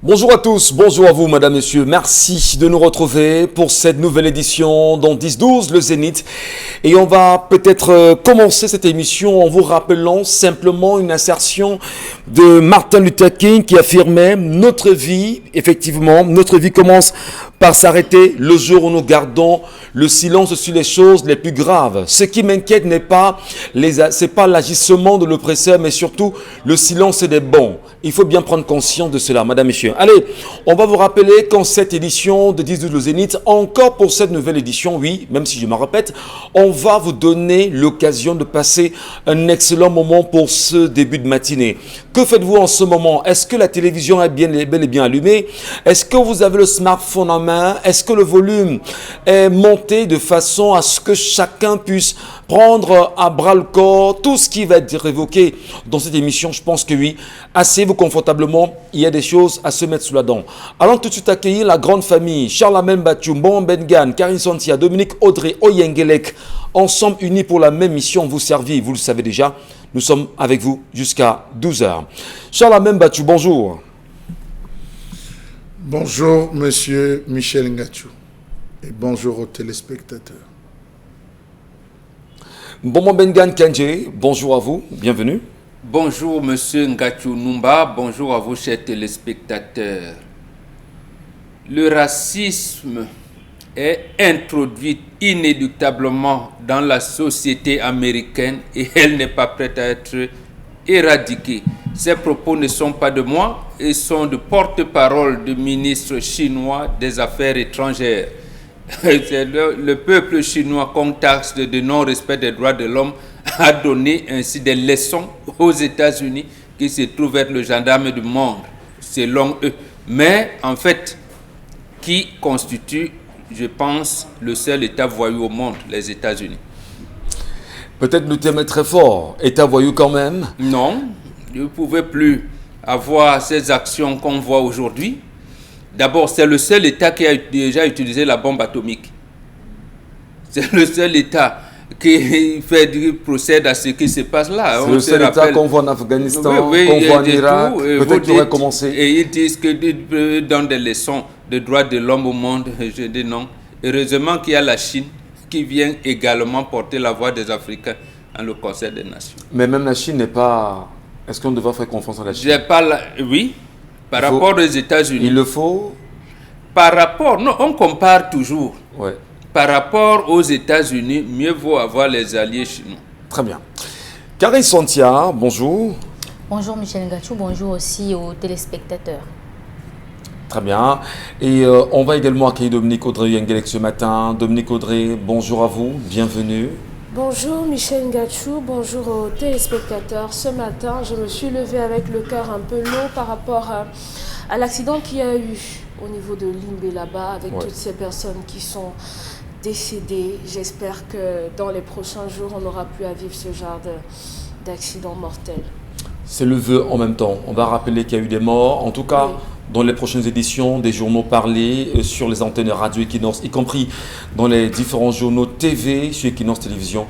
Bonjour à tous, bonjour à vous madame, messieurs, merci de nous retrouver pour cette nouvelle édition dans 10-12 le Zénith. Et on va peut-être commencer cette émission en vous rappelant simplement une assertion de Martin Luther King qui affirmait: notre vie, effectivement, notre vie commence par s'arrêter le jour où nous gardons le silence sur les choses les plus graves. Ce qui m'inquiète c'est pas l'agissement de l'oppresseur, mais surtout le silence des bons. Il faut bien prendre conscience de cela, madame, messieurs. Allez, on va vous rappeler qu'en cette édition de 10-12 le Zénith, encore pour cette nouvelle édition, oui, même si je me répète, on va vous donner l'occasion de passer un excellent moment pour ce début de matinée. Que faites-vous en ce moment? Est-ce que la télévision est bel et bien allumée? Est-ce que vous avez le smartphone en main? Est-ce que le volume est monté de façon à ce que chacun puisse prendre à bras le corps tout ce qui va être évoqué dans cette émission? Je pense que oui. Asseyez-vous confortablement, il y a des choses à se mettre sous la dent. Allons tout de suite accueillir la grande famille: Charles Bathiou, Bon Bengan, Karine Santia, Dominique Audrey, Oyengelek, ensemble unis pour la même mission, vous servir, vous le savez déjà. Nous sommes avec vous jusqu'à 12h. Charles Bathiou, bonjour. Bonjour monsieur Michel Ngatsou et bonjour aux téléspectateurs. Bon Bengan Kanje, bonjour à vous, bienvenue. Bonjour monsieur Ngatsou Numba, bonjour à vous chers téléspectateurs. Le racisme est introduit inéluctablement dans la société américaine et elle n'est pas prête à être éradiquée. Ces propos ne sont pas de moi, ils sont de porte-parole du ministre chinois des Affaires étrangères. C'est le peuple chinois qu'on taxe de non-respect des droits de l'homme a donné ainsi des leçons aux États-Unis qui se trouvent être le gendarme du monde, selon eux. Mais en fait, qui constitue, je pense, le seul État voyou au monde, les États-Unis. Peut-être le thème est très fort. État voyou quand même? Non, vous ne pouvez plus avoir ces actions qu'on voit aujourd'hui. D'abord, c'est le seul État qui a déjà utilisé la bombe atomique. C'est le seul État qui procède à ce qui se passe là. C'est le seul État qu'on voit en Afghanistan, qu'on voit en Irak. Peut-être qu'il aurait commencé. Et ils disent qu'ils donnent des leçons de droits de l'homme au monde. Je dis non. Heureusement qu'il y a la Chine qui vient également porter la voix des Africains dans le Conseil des Nations. Mais même la Chine n'est pas... Est-ce qu'on devrait faire confiance à la Chine? Oui, par rapport aux États-Unis. Il le faut? Par rapport... Non, on compare toujours. Ouais. Par rapport aux États-Unis, mieux vaut avoir les alliés chinois. Très bien. Karine Santia, bonjour. Bonjour Michel Ngatsou, bonjour aussi aux téléspectateurs. Très bien. Et on va également accueillir Dominique Audrey Yengelek ce matin. Dominique Audrey, bonjour à vous, bienvenue. Bonjour Michel Ngatsou, bonjour aux téléspectateurs. Ce matin, je me suis levée avec le cœur un peu lourd par rapport à l'accident qu'il y a eu au niveau de Limbé là-bas, avec toutes ces personnes qui sont décédées. J'espère que dans les prochains jours, on n'aura plus à vivre ce genre d'accident mortel. C'est le vœu en même temps. On va rappeler qu'il y a eu des morts. En tout cas, dans les prochaines éditions, des journaux parlés sur les antennes radio Equinox, y compris dans les différents journaux TV sur Equinox Télévision.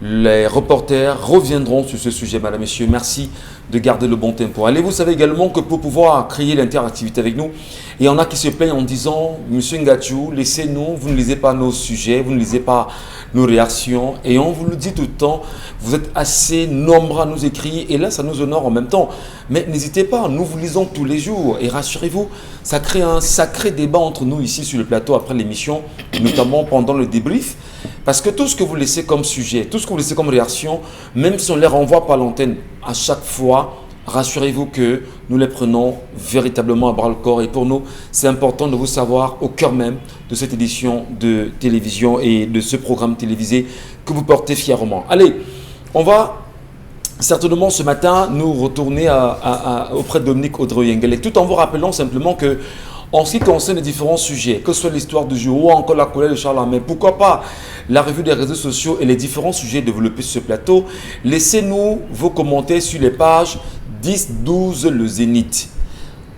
Les reporters reviendront sur ce sujet, madame, messieurs. Merci de garder le bon tempo. Allez, vous savez également que pour pouvoir créer l'interactivité avec nous, il y en a qui se plaignent en disant: monsieur Ngatsou, laissez-nous, vous ne lisez pas nos sujets, vous ne lisez pas nos réactions. Et on vous le dit tout le temps, vous êtes assez nombreux à nous écrire et là, ça nous honore en même temps. Mais n'hésitez pas, nous vous lisons tous les jours et rassurez-vous, ça crée un sacré débat entre nous ici sur le plateau après l'émission, notamment pendant le débrief. Parce que tout ce que vous laissez comme sujet, tout ce que vous laissez comme réaction, même si on les renvoie par l'antenne à chaque fois, rassurez-vous que nous les prenons véritablement à bras le corps. Et pour nous, c'est important de vous savoir au cœur même de cette édition de télévision et de ce programme télévisé que vous portez fièrement. Allez, on va certainement ce matin nous retourner auprès de Dominique Audrey Yengelek, tout en vous rappelant simplement que en ce qui concerne les différents sujets, que ce soit l'histoire du jour ou encore la colère de Charles, mais pourquoi pas la revue des réseaux sociaux et les différents sujets développés sur ce plateau, laissez-nous vos commentaires sur les pages 10-12 le Zénith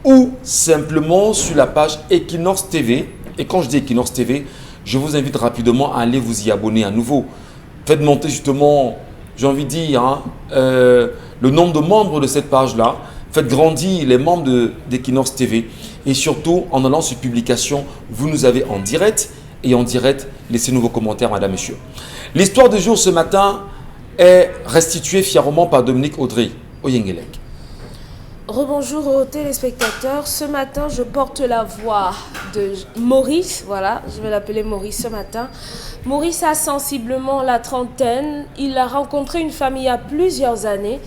ou simplement sur la page Equinox TV. Et quand je dis Equinox TV, je vous invite rapidement à aller vous y abonner à nouveau. Faites monter justement, j'ai envie de dire, le nombre de membres de cette page-là. faites grandir les membres d'Equinox TV et surtout en allant sur publication, vous nous avez en direct et en direct, laissez-nous vos commentaires, madame, monsieur. L'histoire du jour ce matin est restituée fièrement par Dominique Audrey Oyengelek. Rebonjour aux téléspectateurs. Ce matin, je porte la voix de Maurice. Voilà, je vais l'appeler Maurice ce matin. Maurice a sensiblement la trentaine. Il a rencontré une famille il y a plusieurs années.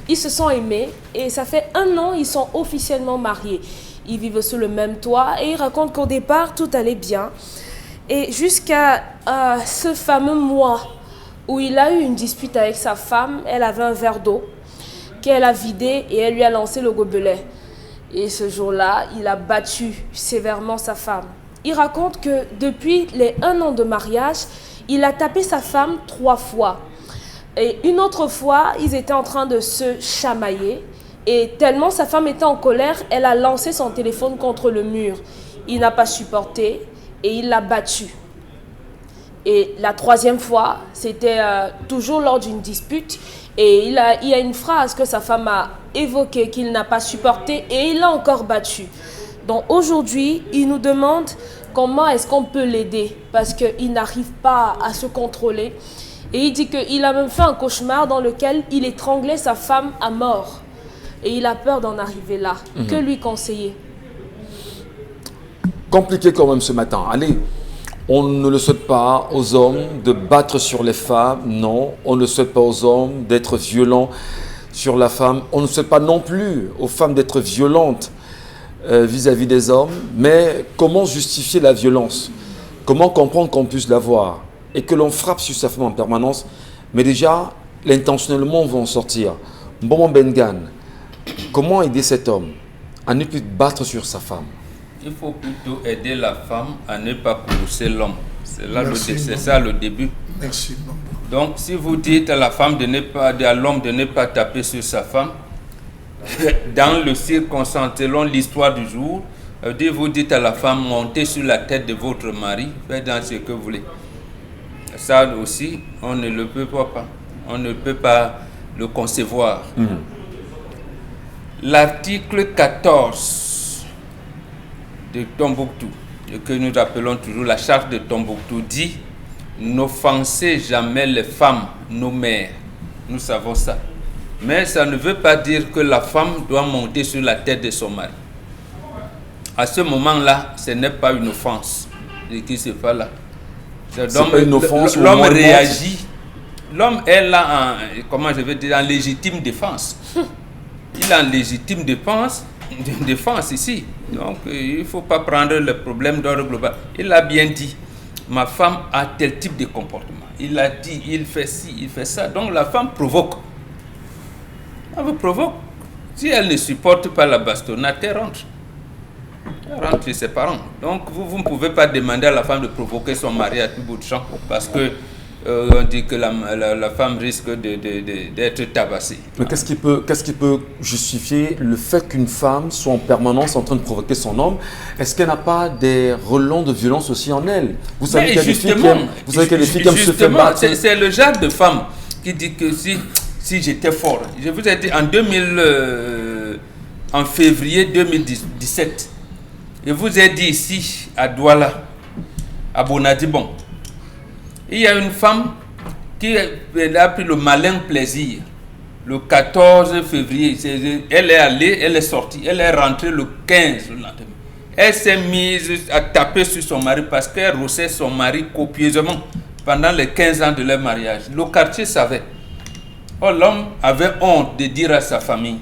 Ils se sont aimés et ça fait 1 an, ils sont officiellement mariés. Ils vivent sous le même toit et il raconte qu'au départ, tout allait bien. Et jusqu'à ce fameux mois où il a eu une dispute avec sa femme, elle avait un verre d'eau qu'elle a vidé et elle lui a lancé le gobelet. Et ce jour-là, il a battu sévèrement sa femme. Il raconte que depuis les 1 an de mariage, il a tapé sa femme 3 fois. Et une autre fois, ils étaient en train de se chamailler. Et tellement sa femme était en colère, elle a lancé son téléphone contre le mur. Il n'a pas supporté et il l'a battu. Et la 3e fois, c'était toujours lors d'une dispute. Et il y a une phrase que sa femme a évoquée qu'il n'a pas supportée et il l'a encore battu. Donc aujourd'hui, il nous demande comment est-ce qu'on peut l'aider parce qu'il n'arrive pas à se contrôler. Et il dit qu'il a même fait un cauchemar dans lequel il étranglait sa femme à mort. Et il a peur d'en arriver là. Que lui conseiller? Compliqué quand même ce matin. Allez, on ne le souhaite pas aux hommes de battre sur les femmes. Non, on ne souhaite pas aux hommes d'être violents sur la femme. On ne souhaite pas non plus aux femmes d'être violentes vis-à-vis des hommes. Mais comment justifier la violence? Comment comprendre qu'on puisse l'avoir et que l'on frappe sur sa femme en permanence? Mais déjà, l'intentionnellement, on va en sortir. Bon Bengan, comment aider cet homme à ne plus battre sur sa femme? Il faut plutôt aider la femme à ne pas pousser l'homme. C'est ça le début. Merci. Donc, si vous dites à la femme à l'homme de ne pas taper sur sa femme, dans le circonstance, selon l'histoire du jour, vous dites à la femme, montez sur la tête de votre mari, faites dans ce que vous voulez. Ça aussi, on ne le peut pas. On ne peut pas le concevoir. L'article 14 de Tombouctou, que nous appelons toujours la charte de Tombouctou, dit « N'offensez jamais les femmes, nos mères ». Nous savons ça. Mais ça ne veut pas dire que la femme doit monter sur la tête de son mari. À ce moment-là, ce n'est pas une offense. Et qui se fait là. C'est pas une offense. L'homme réagit. L'homme est là en légitime défense. Il est en légitime défense ici. Donc, il ne faut pas prendre le problème d'ordre global. Il a bien dit, ma femme a tel type de comportement. Il a dit, il fait ci, il fait ça. Donc, la femme provoque. Elle vous provoque. Si elle ne supporte pas la bastonnade, elle rentre. Elle rentre chez ses parents. Donc, vous ne pouvez pas demander à la femme de provoquer son mari à tout bout de champ parce que on dit que la femme risque d'être tabassée. Mais qu'est-ce qui peut justifier le fait qu'une femme soit en permanence en train de provoquer son homme? Est-ce qu'elle n'a pas des relents de violence aussi en elle? Vous savez qu'il y a des filles qui aiment se faire battre. C'est le genre de femme qui dit que si j'étais fort, je vous ai dit en février 2017, je vous ai dit ici à Douala, à Bonadibon, il y a une femme qui a pris le malin plaisir. Le 14 février, elle est allée, elle est sortie, elle est rentrée le 15 le lendemain. Elle s'est mise à taper sur son mari parce qu'elle rossait son mari copieusement pendant les 15 ans de leur mariage. Le quartier savait. Oh, l'homme avait honte de dire à sa famille.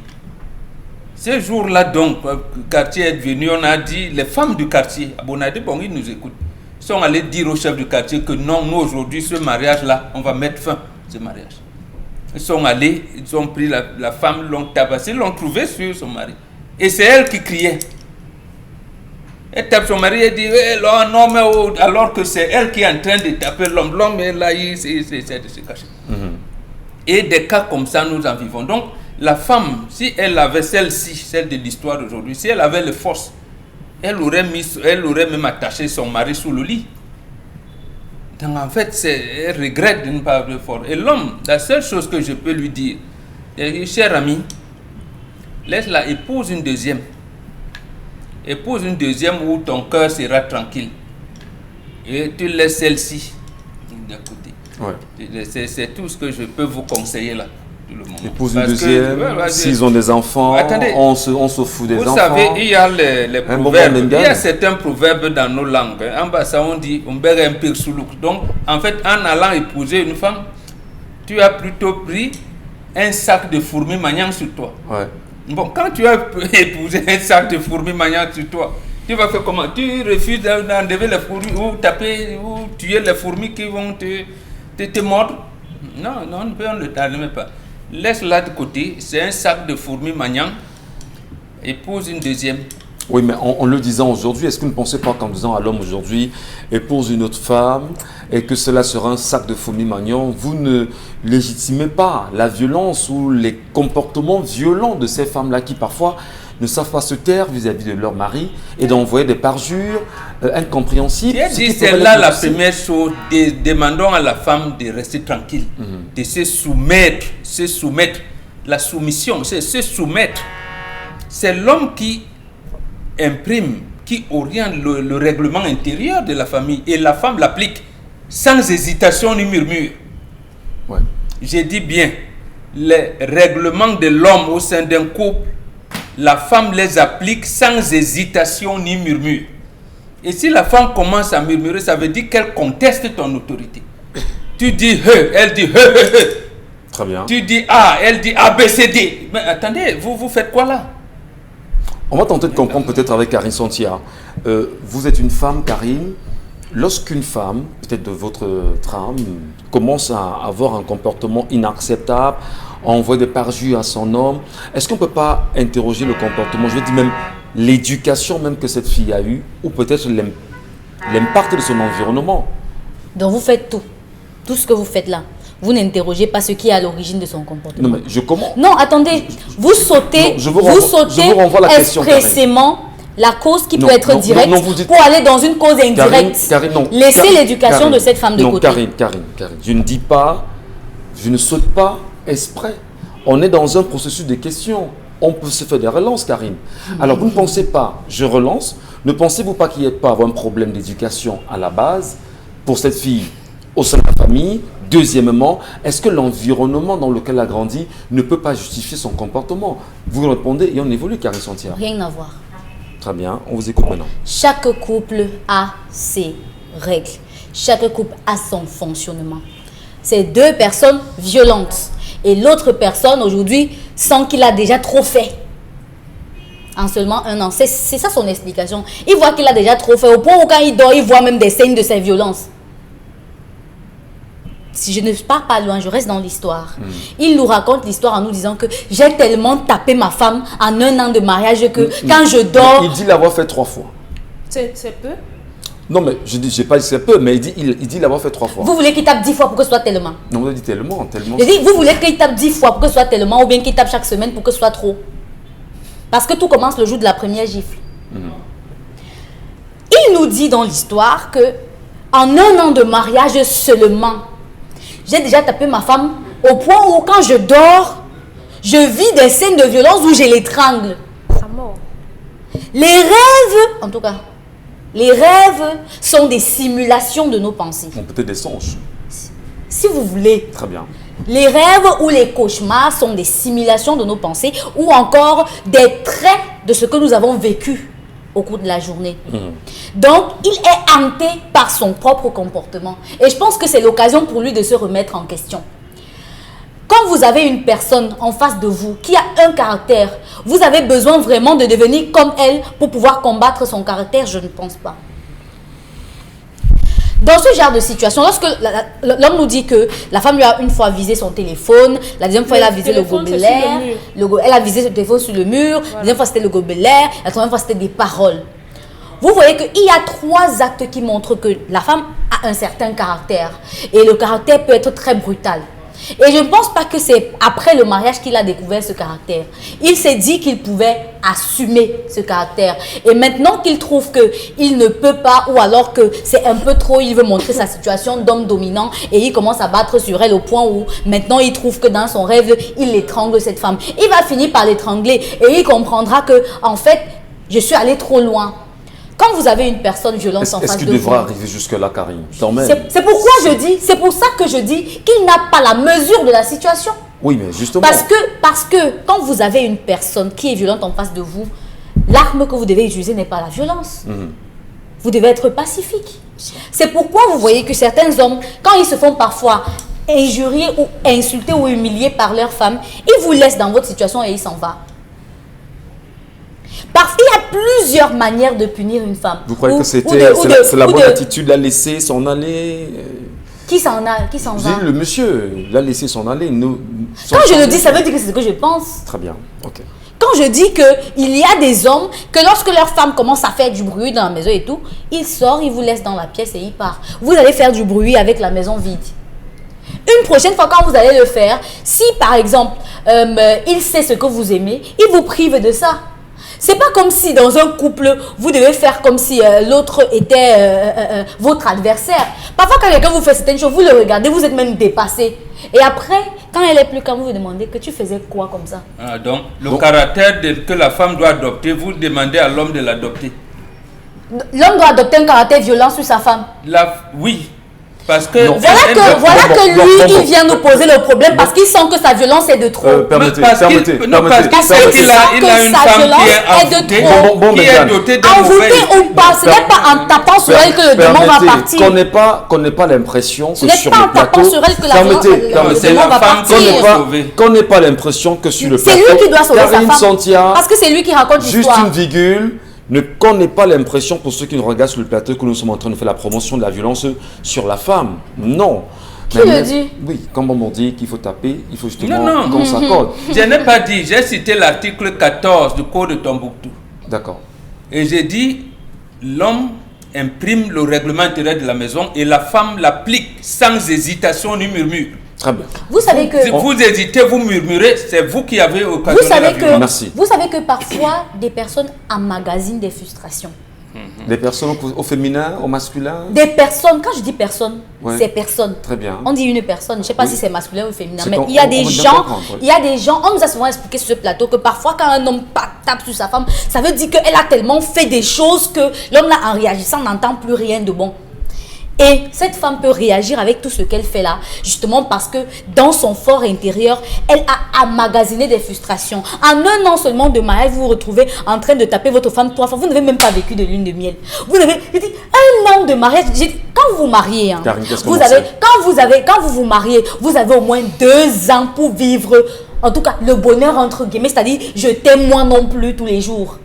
Ce jour-là donc, le quartier est venu, on a dit, les femmes du quartier, à Bonadi, bon, ils nous écoutent. Sont allés dire au chef du quartier que non, nous aujourd'hui, ce mariage-là, on va mettre fin à ce mariage. Ils sont allés, ils ont pris la femme, l'ont tabassée, l'ont trouvée sur son mari. Et c'est elle qui criait. Elle tape son mari et dit, non, mais alors que c'est elle qui est en train de taper l'homme. L'homme est là, il essaie de se cacher. Et des cas comme ça, nous en vivons. Donc, la femme, si elle avait celle-ci, celle de l'histoire d'aujourd'hui, si elle avait les forces, elle aurait même attaché son mari sous le lit. Donc en fait, elle regrette de ne pas avoir fort. Et l'homme, la seule chose que je peux lui dire, cher ami, laisse-la, épouse une deuxième. Épouse une deuxième où ton cœur sera tranquille. Et tu laisses celle-ci d'un côté. Ouais. C'est tout ce que je peux vous conseiller là. Épouse une deuxième, s'ils ont des enfants, attendez, on se fout des enfants. Vous savez, il y a les proverbes, il y a certains proverbes dans nos langues. En bas, ça on dit, on bère un pire sous look. Donc, en fait, en allant épouser une femme, tu as plutôt pris un sac de fourmis maniant sur toi. Ouais. Bon, quand tu as épousé un sac de fourmis maniant sur toi, tu vas faire comment? Tu refuses d'enlever les fourmis ou taper ou tuer les fourmis qui vont te mordre? Non, on ne t'admet pas. Laisse-la de côté, c'est un sac de fourmis maniant. Épouse une deuxième. Oui, mais en le disant aujourd'hui, est-ce que vous ne pensez pas qu'en disant à l'homme aujourd'hui, épouse une autre femme et que cela sera un sac de fourmis maniant, vous ne légitimez pas la violence ou les comportements violents de ces femmes-là qui parfois ne savent pas se taire vis-à-vis de leur mari et d'envoyer des parjures incompréhensibles. Si c'est là la première chose, demandons à la femme de rester tranquille, de se soumettre. La soumission, c'est se soumettre. C'est l'homme qui imprime, qui oriente le règlement intérieur de la famille et la femme l'applique sans hésitation ni murmure. Ouais. J'ai dit bien, les règlements de l'homme au sein d'un couple, la femme les applique sans hésitation ni murmure. Et si la femme commence à murmurer, ça veut dire qu'elle conteste ton autorité. Tu dis he, elle dit he. Très bien. Tu dis A, elle dit A, B, C, D. Mais attendez, vous faites quoi là? On va tenter de comprendre peut-être avec Karine Santia. Vous êtes une femme, Karine. Lorsqu'une femme, peut-être de votre trame, commence à avoir un comportement inacceptable, envoie des parjures à son homme, est-ce qu'on ne peut pas interroger le comportement, je veux dire même l'éducation même que cette fille a eue, ou peut-être l'impact de son environnement? Donc vous faites tout ce que vous faites là. Vous n'interrogez pas ce qui est à l'origine de son comportement. Non, mais je commence. Non, attendez, vous sautez, non, je vous renvoie la question, expressément la cause qui peut être directe pour aller dans une cause indirecte. Karine, non. Laissez l'éducation de cette femme de côté. Karine, je ne dis pas, je ne saute pas exprès. On est dans un processus de questions. On peut se faire des relances, Karine. Alors, vous ne pensez pas, je relance, ne pensez-vous pas qu'il n'y ait pas un problème d'éducation à la base pour cette fille au sein de la famille? Deuxièmement, est-ce que l'environnement dans lequel elle a grandi ne peut pas justifier son comportement? Vous répondez et on évolue, Karine Santia. Rien à voir. Très bien, on vous écoute maintenant. Chaque couple a ses règles. Chaque couple a son fonctionnement. C'est deux personnes violentes. Et l'autre personne, aujourd'hui, sent qu'il a déjà trop fait. En seulement 1 an. C'est ça son explication. Il voit qu'il a déjà trop fait. Au point où quand il dort, il voit même des signes de sa violence. Si je ne pars pas loin, je reste dans l'histoire. Il nous raconte l'histoire en nous disant que j'ai tellement tapé ma femme en 1 an de mariage que quand je dors... Il dit l'avoir fait 3 fois. C'est peu? Non, mais je n'ai pas dit c'est peu, mais il dit l'avoir fait 3 fois. Vous voulez qu'il tape 10 fois pour que ce soit tellement? Non, vous avez dit tellement. Je dis, vous voulez qu'il tape 10 fois pour que ce soit tellement ou bien qu'il tape chaque semaine pour que ce soit trop? Parce que tout commence le jour de la première gifle. Il nous dit dans l'histoire que en 1 an de mariage seulement, j'ai déjà tapé ma femme au point où quand je dors, je vis des scènes de violence où je l'étrangle. À mort. Les rêves, en tout cas, les rêves sont des simulations de nos pensées. Bon, peut-être des songes. Si vous voulez. Très bien. Les rêves ou les cauchemars sont des simulations de nos pensées ou encore des traits de ce que nous avons vécu au cours de la journée. Donc, il est hanté par son propre comportement. Et je pense que c'est l'occasion pour lui de se remettre en question. Quand vous avez une personne en face de vous qui a un caractère, vous avez besoin vraiment de devenir comme elle pour pouvoir combattre son caractère? Je ne pense pas. Dans ce genre de situation, lorsque l'homme nous dit que la femme lui a une fois visé son téléphone, la deuxième fois elle a visé le gobelet, elle a visé son téléphone sur le mur, la deuxième fois c'était le gobelet, la troisième fois c'était des paroles. Vous voyez qu'il y a 3 actes qui montrent que la femme a un certain caractère et le caractère peut être très brutal. Et je ne pense pas que c'est après le mariage qu'il a découvert ce caractère. Il s'est dit qu'il pouvait assumer ce caractère. Et maintenant qu'il trouve qu'il ne peut pas, ou alors que c'est un peu trop, il veut montrer sa situation d'homme dominant et il commence à battre sur elle au point où maintenant il trouve que dans son rêve, il étrangle cette femme. Il va finir par l'étrangler et il comprendra que, en fait, je suis allé trop loin. Quand vous avez une personne violente en face de vous... Est-ce qu'il devra arriver jusque-là, Karim? C'est pourquoi je dis, c'est pour ça que je dis qu'il n'a pas la mesure de la situation. Oui, mais justement... Parce que quand vous avez une personne qui est violente en face de vous, l'arme que vous devez utiliser n'est pas la violence. Vous devez être pacifique. C'est pourquoi vous voyez que certains hommes, quand ils se font parfois injurier ou insulter ou humilier par leur femme, ils vous laissent dans votre situation et ils s'en vont. Parfois, il y a plusieurs manières de punir une femme. Vous croyez que c'est la bonne attitude, la laisser s'en aller? Qui s'en va? Le monsieur l'a laissé s'en aller. Quand je le dis, ça veut dire que c'est ce que je pense. Très bien, ok. Quand je dis qu'il y a des hommes que lorsque leur femme commence à faire du bruit dans la maison et tout, il sort, il vous laisse dans la pièce et il part. Vous allez faire du bruit avec la maison vide. Une prochaine fois quand vous allez le faire, si par exemple, il sait ce que vous aimez, il vous prive de ça. C'est pas comme si dans un couple, vous devez faire comme si l'autre était votre adversaire. Parfois, quand quelqu'un vous fait certaines choses, vous le regardez, vous êtes même dépassé. Et après, quand elle est plus calme, vous vous demandez que tu faisais quoi comme ça. Donc, le caractère que la femme doit adopter, vous demandez à l'homme de l'adopter. L'homme doit adopter un caractère violent sur sa femme. Oui. Parce que voilà que lui, il vient nous poser le problème parce qu'il sent que sa violence est de trop. Parce qu'il a une femme qui est dotée de envoûtée ou pas, ce n'est pas en tapant sur elle que le démon va partir. Qu'on n'ait pas l'impression que sur le plateau... Ce n'est pas en tapant sur elle que le démon va partir. Qu'on n'ait pas l'impression que sur le plateau... C'est lui qui doit sauver sa femme. Santia, parce que c'est lui qui raconte l'histoire. Juste une virgule... Qu'on n'ait pas l'impression, pour ceux qui nous regardent sur le plateau, que nous sommes en train de faire la promotion de la violence sur la femme. Non. Qui le dit? Oui, comme on dit qu'il faut taper, il faut justement qu'on s'accorde. Je n'ai pas dit, j'ai cité l'article 14 du Code de Tombouctou. D'accord. Et j'ai dit, l'homme imprime le règlement intérieur de la maison et la femme l'applique sans hésitation ni murmure. Très bien. Vous savez que... Si vous hésitez, vous murmurez, c'est vous qui avez occasionné la violence. Merci. Vous savez que parfois, des personnes emmagasinent des frustrations. Des personnes au féminin, au masculin? Des personnes, quand je dis personne, c'est personne. Très bien. On dit une personne, je ne sais pas si c'est masculin ou féminin, mais il y a des gens, on nous a souvent expliqué sur ce plateau que parfois quand un homme tape sur sa femme, ça veut dire qu'elle a tellement fait des choses que l'homme là, en réagissant, n'entend plus rien de bon. Et cette femme peut réagir avec tout ce qu'elle fait là, justement parce que dans son fort intérieur, elle a emmagasiné des frustrations. En un an seulement de mariage, vous vous retrouvez en train de taper votre femme 3 fois. Vous n'avez même pas vécu de lune de miel. Vous avez un an de mariage. Quand vous vous mariez, hein, quand vous vous mariez, vous avez au moins 2 ans pour vivre, en tout cas, le bonheur entre guillemets, c'est-à-dire je t'aime moi non plus tous les jours.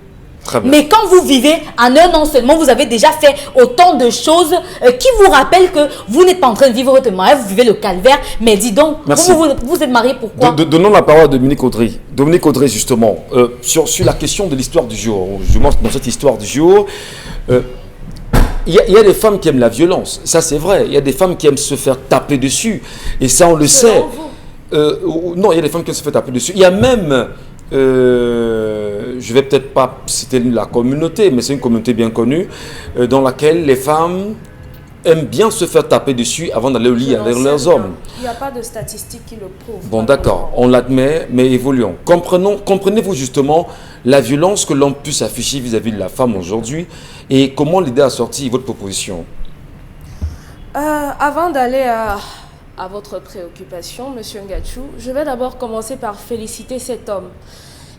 Mais quand vous vivez en un an seulement, vous avez déjà fait autant de choses qui vous rappellent que vous n'êtes pas en train de vivre votre mariage, vous vivez le calvaire. Mais dis donc, vous êtes marié pourquoi? Donnons la parole à Dominique Audry. Dominique Audry, justement, sur la question de l'histoire du jour. Je montre dans cette histoire du jour, il y a des femmes qui aiment la violence. Ça, c'est vrai. Il y a des femmes qui aiment se faire taper dessus. Et ça, on le sait. Non, il y a des femmes qui aiment se faire taper dessus. Il y a même... je vais peut-être pas citer la communauté, mais c'est une communauté bien connue, dans laquelle les femmes aiment bien se faire taper dessus avant d'aller au lit avec leurs hommes. Il n'y a pas de statistiques qui le prouvent. Bon, d'accord, on l'admet, mais évoluons. Comprenez-vous justement la violence que l'homme puisse afficher vis-à-vis de la femme aujourd'hui et comment l'aider à sortir votre proposition? Avant d'aller à votre préoccupation, Monsieur Ngachou, je vais d'abord commencer par féliciter cet homme.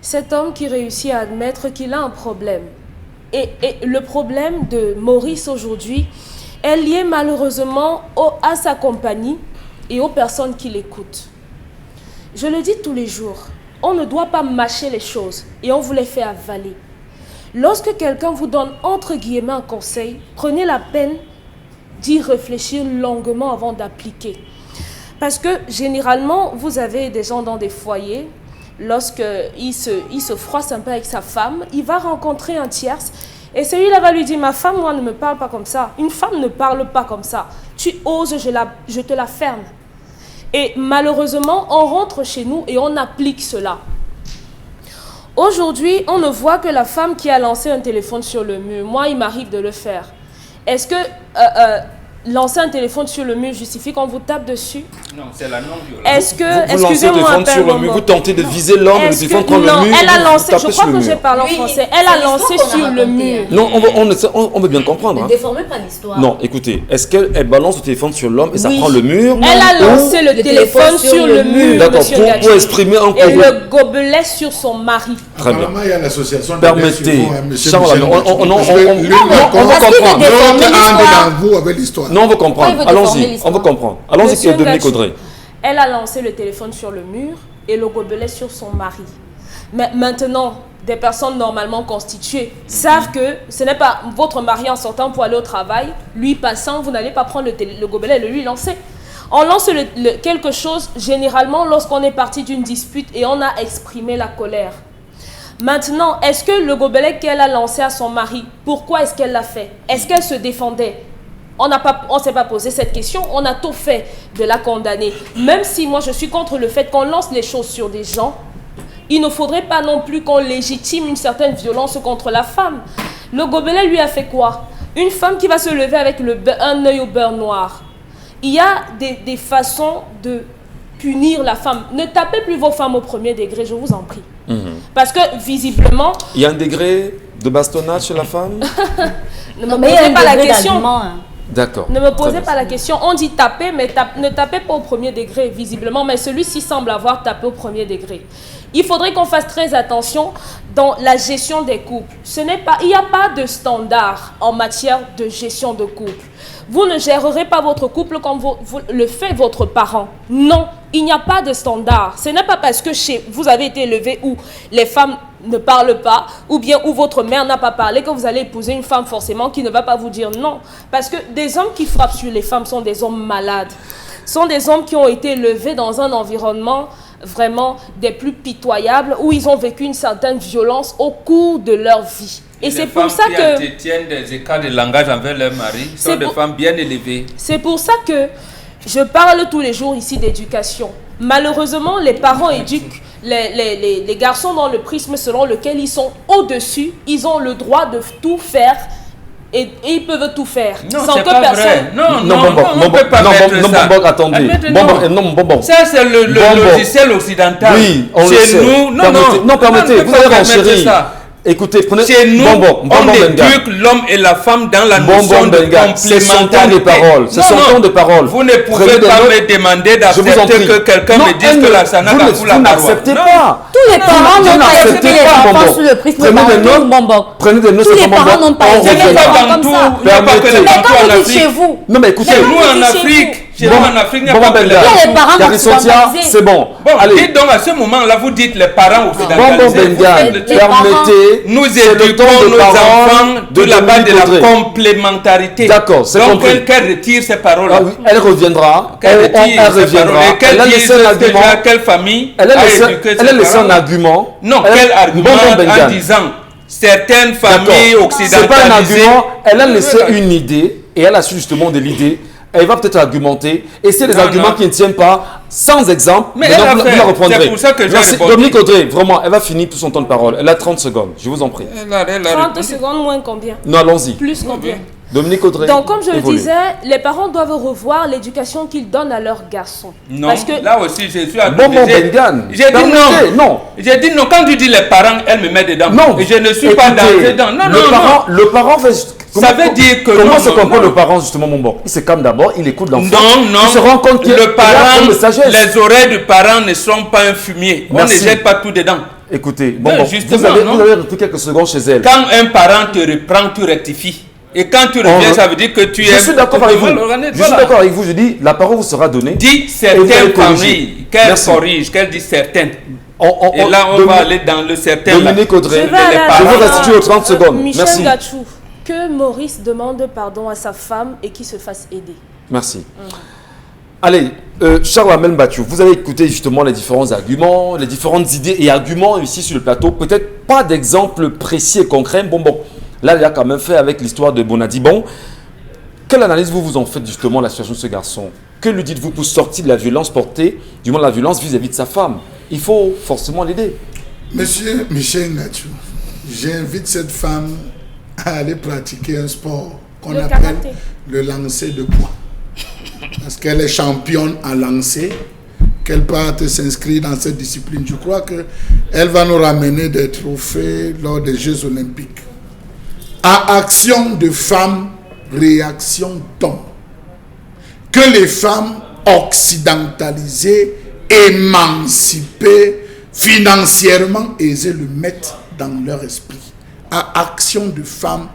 Cet homme qui réussit à admettre qu'il a un problème. Et le problème de Maurice aujourd'hui est lié malheureusement à sa compagnie et aux personnes qui l'écoutent. Je le dis tous les jours, on ne doit pas mâcher les choses et on vous les fait avaler. Lorsque quelqu'un vous donne entre guillemets un conseil, prenez la peine d'y réfléchir longuement avant d'appliquer. Parce que généralement, vous avez des gens dans des foyers, lorsqu'il se froisse un peu avec sa femme, il va rencontrer un tierce et celui-là va lui dire « Ma femme, moi, ne me parle pas comme ça. Une femme ne parle pas comme ça. Tu oses, je te la ferme. » Et malheureusement, on rentre chez nous et on applique cela. Aujourd'hui, on ne voit que la femme qui a lancé un téléphone sur le mur. Moi, il m'arrive de le faire. Est-ce que lancer un téléphone sur le mur justifie qu'on vous tape dessus? Non, c'est la non-violence. Est-ce que, vous lancez le téléphone sur le mur, vous tentez de viser l'homme, le téléphone prend le mur, elle a lancé, vous je crois que j'ai parlé en français, elle a lancé sur le mur. Non, on veut bien comprendre. Ne Hein. déformez pas l'histoire. Non, écoutez, est-ce qu'elle balance le téléphone sur l'homme et ça Oui. prend le mur? Elle a lancé le téléphone sur le mur, D'accord, monsieur pour Gachou. exprimer un Et coup. le gobelet sur son mari. Très bien. Apparemment, il y a l'association. Permettez. Charles, on va Parce comprendre. que déformer un l'histoire. de vous avec l'histoire. Non, on veut Pourquoi comprendre. il veut déformer Allons-y, on l'histoire? veut comprendre. Allons-y, Monsieur Dominique Gachou, Audrey. Elle a lancé le téléphone sur le mur et le gobelet sur son mari. Mais maintenant, des personnes normalement constituées savent que ce n'est pas votre mari en sortant pour aller au travail, lui passant, vous n'allez pas prendre le gobelet et le lui lancer. On lance quelque chose généralement lorsqu'on est parti d'une dispute et on a exprimé la colère. Maintenant, est-ce que le gobelet qu'elle a lancé à son mari, pourquoi est-ce qu'elle l'a fait? Est-ce qu'elle se défendait? On ne s'est pas posé cette question, on a tout fait de la condamner. Même si moi je suis contre le fait qu'on lance les choses sur des gens, il ne faudrait pas non plus qu'on légitime une certaine violence contre la femme. Le gobelet lui a fait quoi? Une femme qui va se lever avec un œil au beurre noir. Il y a des façons de punir la femme. Ne tapez plus vos femmes au premier degré, je vous en prie. Parce que visiblement... Il y a un degré de bastonnage chez la femme? Ne me posez pas la question. D'accord. Ne me posez pas la question. On dit taper, mais ne tapez pas au premier degré, visiblement. Mais celui-ci semble avoir tapé au premier degré. Il faudrait qu'on fasse très attention dans la gestion des couples. Il n'y a pas de standard en matière de gestion de couple. Vous ne gérerez pas votre couple comme vous le fait votre parent. Non, il n'y a pas de standard. Ce n'est pas parce que vous avez été élevé où les femmes ne parlent pas, ou bien où votre mère n'a pas parlé, que vous allez épouser une femme forcément qui ne va pas vous dire non. Parce que des hommes qui frappent sur les femmes sont des hommes malades. Sont des hommes qui ont été élevés dans un environnement vraiment des plus pitoyables, où ils ont vécu une certaine violence au cours de leur vie. Et c'est pour ça que... Les femmes qui entretiennent des écarts de langage envers leur mari sont des femmes bien élevées. C'est pour ça que je parle tous les jours ici d'éducation. Malheureusement, les parents éduquent les garçons dans le prisme selon lequel ils sont au-dessus. Ils ont le droit de tout faire et ils peuvent tout faire. Non, sans c'est que pas personne... vrai. Non, on peut pas mettre ça. Attendez. Bonbon. Ça, c'est le logiciel occidental. Oui, on le Chez sait. nous, non, permettez, vous allez renchérir. Écoutez, prenez... Chez nous, on éduque l'homme et la femme dans la notion de complémentarité. C'est son temps de parole. C'est son temps de parole. Vous ne pouvez pas me demander d'accepter que quelqu'un me dise que la sana va vous la parole. Vous n'acceptez pas. Tous les parents n'ont pas éduqué les enfants sous le prisme de Bonbon. Prenez des notes. Tous les parents n'ont pas éduqué les enfants comme ça. Il n'y a pas que les Mais enfants quand en vous dites Afrique. chez vous, Non mais écoutez, Chez nous en Afrique, il n'y a pas que les les parents Carisotia, c'est bon. Bon, Allez. dites donc à ce moment-là, vous dites les parents occidentalisés. Bonbon Bengal, les permettez. Nous c'est le éduquons temps de nos parole enfants de la base de Dominique Audrey. la complémentarité. D'accord, c'est donc compris. qu'elle retire ces paroles. Ah oui, elle reviendra. Qu'elle retire Elle ces reviendra. paroles. Et qu'elle Elle a dise laissé un argument. quelle famille Elle a a laissé éduqué elle a ses laissé un parents. argument. Non, Elle a- quel argument Bonbon en Bengal. disant certaines familles D'accord. occidentalisées. C'est pas un argument. Elle a laissé une idée et elle a su justement de l'idée. Elle va peut-être argumenter. Et c'est des Non, arguments non. qui ne tiennent pas, sans exemple, Mais maintenant, elle a vous fait. la reprendrez. C'est pour ça que j'ai Merci. répondu. Dominique Audrey, vraiment, elle va finir tout son temps de parole. Elle a 30 secondes. Je vous en prie. Elle a 30 répondu. secondes moins combien? Non, allons-y. Plus combien? Dominique Audrey. Donc, comme je le évolue. disais, les parents doivent revoir l'éducation qu'ils donnent à leurs garçons. Non, Parce que là aussi, je suis Bonbon obligé. Bengal. J'ai dit Permettez, non. non. J'ai dit non. Quand tu dis les parents, elle me met dedans. Non. Et je ne suis pas Écoutez, dedans. Non, le non, parent, non. Le parent fait... Ça veut dire que Comment non, se non, comprend non. le parent, justement, mon bon? Il se calme d'abord, il écoute l'enfant. Non, non. Il se rend compte qu'il y a le parent, un de sagesse. les oreilles du parent ne sont pas un fumier. Merci. On ne jette pas tout dedans. Écoutez, Mais bon, justement, vous non. avez repris quelques secondes chez elle. Quand un parent te reprend, tu rectifies. Et quand tu reviens, ça veut dire que tu es... Je suis d'accord avec vous. Voilà. Je suis d'accord avec vous. Je dis, la parole vous sera donnée. Dis Et vous certaines allez corriger. familles, qu'elle Merci. corrige, qu'elle dit certaines. Et là, on Dominique- va aller dans le certain. Dominique Audrey, Je vais aller à je la- vous restitue aux 30 secondes. Michel Merci. Gachou, que Maurice demande pardon à sa femme et qu'il se fasse aider. Merci. Allez, Charles Amel Bathiou, vous avez écouté justement les différents arguments, les différentes idées et arguments ici sur le plateau. Peut-être pas d'exemple précis et concret. Bon, là, il a quand même fait avec l'histoire de Bonadi. Bon, quelle analyse vous en faites justement de la situation de ce garçon? Que lui dites-vous pour sortir de la violence portée, du moins la violence vis-à-vis de sa femme? Il faut forcément l'aider. Monsieur Michel Ngachou, j'invite cette femme à aller pratiquer un sport qu'on appelle karaté. le lancer de poids. Parce qu'elle est championne en lancer, qu'elle parte s'inscrire dans cette discipline. Je crois qu'elle va nous ramener des trophées lors des Jeux Olympiques. À action de femmes, réaction d'hommes. Que les femmes occidentalisées, émancipées, financièrement aisées le mettent dans leur esprit. À action de femmes,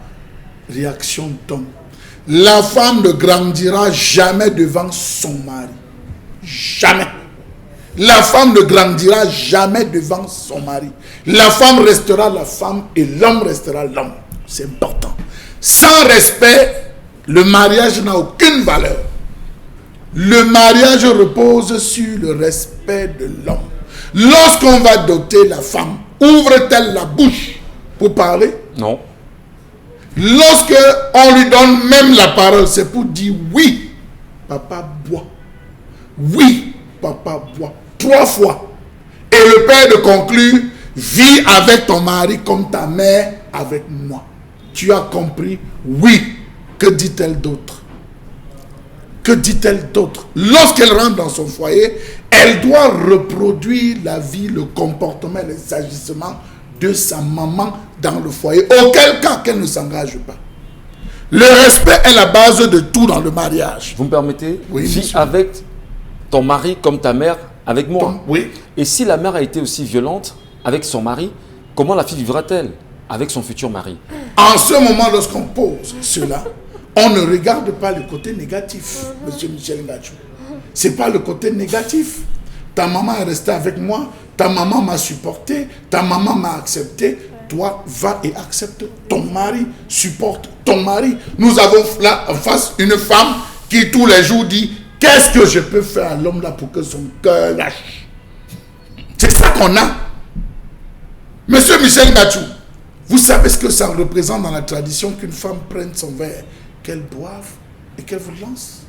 réaction d'hommes. La femme ne grandira jamais devant son mari. Jamais. La femme ne grandira jamais devant son mari. La femme restera la femme et l'homme restera l'homme. C'est important. Sans respect, le mariage n'a aucune valeur. Le mariage repose sur le respect de l'homme. Lorsqu'on va doter la femme, ouvre-t-elle la bouche pour parler? Non. Lorsque on lui donne même la parole, c'est pour dire oui, papa boit. Oui, papa boit. 3 fois. Et le père de conclure, vis avec ton mari comme ta mère avec moi. Tu as compris? Oui. Que dit-elle d'autre? Que dit-elle d'autre? Lorsqu'elle rentre dans son foyer, elle doit reproduire la vie, le comportement, les agissements de sa maman dans le foyer. Auquel cas qu'elle ne s'engage pas. Le respect est la base de tout dans le mariage. Vous me permettez? Oui, Vis monsieur. avec ton mari comme ta mère avec moi. Oui. Et si la mère a été aussi violente avec son mari, comment la fille vivra-t-elle avec son futur mari? En ce moment, lorsqu'on pose cela, on ne regarde pas le côté négatif, monsieur Michel Ngachou. Ce n'est pas le côté négatif. Ta maman est restée avec moi, ta maman m'a supporté, ta maman m'a accepté. Toi, va et accepte ton mari, supporte ton mari. Nous avons là en face une femme qui tous les jours dit, qu'est-ce que je peux faire à l'homme là pour que son cœur lâche? C'est ça qu'on a. Monsieur Michel Ngachou, vous savez ce que ça représente dans la tradition qu'une femme prenne son verre, qu'elle boive et qu'elle vous lance?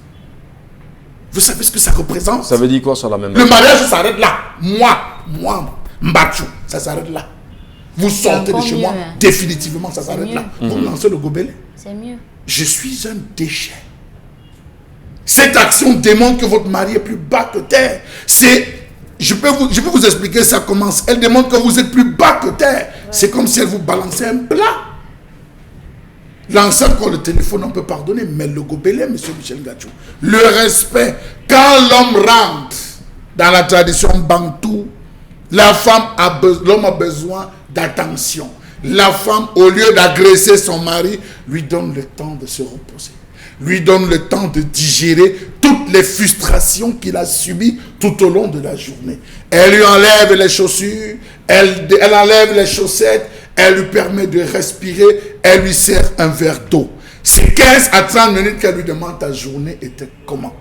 Vous savez ce que ça représente? Ça veut dire quoi sur la même Le mariage s'arrête là. Moi, Mbachou, ça s'arrête là. Vous sortez de encore chez mieux, moi, hein. définitivement, ça s'arrête mieux. là. Vous lancez le gobelet. C'est mieux. Je suis un déchet. Cette action démontre que votre mari est plus bas que terre. Je peux vous expliquer ça commence. Elle démontre que vous êtes plus bas que terre. Ouais. C'est comme si elle vous balançait un plat. L'ensemble, le téléphone, on peut pardonner, mais le gobelet, monsieur Michel Ngachou, le respect, quand l'homme rentre dans la tradition bantou, l'homme a besoin d'attention. La femme, au lieu d'agresser son mari, lui donne le temps de se reposer. Lui donne le temps de digérer toutes les frustrations qu'il a subies tout au long de la journée. Elle lui enlève les chaussures, elle enlève les chaussettes, elle lui permet de respirer, elle lui sert un verre d'eau. C'est 15 à 30 minutes qu'elle lui demande ta journée était comment.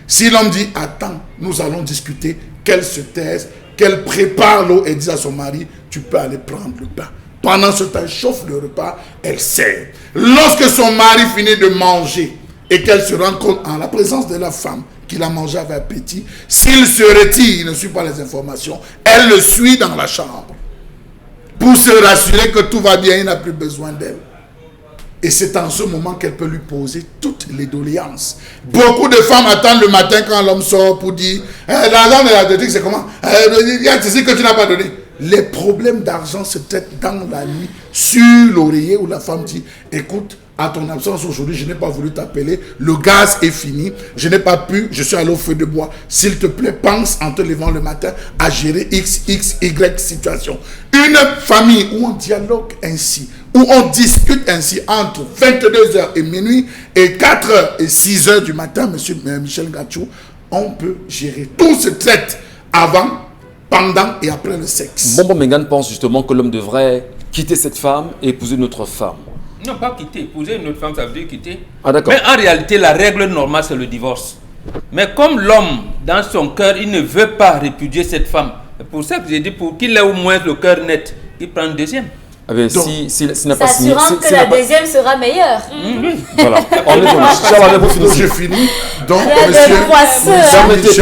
Si l'homme dit attends, nous allons discuter, qu'elle se taise, qu'elle prépare l'eau et dit à son mari, tu peux aller prendre le bain. Pendant ce temps, elle chauffe le repas, elle sert. Lorsque son mari finit de manger et qu'elle se rend compte en la présence de la femme qu'il a mangé avec appétit, s'il se retire, il ne suit pas les informations, elle le suit dans la chambre pour se rassurer que tout va bien, il n'a plus besoin d'elle. Et c'est en ce moment qu'elle peut lui poser toutes les doléances. Beaucoup de femmes attendent le matin quand l'homme sort pour dire l'argent de la dette, c'est comment? Il y a ceci que tu n'as pas donné. Les problèmes d'argent se traitent dans la nuit, sur l'oreiller où la femme dit écoute, à ton absence aujourd'hui, je n'ai pas voulu t'appeler, le gaz est fini, je n'ai pas pu, je suis allé au feu de bois. S'il te plaît, pense en te levant le matin à gérer X, Y situation. Une famille où on dialogue ainsi, où on discute ainsi entre 22h et minuit et 4h et 6h du matin, monsieur Michel Ngachou, on peut gérer. Tout se traite avant, pendant et après le sexe. Bobo Mengane pense justement que l'homme devrait quitter cette femme et épouser une autre femme. Non, pas quitter. Épouser une autre femme, ça veut dire quitter. Ah, d'accord. Mais en réalité, la règle normale, c'est le divorce. Mais comme l'homme, dans son cœur, il ne veut pas répudier cette femme, c'est pour ça que j'ai dit, pour qu'il ait au moins le cœur net, il prend une deuxième. Ah ben, Donc, s'il n'a pas signé... S'assurant que la deuxième sera meilleure. Voilà. On est bon. Charles Ahmed, vous Donc finissez. je finis. Donc, Il y a des poisseurs. Permettez.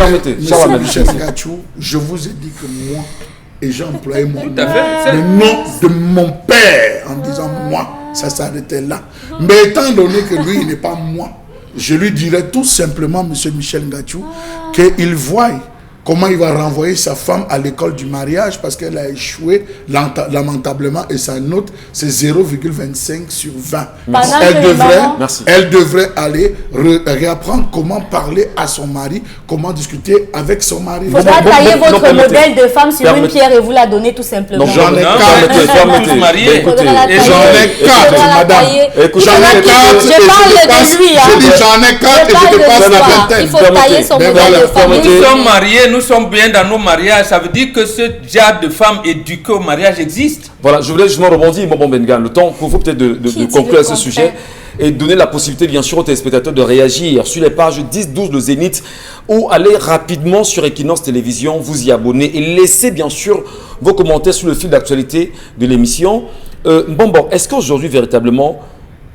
Charles Ahmed, Michel finissez. Gachou, je vous ai dit que moi, et j'ai employé mon nom, à fait. le nom de mon père, en disant moi, ça s'arrêtait là. Mais étant donné que lui, il n'est pas moi, je lui dirais tout simplement, monsieur Michel Gachou, qu'il voie comment il va renvoyer sa femme à l'école du mariage parce qu'elle a échoué lamentablement et sa note c'est 0,25 sur 20. Pendant que les mamans- Merci. Elle devrait aller réapprendre comment parler à son mari, comment discuter avec son mari. Il ne faut pas tailler non, votre permettez. modèle de femme sur une Permettez. pierre et vous la donner tout simplement. Non, J'en ai Non, quatre. mais Permettez. tous mariés. Écoutez, Faudra la tailler. J'en ai Faudra quatre, la madame. tailler. Écoutez, J'en ai quatre Je et parle je de dépasse. lui, hein. Je dis j'en ai quatre et Je je parle de dépasse la l'histoire. vingtaine. Il faut Permettez. tailler son Mais modèle voilà, de femme. permettez. Nous sommes mariés, nous sommes bien dans nos mariages. Ça veut dire que ce genre de femmes éduquées au mariage existe. Voilà, je voulais justement rebondir, Bon Benga, le temps pour vous peut-être de Qui dit conclure le ce contraire? sujet et donner la possibilité bien sûr aux téléspectateurs de réagir sur les pages 10-12 de Zénith ou aller rapidement sur Equinox Télévision, vous y abonner et laisser bien sûr vos commentaires sur le fil d'actualité de l'émission. Est-ce qu'aujourd'hui véritablement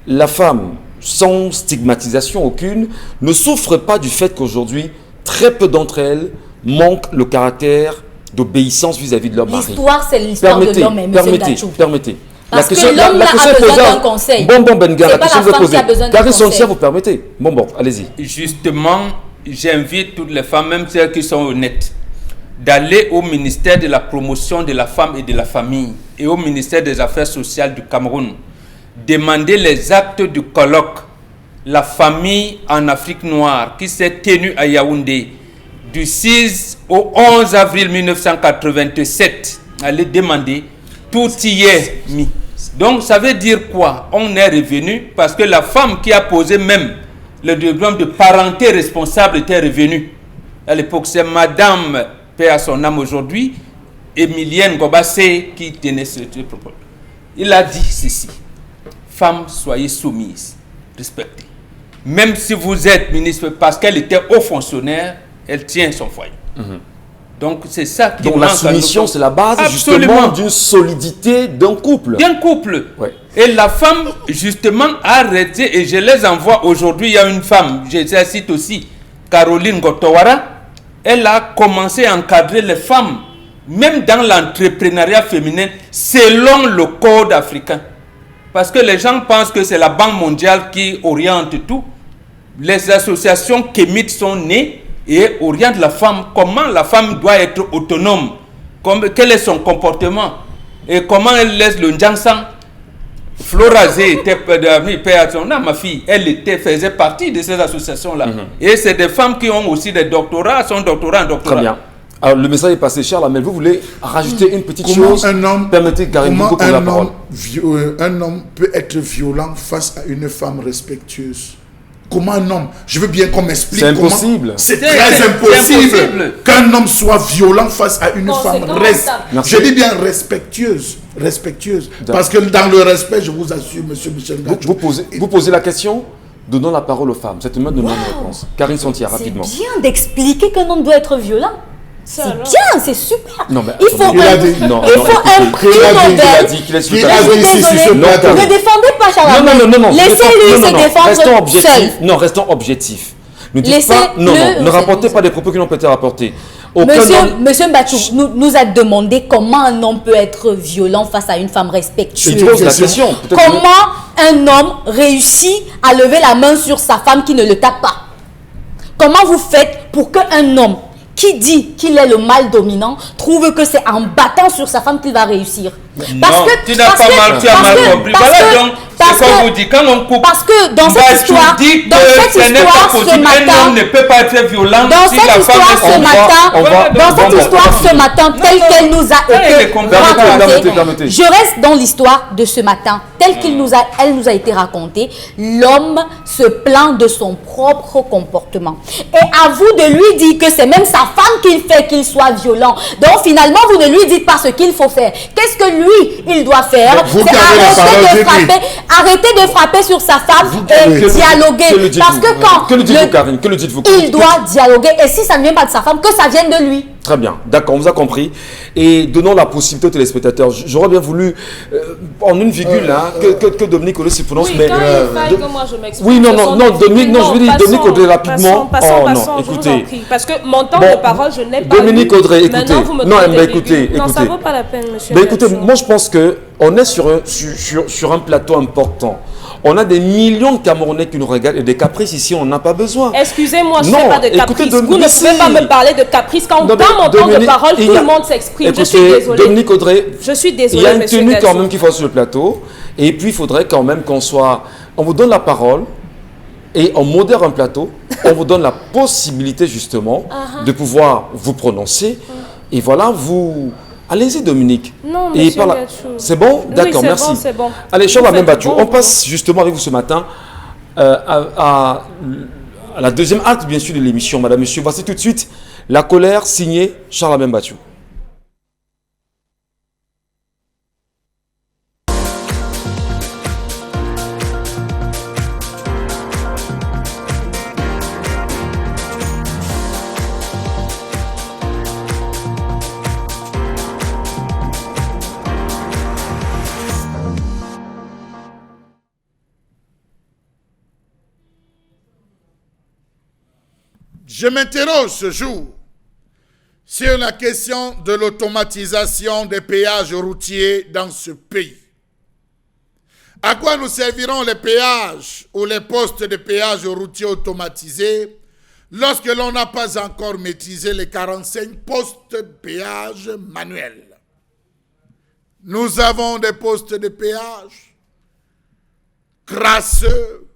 la femme, sans stigmatisation aucune, ne souffre pas du fait qu'aujourd'hui très peu d'entre elles manquent le caractère d'obéissance vis-à-vis de leur mari? L'histoire, c'est l'histoire de l'homme, M. Gachou. Permettez. Parce que l'homme là a besoin d'un conseil. Benga, la C'est pas question la vous est femme qui a besoin posée. d'un Karine conseil. Sontia, vous permettez? Allez-y. Justement, j'invite toutes les femmes, même celles qui sont honnêtes, d'aller au ministère de la promotion de la femme et de la famille et au ministère des Affaires sociales du Cameroun. Demander les actes du colloque La famille en Afrique noire qui s'est tenu à Yaoundé du 6 au 11 avril 1987. Allez demander, tout y est mis. Donc ça veut dire quoi? On est revenu parce que la femme qui a posé même le diplôme de parenté responsable était revenue. À l'époque, c'est Madame, paix à son âme aujourd'hui, Emilienne Gobassé qui tenait ce propos. Il a dit ceci: femmes, soyez soumises, respectez. Même si vous êtes ministre, parce qu'elle était haut fonctionnaire, elle tient son foyer. Donc c'est ça qui Donc manque la à nos soumission, femmes. c'est la base justement Absolument. d'une solidité d'un couple. D'un couple. Ouais. Et la femme, justement, a arrêté, et je les envoie aujourd'hui. Il y a une femme, je la cite aussi, Caroline Gotowara. Elle a commencé à encadrer les femmes, même dans l'entrepreneuriat féminin, selon le code africain. Parce que les gens pensent que c'est la Banque mondiale qui oriente tout. Les associations kémites sont nées et orientent la femme. Comment la femme doit être autonome, quel est son comportement et comment elle laisse le njangsan. Flora Zé était ma fille, elle faisait partie de ces associations-là. Et c'est des femmes qui ont aussi des doctorats, son doctorat en doctorat. Très bien. Alors le message est passé, Charles, mais vous voulez rajouter une petite Comment chose? un homme, Permettez Karine comment Bouko prendre la parole. un homme peut être violent face à une femme respectueuse? Comment un homme, je veux bien qu'on m'explique. C'est comment- impossible. C'est C'est très impossible impossible. qu'un homme soit violent face à une femme Merci. je dis bien respectueuse. Parce que dans le respect, je vous assure, monsieur Michel Gachou, Vous posez la question, donnons la parole aux femmes. Cette main de réponse. Karine Sontia, C'est rapidement. bien d'expliquer qu'un homme doit être violent. C'est alors. bien, c'est super. Non, mais il faut attendez. Il a un, dit- Non, il non, faut un écoutez. prix Il a dit- Il a Nobel. dit qu'il laisse Qui le a temps. dit Je suis ici sur ce désolée. plateau. Ne défendez pas Charles. Non. Laissez-lui se défendre Restons objectifs. seul. Non, restons objectifs. Ne dites Laissez pas, non, le- ne rapportez pas des propos qui n'ont pas été rapportés. Aucun homme- Monsieur Mbachou nous a demandé comment un homme peut être violent face à une femme respectueuse. Je pose la question. Peut-être que- Comment un homme réussit à lever la main sur sa femme qui ne le tape pas? Comment vous faites pour qu'un homme qui dit qu'il est le mâle dominant trouve que c'est en battant sur sa femme qu'il va réussir? Non, tu n'as pas mal, tu as parce mal que- compris. parce Voilà que- donc, parce c'est qu'on que- vous dit, quand on coupe, Parce que dans cette Mbachou histoire, dit dans que cette ce n'est pas histoire ce possible, un matin, homme ne peut pas être violent dans si cette la femme histoire est ce son matin, on va- dans cette bon, histoire bon, ce matin, telle qu'elle nous a elle est été complètement- racontée, Permettez. je reste dans l'histoire de ce matin, telle qu'elle nous a été racontée. L'homme se plaint de son propre comportement. Et à vous de lui dire que c'est même sa femme qui fait qu'il soit violent. Donc finalement, vous ne lui dites pas ce qu'il faut faire. Qu'est-ce que lui, il doit faire? Vous C'est qui avez la parole, j'ai dit. arrêter de frapper sur sa femme qui avez- et Que dialoguer. le dites-vous? Parce que quand Que le dites-vous, le- Karine? Que le dites-vous? il doit dialoguer. Et si ça ne vient pas de sa femme, que ça vienne de lui. Très bien, d'accord, on vous a compris. Et donnons la possibilité aux téléspectateurs. J'aurais bien voulu, en une virgule, que Dominique Audrey s'y prononce. Oui, mais quand il faille que moi je m'exprime. oui, non, Dominique, non, je veux dire Dominique Audrey rapidement. Passons, non, je vous écoutez. en prie. Parce que mon temps de parole, je n'ai pas. Dominique Audrey, écoutez. Maintenant, vous me Non, prenez mais des écoutez, virgules. Non, ça ne vaut pas la peine, monsieur. Écoutez, moi je pense qu'on est sur un plateau important. On a des millions de Camerounais qui nous regardent et des caprices ici, on n'a pas besoin. Excusez-moi, je ne Non, fais pas de écoutez, caprice. Vous ne Dominique, pouvez pas me parler de caprice. Quand Non, mais dans mon temps de Dominique, parole, il tout y a- le monde s'exprime. Je Écoutez, suis désolée. Dominique Audrey, Je suis il y désolée, a une monsieur tenue quand Gatsou. même qu'il faut sur le plateau. Et puis il faudrait quand même qu'on soit... On vous donne la parole et on modère un plateau. On vous donne la possibilité justement de pouvoir vous prononcer. Et voilà, vous... Allez-y Dominique. Non, Et monsieur par là- Gatsou. C'est bon? Oui, D'accord, c'est merci. bon, c'est bon. Allez, Charles Vous faites Battu, bon on boulot. passe justement avec vous ce matin à la deuxième acte bien sûr de l'émission, madame, monsieur. Voici tout de suite La colère signée Charles Battu. Je m'interroge ce jour sur la question de l'automatisation des péages routiers dans ce pays. À quoi nous serviront les péages ou les postes de péage routiers automatisés lorsque l'on n'a pas encore maîtrisé les 45 postes de péage manuels? Nous avons des postes de péage crasseux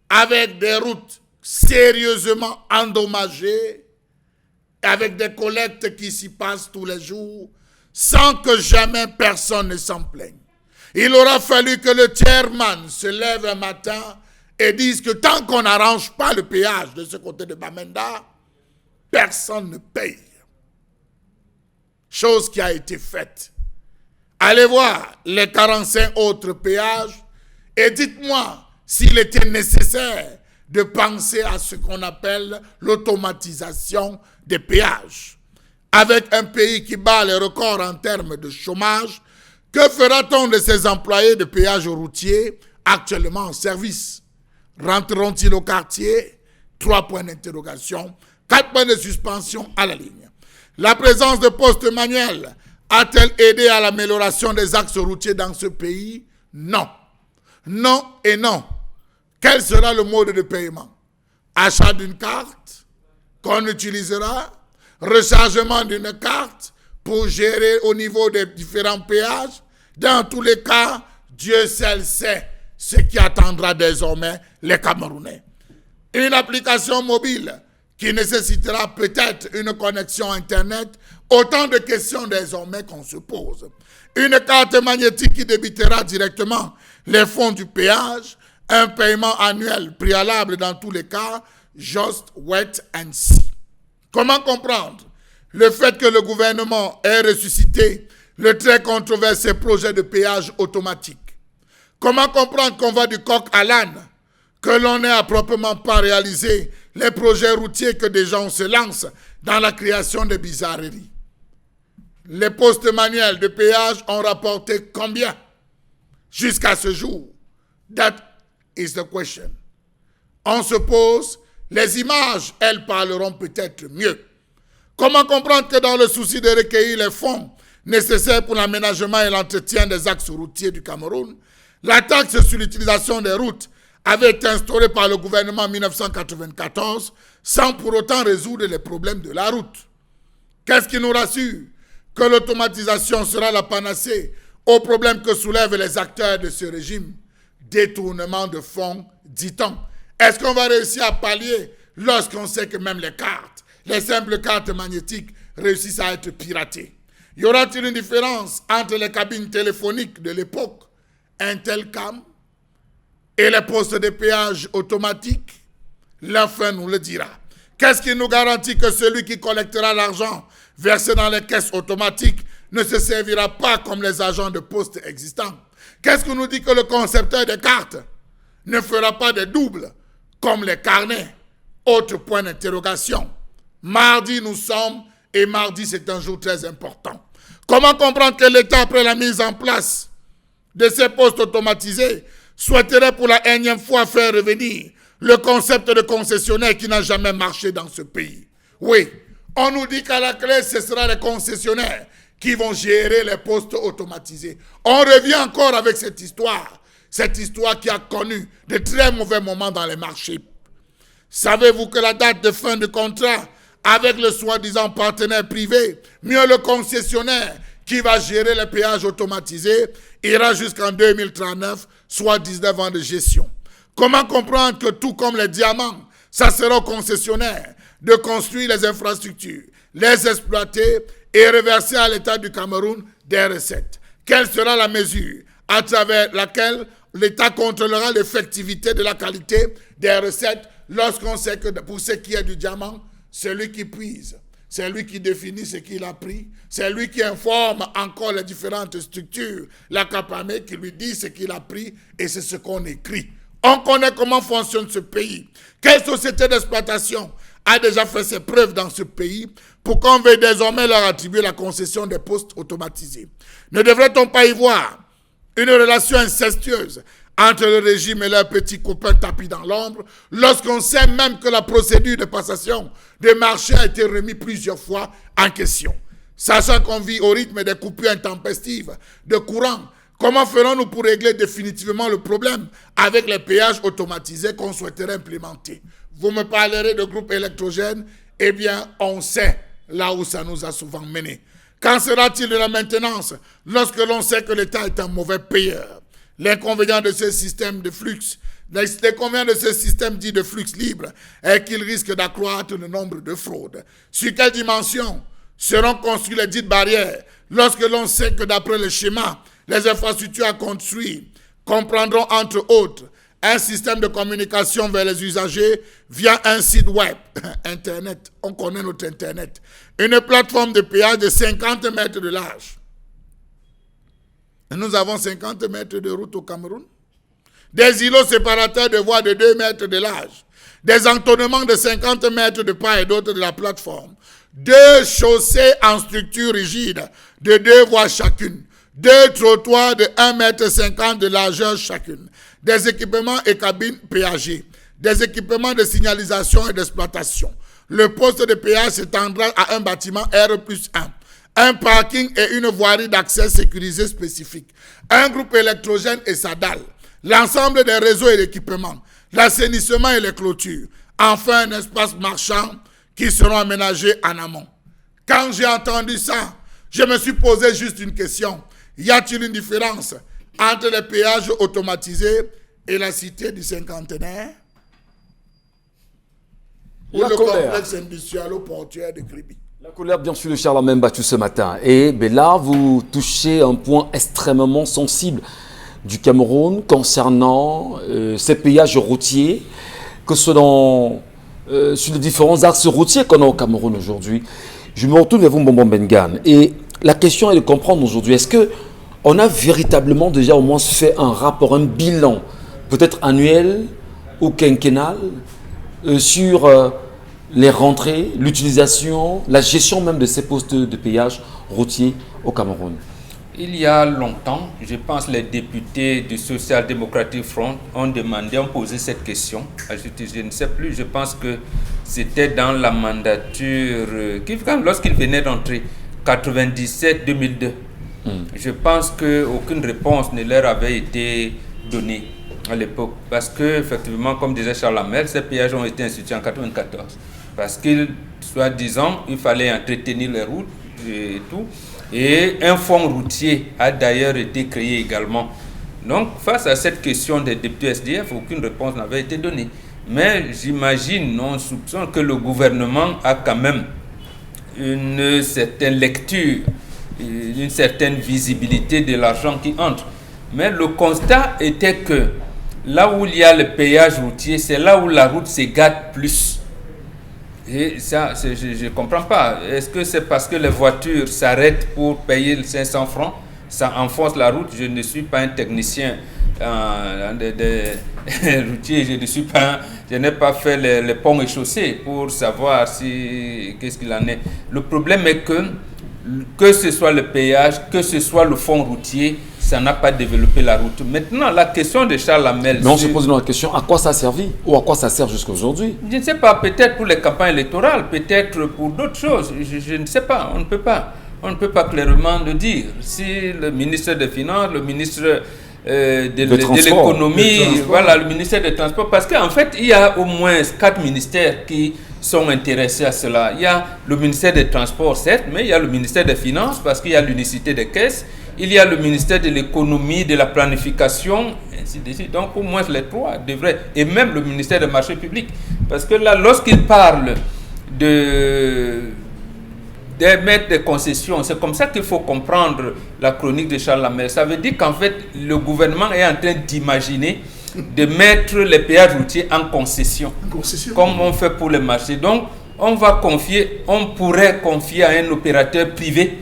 avec des routes sérieusement endommagées, avec des collectes qui s'y passent tous les jours, sans que jamais personne ne s'en plaigne. Il aura fallu que le chairman se lève un matin et dise que tant qu'on n'arrange pas le péage de ce côté de Bamenda, personne ne paye. Chose qui a été faite. Allez voir les 45 autres péages et dites-moi s'il était nécessaire de penser à ce qu'on appelle l'automatisation des péages. Avec un pays qui bat les records en termes de chômage, que fera-t-on de ces employés de péage routier actuellement en service? Rentreront-ils au quartier? 3 points d'interrogation, 4 points de suspension à la ligne. La présence de postes manuels a-t-elle aidé à l'amélioration des axes routiers dans ce pays? Non. Non et non. Quel sera le mode de paiement? Achat d'une carte qu'on utilisera, rechargement d'une carte pour gérer au niveau des différents péages. Dans tous les cas, Dieu seul sait ce qui attendra désormais les Camerounais. Une application mobile qui nécessitera peut-être une connexion Internet, autant de questions désormais qu'on se pose. Une carte magnétique qui débitera directement les fonds du péage, un paiement annuel préalable dans tous les cas, just wait and see. Comment comprendre le fait que le gouvernement ait ressuscité le très controversé projet de péage automatique? Comment comprendre qu'on va du coq à l'âne, que l'on n'ait à proprement pas réalisé les projets routiers que des gens se lancent dans la création de bizarreries? Les postes manuels de péage ont rapporté combien jusqu'à ce jour? That is the question. On se pose, les images, elles parleront peut-être mieux. Comment comprendre que dans le souci de recueillir les fonds nécessaires pour l'aménagement et l'entretien des axes routiers du Cameroun, la taxe sur l'utilisation des routes avait été instaurée par le gouvernement en 1994 sans pour autant résoudre les problèmes de la route? Qu'est-ce qui nous rassure? Que l'automatisation sera la panacée aux problèmes que soulèvent les acteurs de ce régime? Détournement de fonds, dit-on. Est-ce qu'on va réussir à pallier lorsqu'on sait que même les cartes, les simples cartes magnétiques réussissent à être piratées? Y aura-t-il une différence entre les cabines téléphoniques de l'époque, Intelcam, et les postes de péage automatiques? La fin nous le dira. Qu'est-ce qui nous garantit que celui qui collectera l'argent versé dans les caisses automatiques ne se servira pas comme les agents de poste existants? Qu'est-ce qui nous dit que le concepteur des cartes ne fera pas des doubles comme les carnets? Autre point d'interrogation. Mardi, nous sommes Et mardi, c'est un jour très important. Comment comprendre que l'État, après la mise en place de ces postes automatisés, souhaiterait pour la énième fois faire revenir le concept de concessionnaire qui n'a jamais marché dans ce pays? Oui, on nous dit qu'à la clé, ce sera les concessionnaires qui vont gérer les postes automatisés. On revient encore avec cette histoire qui a connu de très mauvais moments dans les marchés. Savez-vous que la date de fin de contrat avec le soi-disant partenaire privé, mieux le concessionnaire qui va gérer les péages automatisés, ira jusqu'en 2039, soit 19 ans de gestion? Comment comprendre que tout comme les diamants, ça sera au concessionnaire de construire les infrastructures, les exploiter et reverser à l'État du Cameroun des recettes? Quelle sera la mesure à travers laquelle l'État contrôlera l'effectivité de la qualité des recettes lorsqu'on sait que pour ce qui est du diamant, c'est lui qui puise, c'est lui qui définit ce qu'il a pris, c'est lui qui informe encore les différentes structures, la Capamé qui lui dit ce qu'il a pris et c'est ce qu'on écrit. On connaît comment fonctionne ce pays. Quelle société d'exploitation a déjà fait ses preuves dans ce pays pour qu'on veuille désormais leur attribuer la concession des postes automatisés? Ne devrait-on pas y voir une relation incestueuse entre le régime et leurs petits copains tapis dans l'ombre, lorsqu'on sait même que la procédure de passation des marchés a été remise plusieurs fois en question? Sachant qu'on vit au rythme des coupures intempestives de courant, comment ferons-nous pour régler définitivement le problème avec les péages automatisés qu'on souhaiterait implémenter? Vous me parlerez de groupes électrogènes, eh bien, on sait là où ça nous a souvent menés. Qu'en sera-t-il de la maintenance lorsque l'on sait que l'État est un mauvais payeur? L'inconvénient de ce système de flux, l'inconvénient de ce système dit de flux libre est qu'il risque d'accroître le nombre de fraudes. Sur quelle dimension seront construites les dites barrières lorsque l'on sait que d'après le schéma, les infrastructures à construire comprendront entre autres un système de communication vers les usagers via un site web, Internet, on connaît notre Internet, une plateforme de péage de 50 mètres de large. Nous avons 50 mètres de route au Cameroun, des îlots séparateurs de voies de 2 mètres de large, des entonnements de 50 mètres de part et d'autre de la plateforme, 2 chaussées en structure rigide de 2 voies chacune, 2 trottoirs de 1,50 m de largeur chacune, des équipements et cabines péagées, des équipements de signalisation et d'exploitation. Le poste de péage s'étendra à un bâtiment R+1, un parking et une voirie d'accès sécurisée spécifique, un groupe électrogène et sa dalle, l'ensemble des réseaux et l'équipement, l'assainissement et les clôtures, enfin un espace marchand qui seront aménagés en amont. Quand j'ai entendu ça, je me suis posé juste une question. Y a-t-il une différence entre les péages automatisés et la cité du cinquantenaire ou le complexe industriel-portuaire de Kribi? La colère, bien sûr, de Charles a même battu ce matin. Et ben là, vous touchez un point extrêmement sensible du Cameroun concernant ces péages routiers, que ce soit sur les différents axes routiers qu'on a au Cameroun aujourd'hui. Je me retourne vers vous, Mbombo Mbengan. Et la question est de comprendre aujourd'hui, est-ce qu'on a véritablement déjà au moins fait un rapport, un bilan, peut-être annuel ou quinquennal, sur les rentrées, l'utilisation, la gestion même de ces postes de péage routiers au Cameroun? Il y a longtemps, je pense les députés du Social Democratic Front ont posé cette question. Je ne sais plus, je pense que c'était dans la mandature, lorsqu'ils venaient d'entrer, 97-2002. Je pense qu'aucune réponse ne leur avait été donnée à l'époque. Parce que, effectivement, comme disait Charles Hamel, ces péages ont été institués en 1994. Parce qu'il, soi-disant, il fallait entretenir les routes et tout. Et un fonds routier a d'ailleurs été créé également. Donc, face à cette question des députés SDF, aucune réponse n'avait été donnée. Mais j'imagine, on soupçonne que le gouvernement a quand même une certaine lecture, une certaine visibilité de l'argent qui entre. Mais le constat était que là où il y a le péage routier, c'est là où la route se gâte plus. Et ça, je ne comprends pas. Est-ce que c'est parce que les voitures s'arrêtent pour payer les 500 francs? Ça enfonce la route. Je ne suis pas un technicien routier, je n'ai pas fait les ponts et chaussées pour savoir qu'est-ce qu'il en est. Le problème est que ce soit le péage, que ce soit le fonds routier, ça n'a pas développé la route. Maintenant, la question de Charles Hamel... Mais on se pose une autre question, à quoi ça a servi ou à quoi ça sert jusqu'à aujourd'hui? Je ne sais pas, peut-être pour les campagnes électorales, peut-être pour d'autres choses, je ne sais pas, on ne peut pas clairement le dire. Si le ministre des Finances, le ministre de l'économie, voilà, le ministère des Transports, parce qu'en fait, il y a au moins 4 ministères qui sont intéressés à cela. Il y a le ministère des Transports, certes, mais il y a le ministère des Finances, parce qu'il y a l'unicité des caisses, il y a le ministère de l'économie, de la planification, ainsi de suite. Donc, au moins les 3 devraient, et même le ministère des marchés publics, parce que là, lorsqu'il parle d'émettre des concessions, c'est comme ça qu'il faut comprendre la chronique de Charles Hamel. Ça veut dire qu'en fait, le gouvernement est en train d'imaginer de mettre les péages routiers en concession, comme on fait pour les marchés. Donc, on pourrait confier à un opérateur privé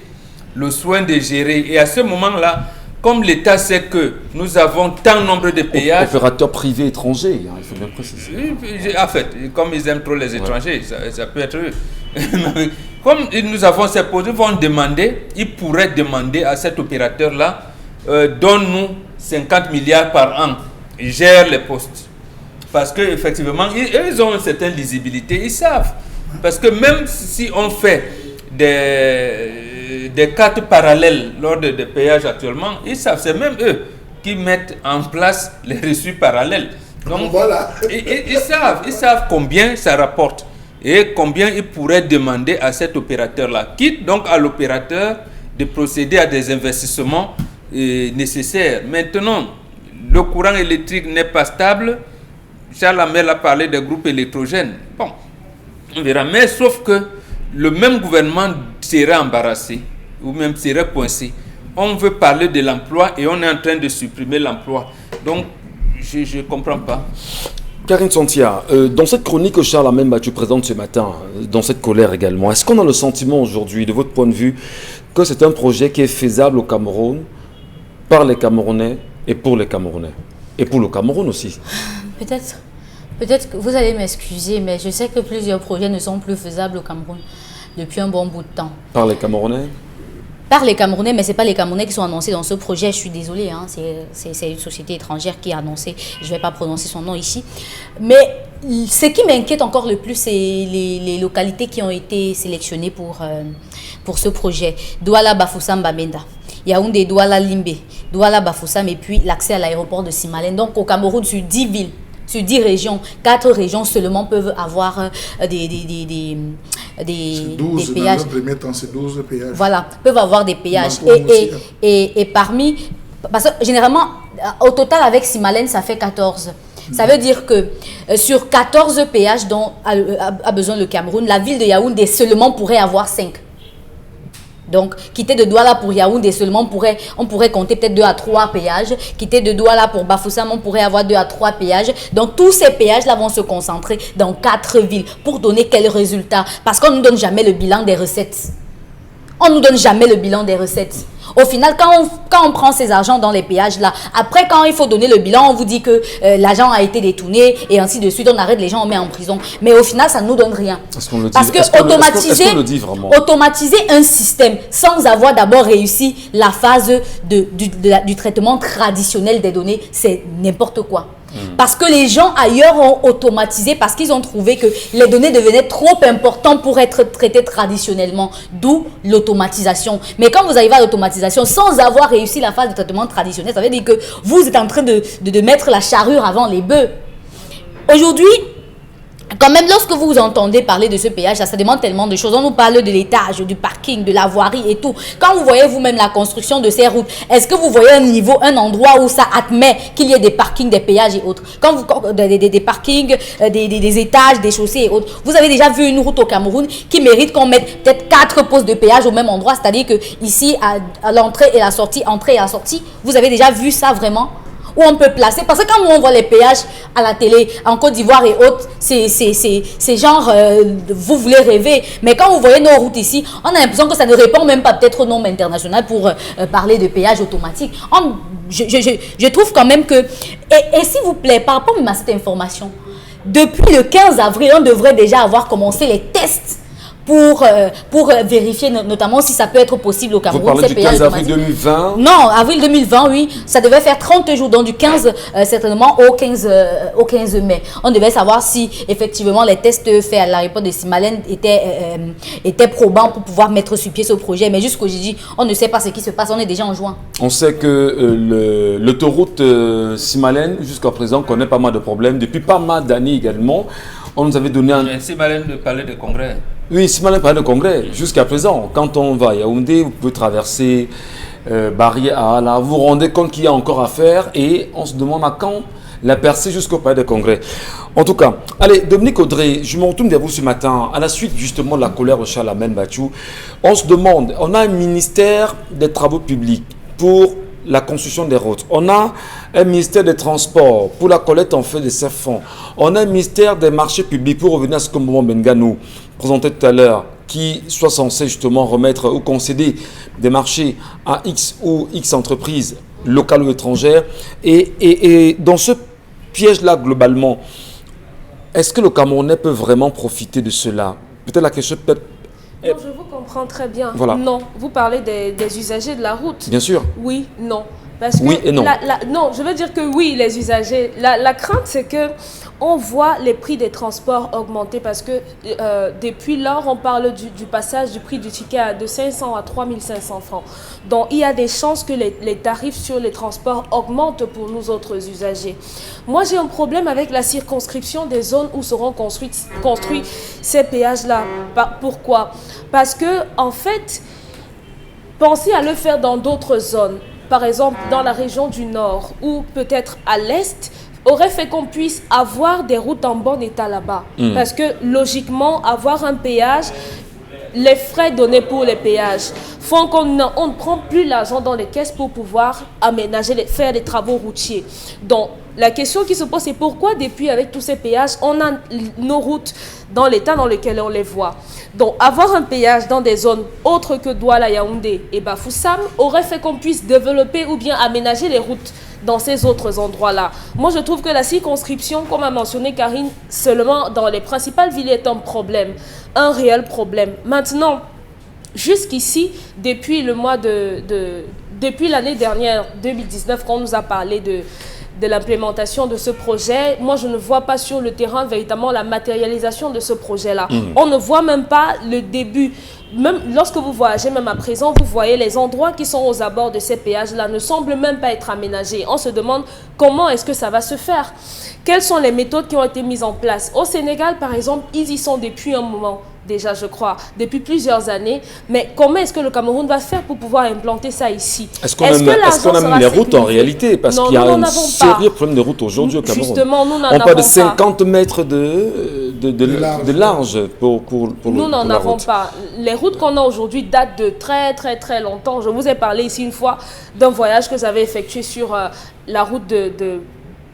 le soin de gérer. Et à ce moment-là, comme l'État sait que nous avons tant nombre de péages... Opérateurs privés étrangers, il faut bien préciser. En fait, comme ils aiment trop les étrangers, ça peut être eux. Comme nous avons ces postes, ils pourraient demander à cet opérateur-là, donne-nous 50 milliards par an, gère les postes. Parce qu'effectivement, ils ont une certaine lisibilité, ils savent. Parce que même si on fait des cartes parallèles lors des péages actuellement, ils savent, c'est même eux qui mettent en place les reçus parallèles. Donc, voilà. Ils savent combien ça rapporte et combien ils pourraient demander à cet opérateur-là. Quitte donc à l'opérateur de procéder à des investissements nécessaires. Maintenant, le courant électrique n'est pas stable. Charles Hamel a parlé des groupes électrogènes. Bon, on verra. Mais sauf que le même gouvernement serait embarrassé ou même serait coincé. On veut parler de l'emploi et on est en train de supprimer l'emploi. Donc, je ne comprends pas. Karine Santia, dans cette chronique que Charles Hamel tu présentes ce matin, dans cette colère également, est-ce qu'on a le sentiment aujourd'hui, de votre point de vue, que c'est un projet qui est faisable au Cameroun, par les Camerounais et pour les Camerounais? Et pour le Cameroun aussi? Peut-être que vous allez m'excuser, mais je sais que plusieurs projets ne sont plus faisables au Cameroun depuis un bon bout de temps. Par les Camerounais? Par les Camerounais, mais ce n'est pas les Camerounais qui sont annoncés dans ce projet, je suis désolée, hein, c'est une société étrangère qui a annoncé, je ne vais pas prononcer son nom ici. Mais ce qui m'inquiète encore le plus, c'est les localités qui ont été sélectionnées pour ce projet. Douala, Bafoussam, Bamenda, Yaoundé, Douala, Limbe, Douala, Bafoussam et puis l'accès à l'aéroport de Simalène. Donc au Cameroun, sur 10 villes, sur 10 régions, 4 régions seulement peuvent avoir des péages. Dans le premier temps, c'est 12 péages. Voilà, peuvent avoir des péages. Et parmi... Parce que généralement, au total avec Simalène, ça fait 14. Ça veut dire que sur 14 péages dont a besoin le Cameroun, la ville de Yaoundé seulement pourrait avoir 5. Donc, quitter de Douala pour Yaoundé seulement, on pourrait compter peut-être 2 à 3 péages. Quitter de Douala pour Bafoussam, on pourrait avoir 2 à 3 péages. Donc, tous ces péages-là vont se concentrer dans 4 villes. Pour donner quel résultat? Parce qu'on ne nous donne jamais le bilan des recettes. On ne nous donne jamais le bilan des recettes. Au final, quand on prend ces argents dans les péages-là, après, quand il faut donner le bilan, on vous dit que l'argent a été détourné et ainsi de suite. On arrête les gens, on met en prison. Mais au final, ça ne nous donne rien. Parce que automatiser un système sans avoir d'abord réussi la phase du traitement traditionnel des données, c'est n'importe quoi. Parce que les gens ailleurs ont automatisé parce qu'ils ont trouvé que les données devenaient trop importantes pour être traitées traditionnellement, d'où l'automatisation. Mais quand vous arrivez à l'automatisation sans avoir réussi la phase de traitement traditionnel, ça veut dire que vous êtes en train de mettre la charrue avant les bœufs. Aujourd'hui, quand même, lorsque vous entendez parler de ce péage, ça demande tellement de choses. On nous parle de l'étage, du parking, de la voirie et tout. Quand vous voyez vous-même la construction de ces routes, est-ce que vous voyez un endroit où ça admet qu'il y ait des parkings, des péages et autres? Des parkings, des étages, des chaussées et autres. Vous avez déjà vu une route au Cameroun qui mérite qu'on mette peut-être 4 postes de péage au même endroit, c'est-à-dire que ici, à l'entrée et la sortie, vous avez déjà vu ça vraiment? où on peut placer, parce que quand nous on voit les péages à la télé, en Côte d'Ivoire et autres, c'est genre, vous voulez rêver, mais quand vous voyez nos routes ici, on a l'impression que ça ne répond même pas peut-être au normes internationales pour parler de péage automatique. Je trouve quand même que, et s'il vous plaît, par rapport à cette information, depuis le 15 avril, on devrait déjà avoir commencé les tests pour vérifier notamment si ça peut être possible au Cameroun. Vous parlez du 15 avril 2020? Non, avril 2020, oui. Ça devait faire 30 jours, donc du 15 certainement au 15 mai. On devait savoir si effectivement les tests faits à l'aéroport de Simalène étaient probants pour pouvoir mettre sur pied ce projet. Mais jusqu'aujourd'hui, on ne sait pas ce qui se passe. On est déjà en juin. On sait que l'autoroute Simalène, jusqu'à présent, connaît pas mal de problèmes. Depuis pas mal d'années également, on nous avait donné un... Simalène de Palais de Congrès. Oui, Simalène Palais de Congrès. Jusqu'à présent, quand on va à Yaoundé, vous pouvez traverser Barrière à Ala. Vous vous rendez compte qu'il y a encore à faire et on se demande à quand la percée jusqu'au Palais de Congrès. En tout cas, allez, Dominique Audrey, je me retourne vers vous ce matin, à la suite justement de la colère de Charles Amen Bachou. On se demande, on a un ministère des Travaux publics pour la construction des routes. On a un ministère des Transports pour la collecte en fait de ces fonds. On a un ministère des Marchés publics pour revenir à ce que Momo Benga nous présentait tout à l'heure, qui soit censé justement remettre ou concéder des marchés à X ou X entreprises locales ou étrangères. Et dans ce piège-là, globalement, est-ce que le Camerounais peut vraiment profiter de cela? Peut-être la question peut-être... Non, je vous comprends très bien. Voilà. Non, vous parlez des usagers de la route. Bien sûr. Oui, non. Parce que oui et non. Non, je veux dire que oui, les usagers. La crainte, c'est que on voit les prix des transports augmenter parce que depuis lors, on parle du passage du prix du ticket de 500 à 3500 francs. Donc, il y a des chances que les tarifs sur les transports augmentent pour nous autres usagers. Moi, j'ai un problème avec la circonscription des zones où seront construits ces péages-là. Pourquoi? Parce que, en fait, pensez à le faire dans d'autres zones. Par exemple, dans la région du Nord ou peut-être à l'Est, aurait fait qu'on puisse avoir des routes en bon état là-bas. Parce que logiquement, avoir un péage, les frais donnés pour les péages font qu'on ne prend plus l'argent dans les caisses pour pouvoir aménager, faire des travaux routiers. Donc, la question qui se pose, c'est pourquoi depuis, avec tous ces péages, on a nos routes dans l'état dans lequel on les voit. Donc, avoir un péage dans des zones autres que Douala, Yaoundé et Bafoussam aurait fait qu'on puisse développer ou bien aménager les routes dans ces autres endroits-là. Moi, je trouve que la circonscription, comme a mentionné Karine, seulement dans les principales villes est un problème, un réel problème. Maintenant, jusqu'ici, depuis depuis l'année dernière, 2019, quand on nous a parlé de l'implémentation de ce projet, moi je ne vois pas sur le terrain véritablement la matérialisation de ce projet-là. On ne voit même pas le début. Même lorsque vous voyagez, même à présent, vous voyez les endroits qui sont aux abords de ces péages-là ne semblent même pas être aménagés. On se demande comment est-ce que ça va se faire. Quelles sont les méthodes qui ont été mises en place? Au Sénégal, par exemple, ils y sont depuis un moment. Déjà, je crois, depuis plusieurs années. Mais comment est-ce que le Cameroun va faire pour pouvoir implanter ça ici? Est-ce qu'on a même les routes en réalité? Parce qu'il y a un sérieux problème de route aujourd'hui au Cameroun. Justement, nous n'en avons pas. On parle de 50 mètres de large pour nous n'en avons pas. Les routes qu'on a aujourd'hui datent de très très très longtemps. Je vous ai parlé ici une fois d'un voyage que j'avais effectué sur la route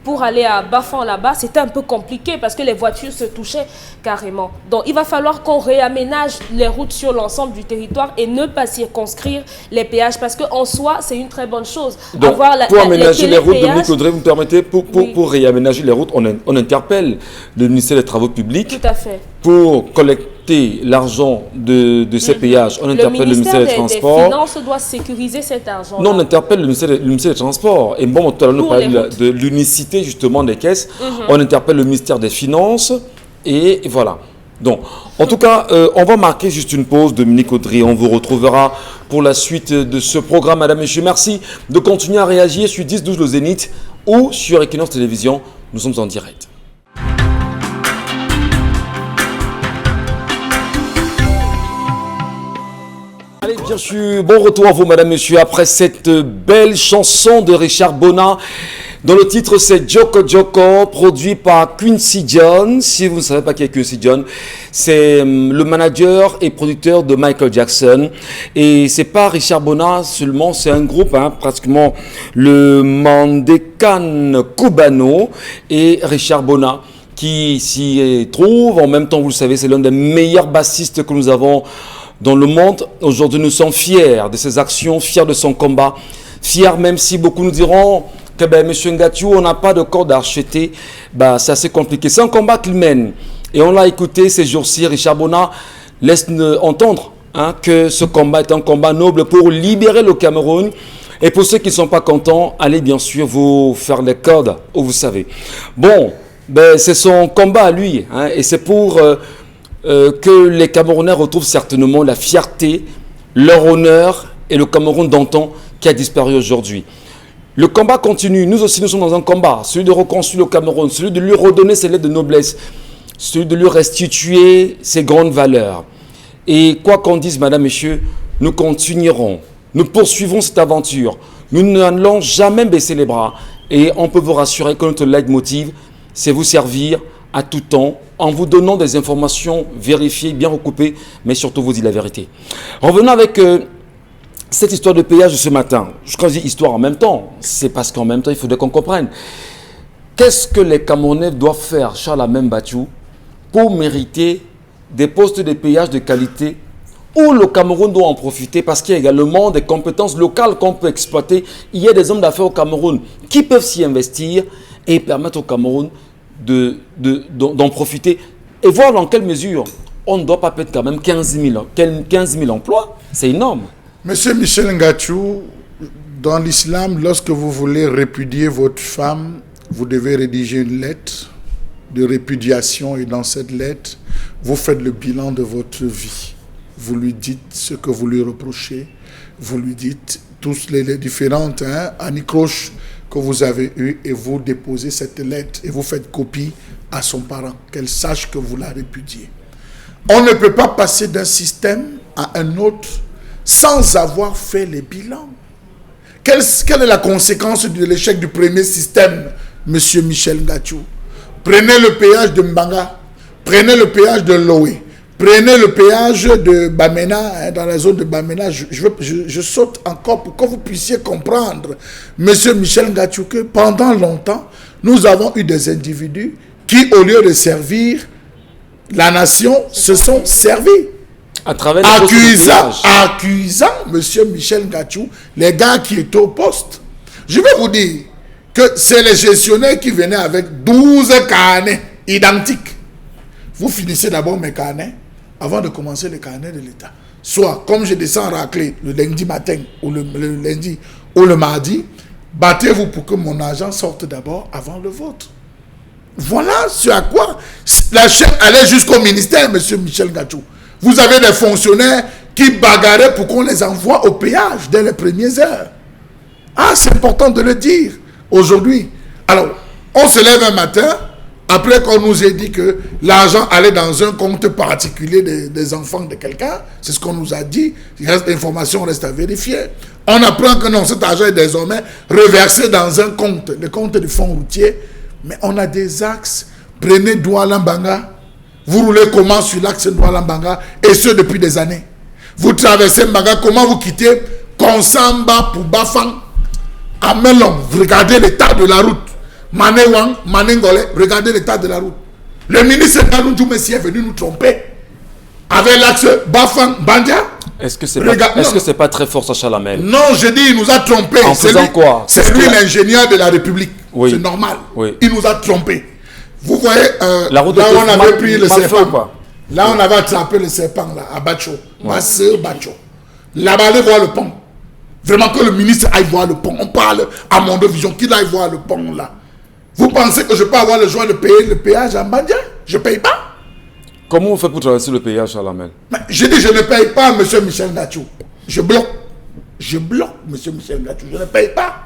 pour aller à Bafan là-bas, c'était un peu compliqué parce que les voitures se touchaient carrément. Donc, il va falloir qu'on réaménage les routes sur l'ensemble du territoire et ne pas circonscrire les péages parce qu'en soi, c'est une très bonne chose. Donc, pour aménager les routes, Dominique Audrey, vous me permettez, pour réaménager les routes, on interpelle le ministère des Travaux publics. Tout à fait. Pour collecter l'argent de ces péages, on interpelle le ministère des Transports. Le Finances doit sécuriser cet argent. Non, on interpelle le ministère des Transports. Et bon, tout à l'heure, on parlait de l'unicité justement des caisses. On interpelle le ministère des Finances. Et voilà. Donc, en tout cas, on va marquer juste une pause. Dominique Audrey, on vous retrouvera pour la suite de ce programme. Madame, Messieurs, merci de continuer à réagir sur 10-12 le Zénith ou sur Equinox Télévision. Nous sommes en direct. Allez, bien sûr, bon retour à vous, Madame, Monsieur, après cette belle chanson de Richard Bona. dont le titre c'est Joko Joko, produit par Quincy Jones. Si vous ne savez pas qui est Quincy Jones, c'est le manager et producteur de Michael Jackson. Et c'est pas Richard Bona seulement, c'est un groupe, pratiquement le Mandekan Cubano et Richard Bona qui s'y trouve. En même temps, vous le savez, c'est l'un des meilleurs bassistes que nous avons dans le monde. Aujourd'hui, nous sommes fiers de ses actions, fiers de son combat, fiers même si beaucoup nous diront que M. Ngatiu, on n'a pas de corde à acheter. C'est assez compliqué. C'est un combat qu'il mène. Et on l'a écouté ces jours-ci. Richard Bona laisse entendre que ce combat est un combat noble pour libérer le Cameroun. Et pour ceux qui ne sont pas contents, allez bien sûr vous faire les cordes, vous savez. Bon, c'est son combat à lui. Et c'est pour... que les Camerounais retrouvent certainement la fierté, leur honneur et le Cameroun d'antan qui a disparu aujourd'hui. Le combat continue. Nous aussi, nous sommes dans un combat. Celui de reconstruire le Cameroun, celui de lui redonner ses lettres de noblesse, celui de lui restituer ses grandes valeurs. Et quoi qu'on dise, madame, messieurs, nous continuerons. Nous poursuivons cette aventure. Nous n'allons jamais baisser les bras. Et on peut vous rassurer que notre leitmotiv, c'est vous servir à tout temps, en vous donnant des informations vérifiées, bien recoupées, mais surtout vous dire la vérité. Revenons avec cette histoire de péage de ce matin. Quand je dis histoire en même temps, c'est parce qu'en même temps, il faudrait qu'on comprenne. Qu'est-ce que les Camerounais doivent faire, Charles Bachou, pour mériter des postes de péage de qualité où le Cameroun doit en profiter parce qu'il y a également des compétences locales qu'on peut exploiter. Il y a des hommes d'affaires au Cameroun qui peuvent s'y investir et permettre au Cameroun d'en profiter et voir dans quelle mesure on ne doit pas perdre quand même 15 000 emplois. C'est énorme. Monsieur Michel Ngatiu, dans l'islam, lorsque vous voulez répudier votre femme, vous devez rédiger une lettre de répudiation et dans cette lettre, vous faites le bilan de votre vie. Vous lui dites ce que vous lui reprochez, vous lui dites tous les différentes anicroches que vous avez eu et vous déposez cette lettre et vous faites copie à son parent, qu'elle sache que vous la répudiez. On ne peut pas passer d'un système à un autre sans avoir fait les bilans. Quelle est la conséquence de l'échec du premier système, monsieur Michel Ngatiu? Prenez le péage de Mbanga, prenez le péage de Loé, prenez le péage de Bamena, dans la zone de Bamena. Je saute encore pour que vous puissiez comprendre, monsieur Michel Ngatiu, que pendant longtemps, nous avons eu des individus qui, au lieu de servir la nation, se sont servis. À travers accusant monsieur Michel Ngatiu, les gars qui étaient au poste. Je vais vous dire que c'est les gestionnaires qui venaient avec 12 carnets identiques. Vous finissez d'abord mes carnets avant de commencer les carnets de l'État. Soit, comme je descends racler le lundi matin ou le lundi ou le mardi, battez-vous pour que mon argent sorte d'abord avant le vôtre. Voilà ce à quoi la chaîne allait jusqu'au ministère, monsieur Michel Ngatiu. Vous avez des fonctionnaires qui bagarraient pour qu'on les envoie au péage dès les premières heures. Ah, c'est important de le dire aujourd'hui. Alors, on se lève un matin, après qu'on nous ait dit que l'argent allait dans un compte particulier des enfants de quelqu'un, c'est ce qu'on nous a dit, l'information reste à vérifier. On apprend que non, cet argent est désormais reversé dans un compte, le compte du fonds routier, mais on a des axes. Prenez Douala-Mbanga, vous roulez comment sur l'axe Douala-Mbanga, et ce depuis des années. Vous traversez Mbanga, comment vous quittez Konsamba pour Bafang, à Melon, vous regardez l'état de la route. Manewang, Manengole, regardez l'état de la route. Le ministre Nganou Messi est venu nous tromper avec l'axe Bafang-Bandia. Est-ce que c'est pas très fort, Sacha Lamel? Non, je dis, il nous a trompé. En faisant quoi? C'est lui l'ingénieur de la République. Oui. C'est normal. Oui. Il nous a trompé. Vous voyez, la route là où on avait pris le serpent. Là, oui. On avait attrapé le serpent, là, à Bacho. Basseur Bacho. Là-bas, allez voir le pont. Vraiment que le ministre aille voir le pont. On parle à mon vision, qu'il aille voir le pont, là. Vous pensez que je peux avoir le joie de payer le péage à Bandia? Je ne paye pas. Comment vous faites pour traverser le péage à Lamel? Je dis, je ne paye pas, monsieur Michel Ngatiu. Je bloque. Je bloque, monsieur Michel Ngatiu. Je ne paye pas.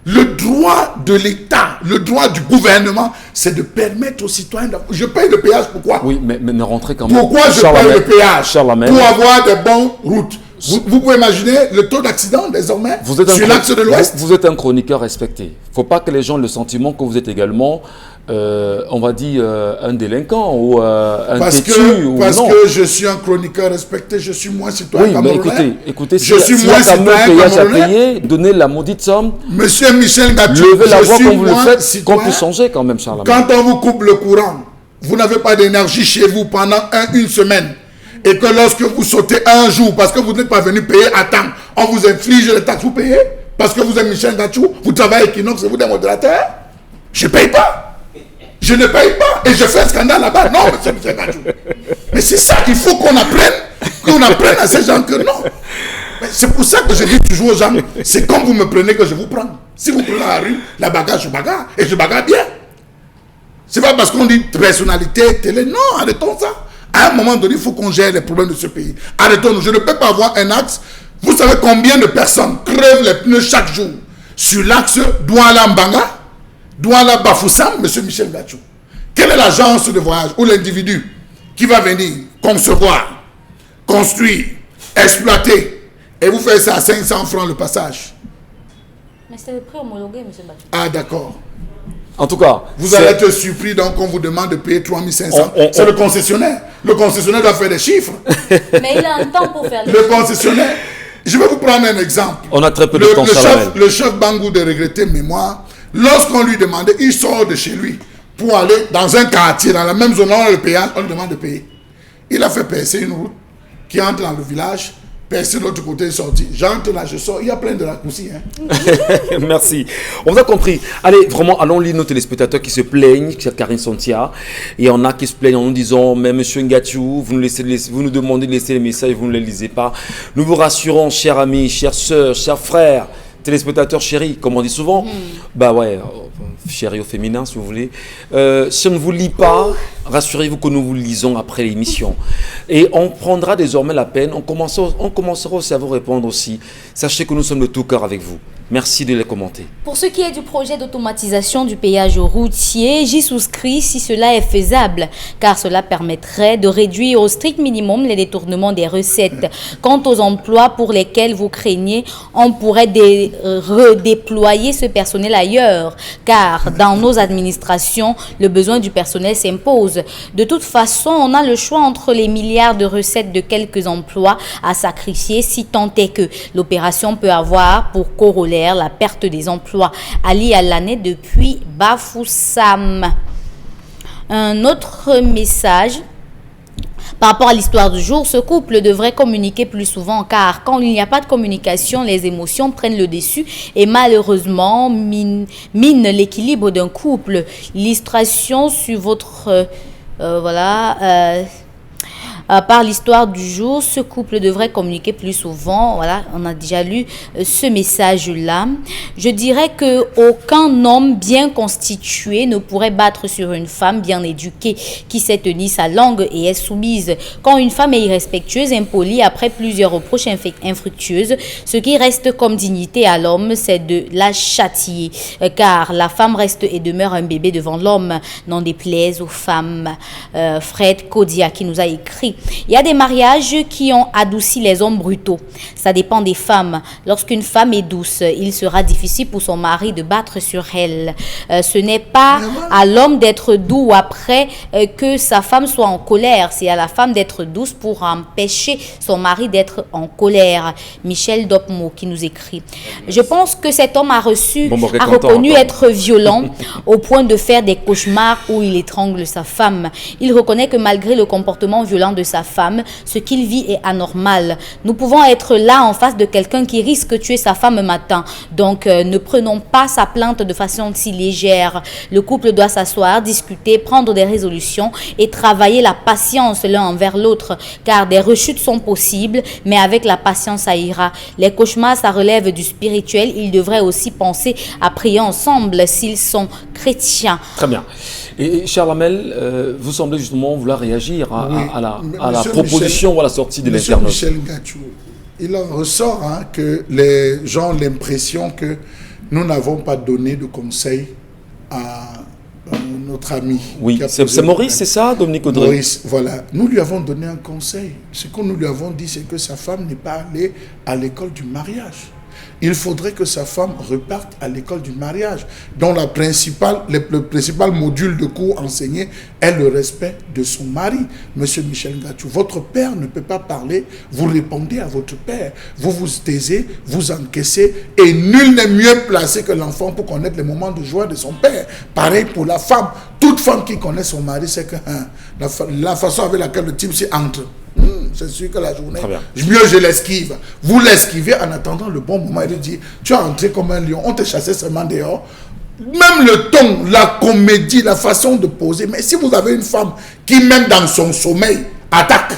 Le droit de l'État, le droit du gouvernement, c'est de permettre aux citoyens... Je paye le péage, pourquoi? Oui, mais ne rentrez quand même... Pourquoi je paye le péage? Pour avoir de bonnes routes. Vous pouvez imaginer le taux d'accident désormais sur l'axe de l'Ouest. Vous êtes un chroniqueur respecté. Il ne faut pas que les gens aient le sentiment que vous êtes également, on va dire, un délinquant ou un têtu. Parce que je suis un chroniqueur respecté, je suis moins citoyen camerounais. Oui, mais écoutez, je suis moins citoyen camerounais. Donnez la maudite somme. Monsieur Michel Gatchou, levez la voix comme vous le faites, citoyen. qu'on peut changer quand même, Charles. Quand on vous coupe le courant, vous n'avez pas d'énergie chez vous pendant une semaine. Et que lorsque vous sautez un jour, parce que vous n'êtes pas venu payer à temps, on vous inflige les taxes, vous payez. Parce que vous êtes Michel Gatchou, vous travaillez avec Equinox et vous êtes modérateur. Je ne paye pas. Je ne paye pas. Et je fais un scandale là-bas. Non, monsieur Michel Gatchou. Mais c'est ça, il faut qu'on apprenne à ces gens que non. C'est pour ça que je dis toujours aux gens, c'est comme vous me prenez que je vous prends. Si vous prenez la rue, la bagarre, je bagarre. Et je bagarre bien. C'est pas parce qu'on dit personnalité, télé. Non, arrêtons ça. À un moment donné, il faut qu'on gère les problèmes de ce pays. Arrêtons-nous. Je ne peux pas avoir un axe. Vous savez combien de personnes crèvent les pneus chaque jour sur l'axe Douala-Mbanga, Douala-Bafoussam, monsieur Michel Gatchou. Quelle est l'agence de voyage ou l'individu qui va venir concevoir, construire, exploiter et vous faites ça à 500 francs le passage? Mais c'est le prix homologué, monsieur Gatchou. Ah, d'accord. En tout cas, vous allez être surpris, donc on vous demande de payer 3500. C'est le concessionnaire. Le concessionnaire doit faire des chiffres. Mais il a un temps pour faire le concessionnaire. Je vais vous prendre un exemple. On a très peu de temps, le chef Bangou de regretter mémoire, lorsqu'on lui demandait, il sort de chez lui pour aller dans un quartier, dans la même zone, on le paye, on lui demande de payer. Il a fait percer une route qui entre dans le village. Personne de l'autre côté est sorti. J'entre là, je sors. Il y a plein de raccourcis. Merci. On vous a compris. Allez, vraiment, allons lire nos téléspectateurs qui se plaignent, Karine Santia. Et il y en a qui se plaignent en nous disant, mais monsieur Ngatchou, vous nous demandez de laisser les messages, vous ne les lisez pas. Nous vous rassurons, chers amis, chères sœurs, chers frères, téléspectateurs chéris, comme on dit souvent. Bah ouais, chéri au féminin, si vous voulez. Si on ne vous lit pas, rassurez-vous que nous vous lisons après l'émission. Et on prendra désormais la peine, on commencera aussi à vous répondre aussi. Sachez que nous sommes de tout cœur avec vous. Merci de les commenter. Pour ce qui est du projet d'automatisation du péage routier, j'y souscris si cela est faisable, car cela permettrait de réduire au strict minimum les détournements des recettes. Quant aux emplois pour lesquels vous craignez, on pourrait redéployer ce personnel ailleurs, car dans nos administrations, le besoin du personnel s'impose. De toute façon, on a le choix entre les milliards de recettes de quelques emplois à sacrifier, si tant est que l'opération peut avoir pour corollaire la perte des emplois. Ali Alané depuis Bafoussam. Un autre message. Par rapport à l'histoire du jour, ce couple devrait communiquer plus souvent, car quand il n'y a pas de communication, les émotions prennent le dessus et malheureusement minent l'équilibre d'un couple. L'illustration sur votre... par l'histoire du jour, ce couple devrait communiquer plus souvent. Voilà, on a déjà lu ce message-là. Je dirais que aucun homme bien constitué ne pourrait battre sur une femme bien éduquée qui sait tenir sa langue et est soumise. Quand une femme est irrespectueuse, impolie, après plusieurs reproches infructueuses, ce qui reste comme dignité à l'homme, c'est de la châtier. Car la femme reste et demeure un bébé devant l'homme, n'en déplaise aux femmes. Fred Kodia qui nous a écrit. Il y a des mariages qui ont adouci les hommes brutaux. Ça dépend des femmes. Lorsqu'une femme est douce, il sera difficile pour son mari de battre sur elle. Ce n'est pas à l'homme d'être doux après que sa femme soit en colère. C'est à la femme d'être douce pour empêcher son mari d'être en colère. Michel Dopmo qui nous écrit. Je pense que cet homme a reconnu être violent au point de faire des cauchemars où il étrangle sa femme. Il reconnaît que malgré le comportement violent de sa femme, ce qu'il vit est anormal. Nous pouvons être là en face de quelqu'un qui risque de tuer sa femme matin. Donc, ne prenons pas sa plainte de façon si légère. Le couple doit s'asseoir, discuter, prendre des résolutions et travailler la patience l'un envers l'autre. Car des rechutes sont possibles, mais avec la patience, ça ira. Les cauchemars, ça relève du spirituel. Ils devraient aussi penser à prier ensemble s'ils sont chrétiens. Très bien. Et Charles Hamel, vous semblez justement vouloir réagir à la proposition ou à la sortie de l'internaute. Michel Gatchou, il en ressort que les gens ont l'impression que nous n'avons pas donné de conseils à nos votre ami. Oui, c'est Maurice, c'est ça, Dominique Audrey? Maurice, voilà. Nous lui avons donné un conseil. Ce que nous lui avons dit, c'est que sa femme n'est pas allée à l'école du mariage. Il faudrait que sa femme reparte à l'école du mariage, dont le principal module de cours enseigné est le respect de son mari. Monsieur Michel Ngachou, votre père ne peut pas parler, vous répondez à votre père. Vous vous taisez, vous encaissez, et nul n'est mieux placé que l'enfant pour connaître les moments de joie de son père. Pareil pour la femme. Toute femme qui connaît son mari, c'est que la façon avec laquelle le type s'y entre. C'est sûr que la journée, mieux je l'esquive. Vous l'esquivez en attendant le bon moment. Il dit, tu es entré comme un lion, on te chassait seulement dehors. Même le ton, la comédie, la façon de poser. Mais si vous avez une femme qui même dans son sommeil attaque,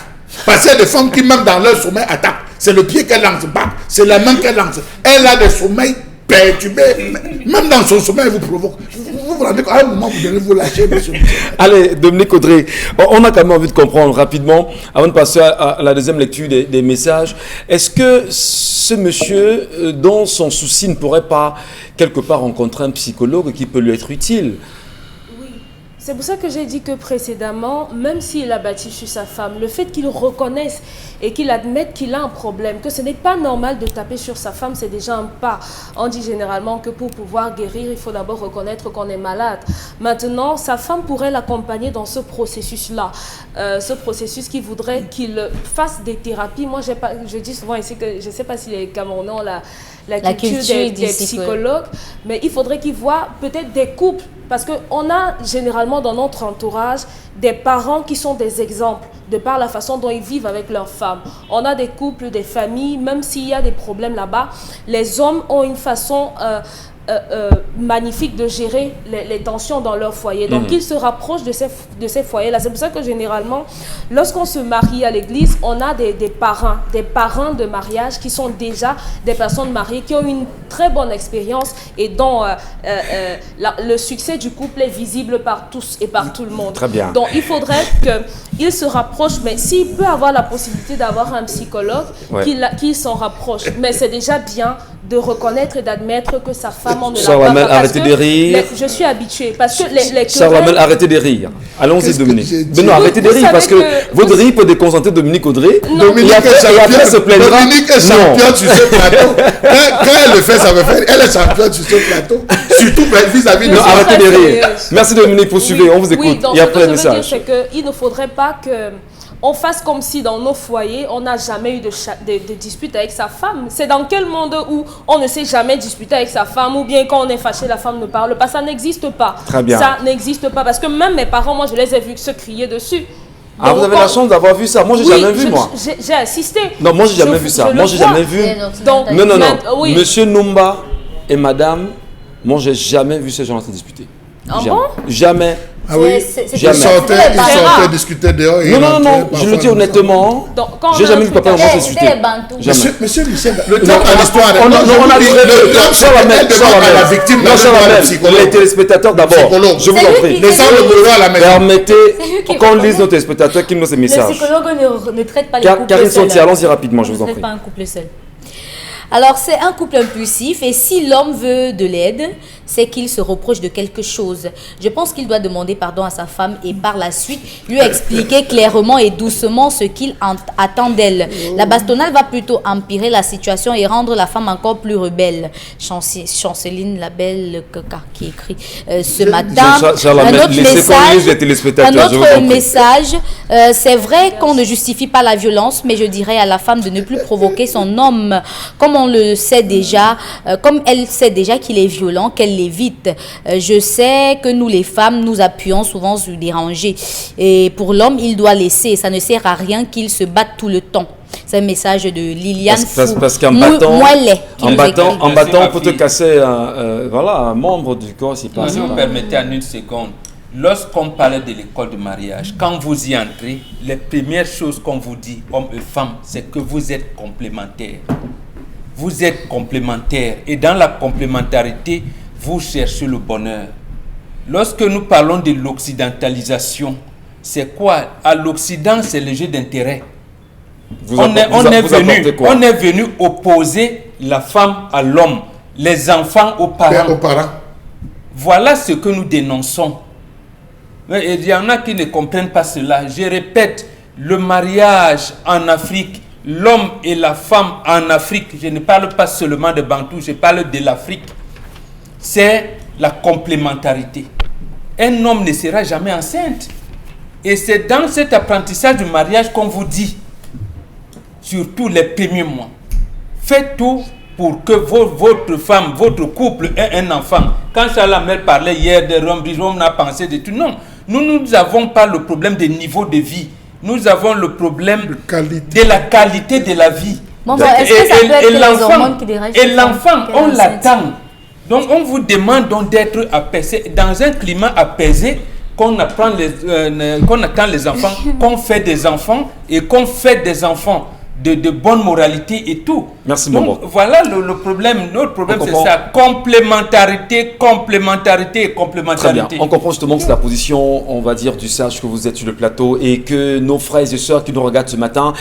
parce qu'il y a des femmes qui même dans leur sommeil attaquent, c'est le pied qu'elle lance, c'est la main qu'elle lance. Elle a des sommeils perturbés, même dans son sommeil elle vous provoque. Vous vous rendez compte, à un moment vous devez vous lâcher, monsieur. Allez, Dominique Audrey, on a quand même envie de comprendre rapidement, avant de passer à la deuxième lecture des messages. Est-ce que ce monsieur, dans son souci, ne pourrait pas quelque part rencontrer un psychologue qui peut lui être utile? C'est pour ça que j'ai dit que précédemment, même s'il a bâti sur sa femme, le fait qu'il reconnaisse et qu'il admette qu'il a un problème, que ce n'est pas normal de taper sur sa femme, c'est déjà un pas. On dit généralement que pour pouvoir guérir, il faut d'abord reconnaître qu'on est malade. Maintenant, sa femme pourrait l'accompagner dans ce processus-là. Ce processus qui voudrait qu'il fasse des thérapies. Moi, je dis souvent ici que je ne sais pas si les Camerounais ont la culture des psychologues, mais il faudrait qu'ils voient peut-être des couples. Parce qu'on a généralement dans notre entourage des parents qui sont des exemples de par la façon dont ils vivent avec leurs femmes. On a des couples, des familles, même s'il y a des problèmes là-bas, les hommes ont une façon magnifique de gérer les tensions dans leur foyer. Donc, ils se rapprochent de ces foyers-là. C'est pour ça que généralement, lorsqu'on se marie à l'église, on a des parrains de mariage qui sont déjà des personnes mariées qui ont une très bonne expérience et dont le succès du couple est visible par tous et par tout le monde. Très bien. Donc, il faudrait qu'il se rapproche, mais s'il peut avoir la possibilité d'avoir un psychologue, qu'il s'en rapproche. Mais c'est déjà bien de reconnaître et d'admettre que sa femme en ne l'a pas. Charlamel, arrêtez de rire. Je suis habituée parce que les Charlamel, arrêtez de rire. Allons-y, Dominique. Mais non, arrêtez de rire parce que votre rire peut déconcentrer Dominique Audrey. Dominique est championne sur ce plateau. Quand elle le fait, ça me fait. Elle est championne sur ce plateau. Surtout vis-à-vis de. Non, arrêtez de rire. Merci Dominique pour suivre. On vous écoute. Oui, donc il y a ce plein de que je veux dire, messages. c'est qu'il ne faudrait pas que on fasse comme si dans nos foyers, on n'a jamais eu de dispute avec sa femme. C'est dans quel monde où on ne s'est jamais disputé avec sa femme, ou bien quand on est fâché, la femme ne parle pas. Ça n'existe pas. Très bien. Ça n'existe pas. Parce que même mes parents, moi, je les ai vus se crier dessus. Ah, vous avez la chance d'avoir vu ça. Moi, j'ai jamais vu, moi. J'ai assisté. Non, moi, j'ai jamais vu ça. Moi, j'ai jamais vu. Donc, non. Oui. Monsieur Numba et madame, moi, j'ai jamais vu ces gens se disputer. Ah bon? Jamais. Ah oui, ils sortaient discuter dehors. Non, je le dis honnêtement. J'ai jamais vu papa et maman se discuter. Monsieur Michel, le drame à l'histoire. On a le la victime. Les téléspectateurs d'abord. Je vous en prie. Permettez qu'on lise nos téléspectateurs qui nous ces messages. Le psychologue ne traite pas les couples Karine seuls. Sonti, allons-y rapidement, je vous en Ne prie. traite pas un couple seul. Alors, c'est un couple impulsif et si l'homme veut de l'aide, c'est qu'il se reproche de quelque chose. Je pense qu'il doit demander pardon à sa femme et par la suite lui expliquer clairement et doucement ce qu'il attend d'elle. La bastonnade va plutôt empirer la situation et rendre la femme encore plus rebelle. Chanceline Labelle qui écrit ce matin. Un autre message, c'est vrai qu'on ne justifie pas la violence, mais je dirais à la femme de ne plus provoquer son homme. Comme on le sait déjà, comme elle sait déjà qu'il est violent, qu'elle l'évite. Je sais que nous les femmes, nous appuyons souvent sur des rangées. Et pour l'homme, il doit laisser. Ça ne sert à rien qu'il se batte tout le temps. C'est un message de Liliane parce qu'en battant pour te casser un membre du corps, c'est pas. Si vous permettez en une seconde, lorsqu'on parle de l'école de mariage, quand vous y entrez, les premières choses qu'on vous dit, hommes et femmes, c'est que vous êtes complémentaires. Vous êtes complémentaires et dans la complémentarité, vous cherchez le bonheur. Lorsque nous parlons de l'occidentalisation, c'est quoi? À l'Occident, c'est le jeu d'intérêt. On est venu opposer la femme à l'homme, les enfants aux parents. Voilà ce que nous dénonçons. Mais il y en a qui ne comprennent pas cela. Je répète, le mariage en Afrique, l'homme et la femme en Afrique, je ne parle pas seulement de Bantou, je parle de l'Afrique, c'est la complémentarité. Un homme ne sera jamais enceinte. Et c'est dans cet apprentissage du mariage qu'on vous dit, surtout les premiers mois, faites tout pour que votre femme, votre couple ait un enfant. Quand Charles Mel parlait hier de Rome, on a pensé de tout. Non, nous n'avons pas le problème des niveaux de vie. Nous avons le problème de la qualité de la vie. Bon, est-ce que ça peut être les hormones qui dérangent? Et l'enfant, on l'attend. Donc on vous demande donc d'être apaisé, dans un climat apaisé, qu'on attend les enfants, qu'on fait des enfants et qu'on fait des enfants de bonne moralité et tout. Merci, donc, Momo. voilà le problème. Notre problème, c'est ça. Complémentarité, complémentarité et complémentarité. Très bien. On comprend justement que c'est la position, on va dire, du sage que vous êtes sur le plateau et que nos frères et sœurs qui nous regardent ce matin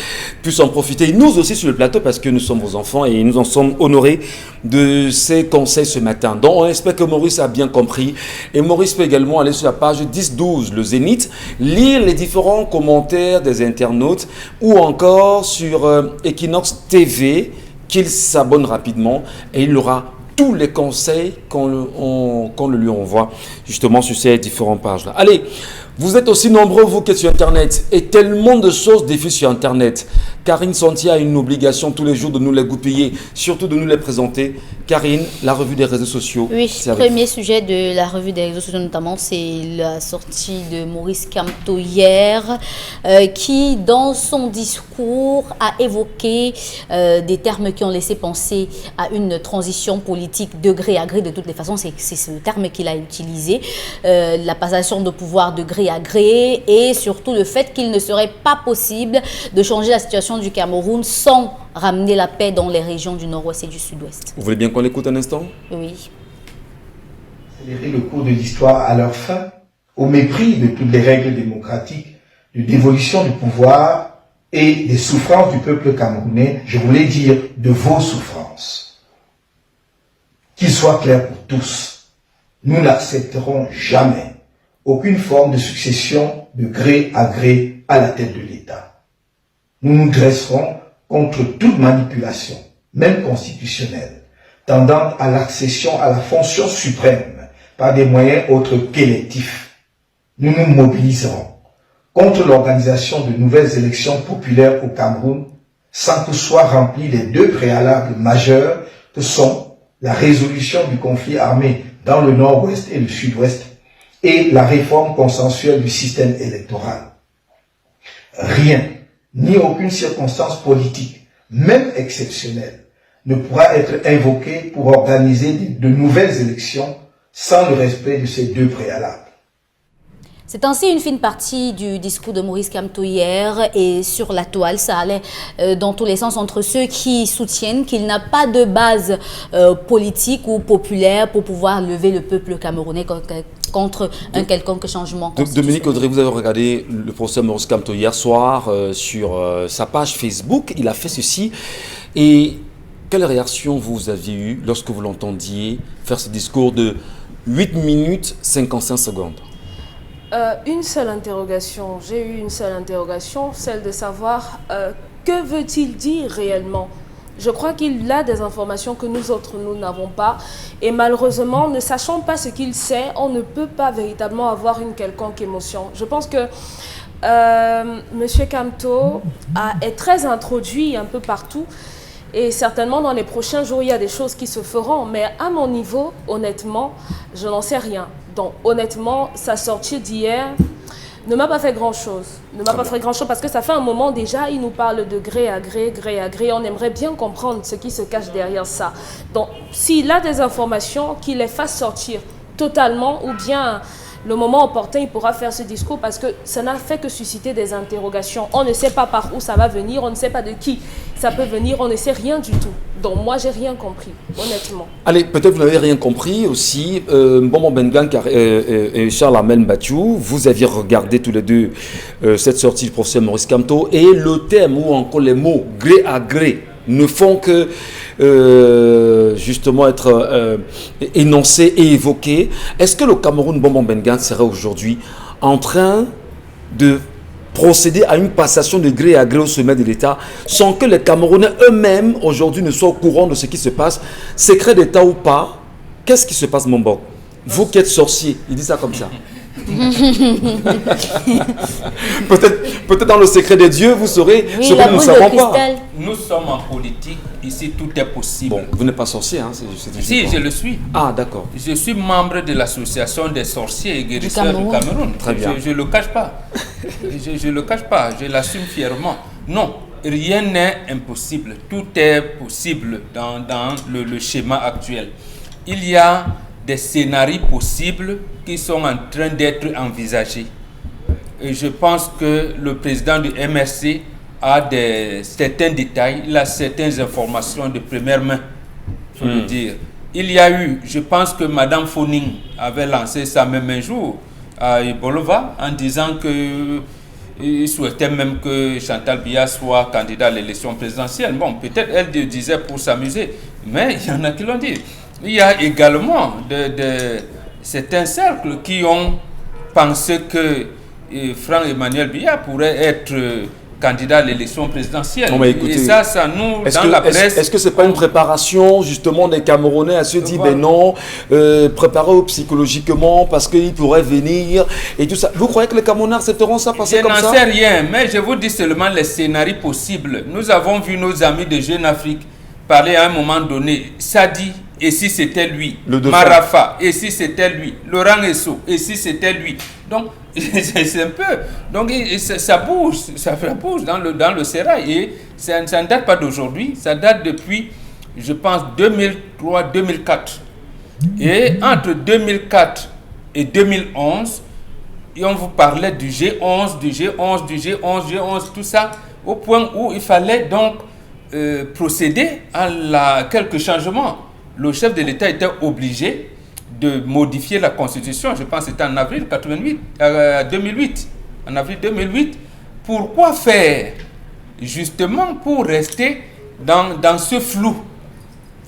puissent en profiter. Nous aussi sur le plateau parce que nous sommes vos enfants et nous en sommes honorés de ces conseils ce matin. Donc on espère que Maurice a bien compris. Et Maurice peut également aller sur la page 10-12, le Zénith, lire les différents commentaires des internautes ou encore sur Equinox TV, qu'il s'abonne rapidement et il aura tous les conseils qu'on le lui envoie justement sur ces différentes pages-là. Allez, vous êtes aussi nombreux, vous qui êtes sur Internet, et tellement de choses défilent sur Internet. Karine Santia a une obligation tous les jours de nous les goupiller, surtout de nous les présenter. Karine, la revue des réseaux sociaux. Oui, premier sujet de la revue des réseaux sociaux notamment, c'est la sortie de Maurice Kamto hier, qui dans son discours a évoqué des termes qui ont laissé penser à une transition politique de gré à gré. De toutes les façons, c'est ce terme qu'il a utilisé, la passation de pouvoir de gré à gré, et surtout le fait qu'il ne serait pas possible de changer la situation du Cameroun sans ramener la paix dans les régions du nord-ouest et du sud-ouest. Vous voulez bien qu'on l'écoute un instant? Oui. Accélérer le cours de l'histoire à leur fin, au mépris de toutes les règles démocratiques, de dévolution du pouvoir et des souffrances du peuple camerounais, je voulais dire de vos souffrances. Qu'il soit clair pour tous, nous n'accepterons jamais aucune forme de succession de gré à gré à la tête de l'État. Nous nous dresserons contre toute manipulation, même constitutionnelle, tendant à l'accession à la fonction suprême par des moyens autres qu'électifs. Nous nous mobiliserons contre l'organisation de nouvelles élections populaires au Cameroun sans que soient remplis les deux préalables majeurs que sont la résolution du conflit armé dans le nord-ouest et le sud-ouest et la réforme consensuelle du système électoral. Rien, ni aucune circonstance politique, même exceptionnelle, ne pourra être invoquée pour organiser de nouvelles élections sans le respect de ces deux préalables. C'est ainsi une fine partie du discours de Maurice Kamto hier, et sur la toile, ça allait dans tous les sens entre ceux qui soutiennent qu'il n'a pas de base politique ou populaire pour pouvoir lever le peuple camerounais contre un quelconque changement constitutionnel. Dominique Audrey, vous avez regardé le professeur Maurice Kamto hier soir sur sa page Facebook. Il a fait ceci. Et quelle réaction vous aviez eue lorsque vous l'entendiez faire ce discours de 8 minutes 55 secondes? Une seule interrogation. J'ai eu une seule interrogation, celle de savoir que veut-il dire réellement. Je crois qu'il a des informations que nous autres, nous n'avons pas. Et malheureusement, ne sachant pas ce qu'il sait, on ne peut pas véritablement avoir une quelconque émotion. Je pense que M. Kamto est très introduit un peu partout. Et certainement, dans les prochains jours, il y a des choses qui se feront. Mais à mon niveau, honnêtement, je n'en sais rien. Donc, honnêtement, sa sortie d'hier ne m'a pas fait grand-chose. Ne m'a pas fait grand-chose parce que ça fait un moment déjà, il nous parle de gré à gré, gré à gré. On aimerait bien comprendre ce qui se cache derrière ça. Donc, s'il a des informations, qu'il les fasse sortir totalement, ou bien le moment opportun, il pourra faire ce discours parce que ça n'a fait que susciter des interrogations. On ne sait pas par où ça va venir, on ne sait pas de qui ça peut venir, on ne sait rien du tout. Donc moi, j'ai rien compris, honnêtement. Allez, peut-être vous n'avez rien compris aussi. Mbombo Mbengan et Charles Amel Bathiou, vous aviez regardé tous les deux cette sortie du professeur Maurice Kamto, et le thème ou encore les mots gré à gré ne font que justement être énoncés et évoqués. Est-ce que le Cameroun Mbombo Mbengan serait aujourd'hui en train de procéder à une passation de gré à gré au sommet de l'État sans que les Camerounais eux-mêmes aujourd'hui ne soient au courant de ce qui se passe, secret d'État ou pas. Qu'est-ce qui se passe, mon bon? Vous qui êtes sorcier, il dit ça comme ça. Peut-être dans le secret de Dieu, vous saurez ce que nous ne savons pas. Nous sommes en politique, ici tout est possible. Bon, vous n'êtes pas sorcier, hein? Si, je le suis. Ah, d'accord. Je suis membre de l'association des sorciers et guérisseurs du Cameroun. Très bien. Je ne le cache pas. Je le cache pas, je l'assume fièrement. Non, rien n'est impossible. Tout est possible dans le schéma actuel. Il y a des scénarios possibles qui sont en train d'être envisagés. Et je pense que le président du MRC a certains détails, il a certaines informations de première main, il faut le dire. Il y a eu, je pense que Mme Foning avait lancé ça même un jour à Ibolova en disant qu'il souhaitait même que Chantal Biya soit candidat à l'élection présidentielle. Bon, peut-être elle le disait pour s'amuser, mais il y en a qui l'ont dit. Il y a également certains cercles qui ont pensé que Franck-Emmanuel Biya pourrait être candidat à l'élection présidentielle. Non, écoutez, et ça nous, dans la presse... Est-ce que ce n'est pas une préparation justement des Camerounais à se dire, ben non, préparer psychologiquement parce qu'il pourrait venir et tout ça. Vous croyez que les Camerounais accepteront ça passer comme ça? Je n'en sais rien, mais je vous dis seulement les scénarios possibles. Nous avons vu nos amis de Jeune Afrique parler à un moment donné, Sadi, et si c'était lui, Marafa, et si c'était lui, Laurent Esso, et si c'était lui. Donc, c'est un peu... Donc, ça bouge dans le sérail. Et ça ne date pas d'aujourd'hui, ça date depuis, je pense, 2003-2004. Et entre 2004 et 2011, et on vous parlait du G11, du G11, tout ça, au point où il fallait donc procéder à quelques changements. Le chef de l'État était obligé de modifier la Constitution, je pense que c'était en avril 2008. En avril 2008. Pourquoi faire? Justement pour rester dans ce flou.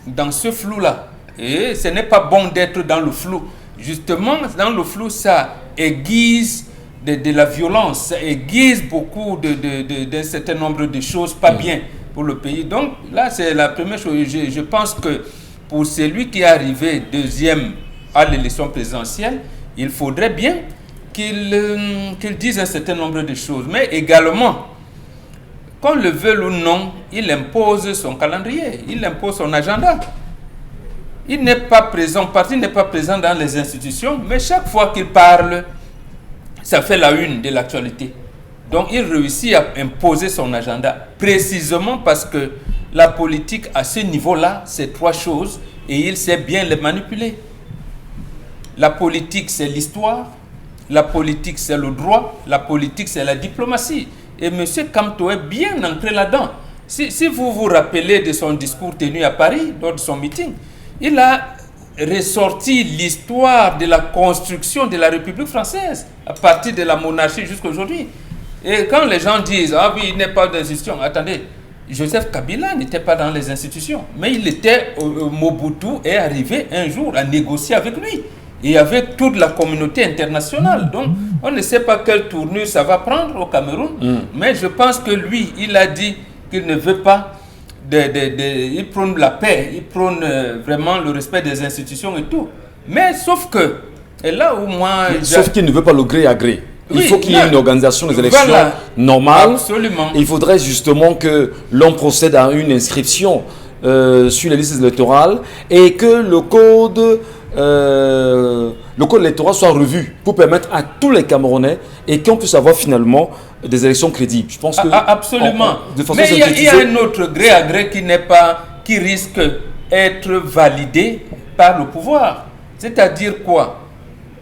Dans ce flou-là. Et ce n'est pas bon d'être dans le flou. Justement, dans le flou, ça aiguise de la violence, ça aiguise beaucoup d'un certain nombre de choses pas bien pour le pays. Donc là, c'est la première chose. Je pense que pour celui qui est arrivé deuxième à l'élection présidentielle, il faudrait bien qu'il dise un certain nombre de choses. Mais également, qu'on le veuille ou non, il impose son calendrier, il impose son agenda. Il n'est pas présent, le parti n'est pas présent dans les institutions, mais chaque fois qu'il parle, ça fait la une de l'actualité. Donc il réussit à imposer son agenda, précisément parce que la politique à ce niveau-là, c'est trois choses et il sait bien les manipuler. La politique, c'est l'histoire, la politique, c'est le droit, la politique, c'est la diplomatie. Et M. Kamto est bien ancré là-dedans. Si vous vous rappelez de son discours tenu à Paris, lors de son meeting, il a ressorti l'histoire de la construction de la République française à partir de la monarchie jusqu'à aujourd'hui. Et quand les gens disent « Ah oui, il n'est pas d'institution », attendez, Joseph Kabila n'était pas dans les institutions, mais il était, Mobutu est arrivé un jour à négocier avec lui et avec toute la communauté internationale. Donc, on ne sait pas quelle tournure ça va prendre au Cameroun, mais je pense que lui, il a dit qu'il ne veut pas, il prône la paix, il prône vraiment le respect des institutions et tout. Mais sauf que, et là où moi... Sauf qu'il ne veut pas le gré à gré. Il faut qu'il y ait une organisation des élections normale. Absolument. Il faudrait justement que l'on procède à une inscription sur les listes électorales et que le code électoral soit revu pour permettre à tous les Camerounais et qu'on puisse avoir finalement des élections crédibles. Je pense que absolument. Mais il y a un autre gré à gré qui risque d'être validé par le pouvoir. C'est-à-dire quoi?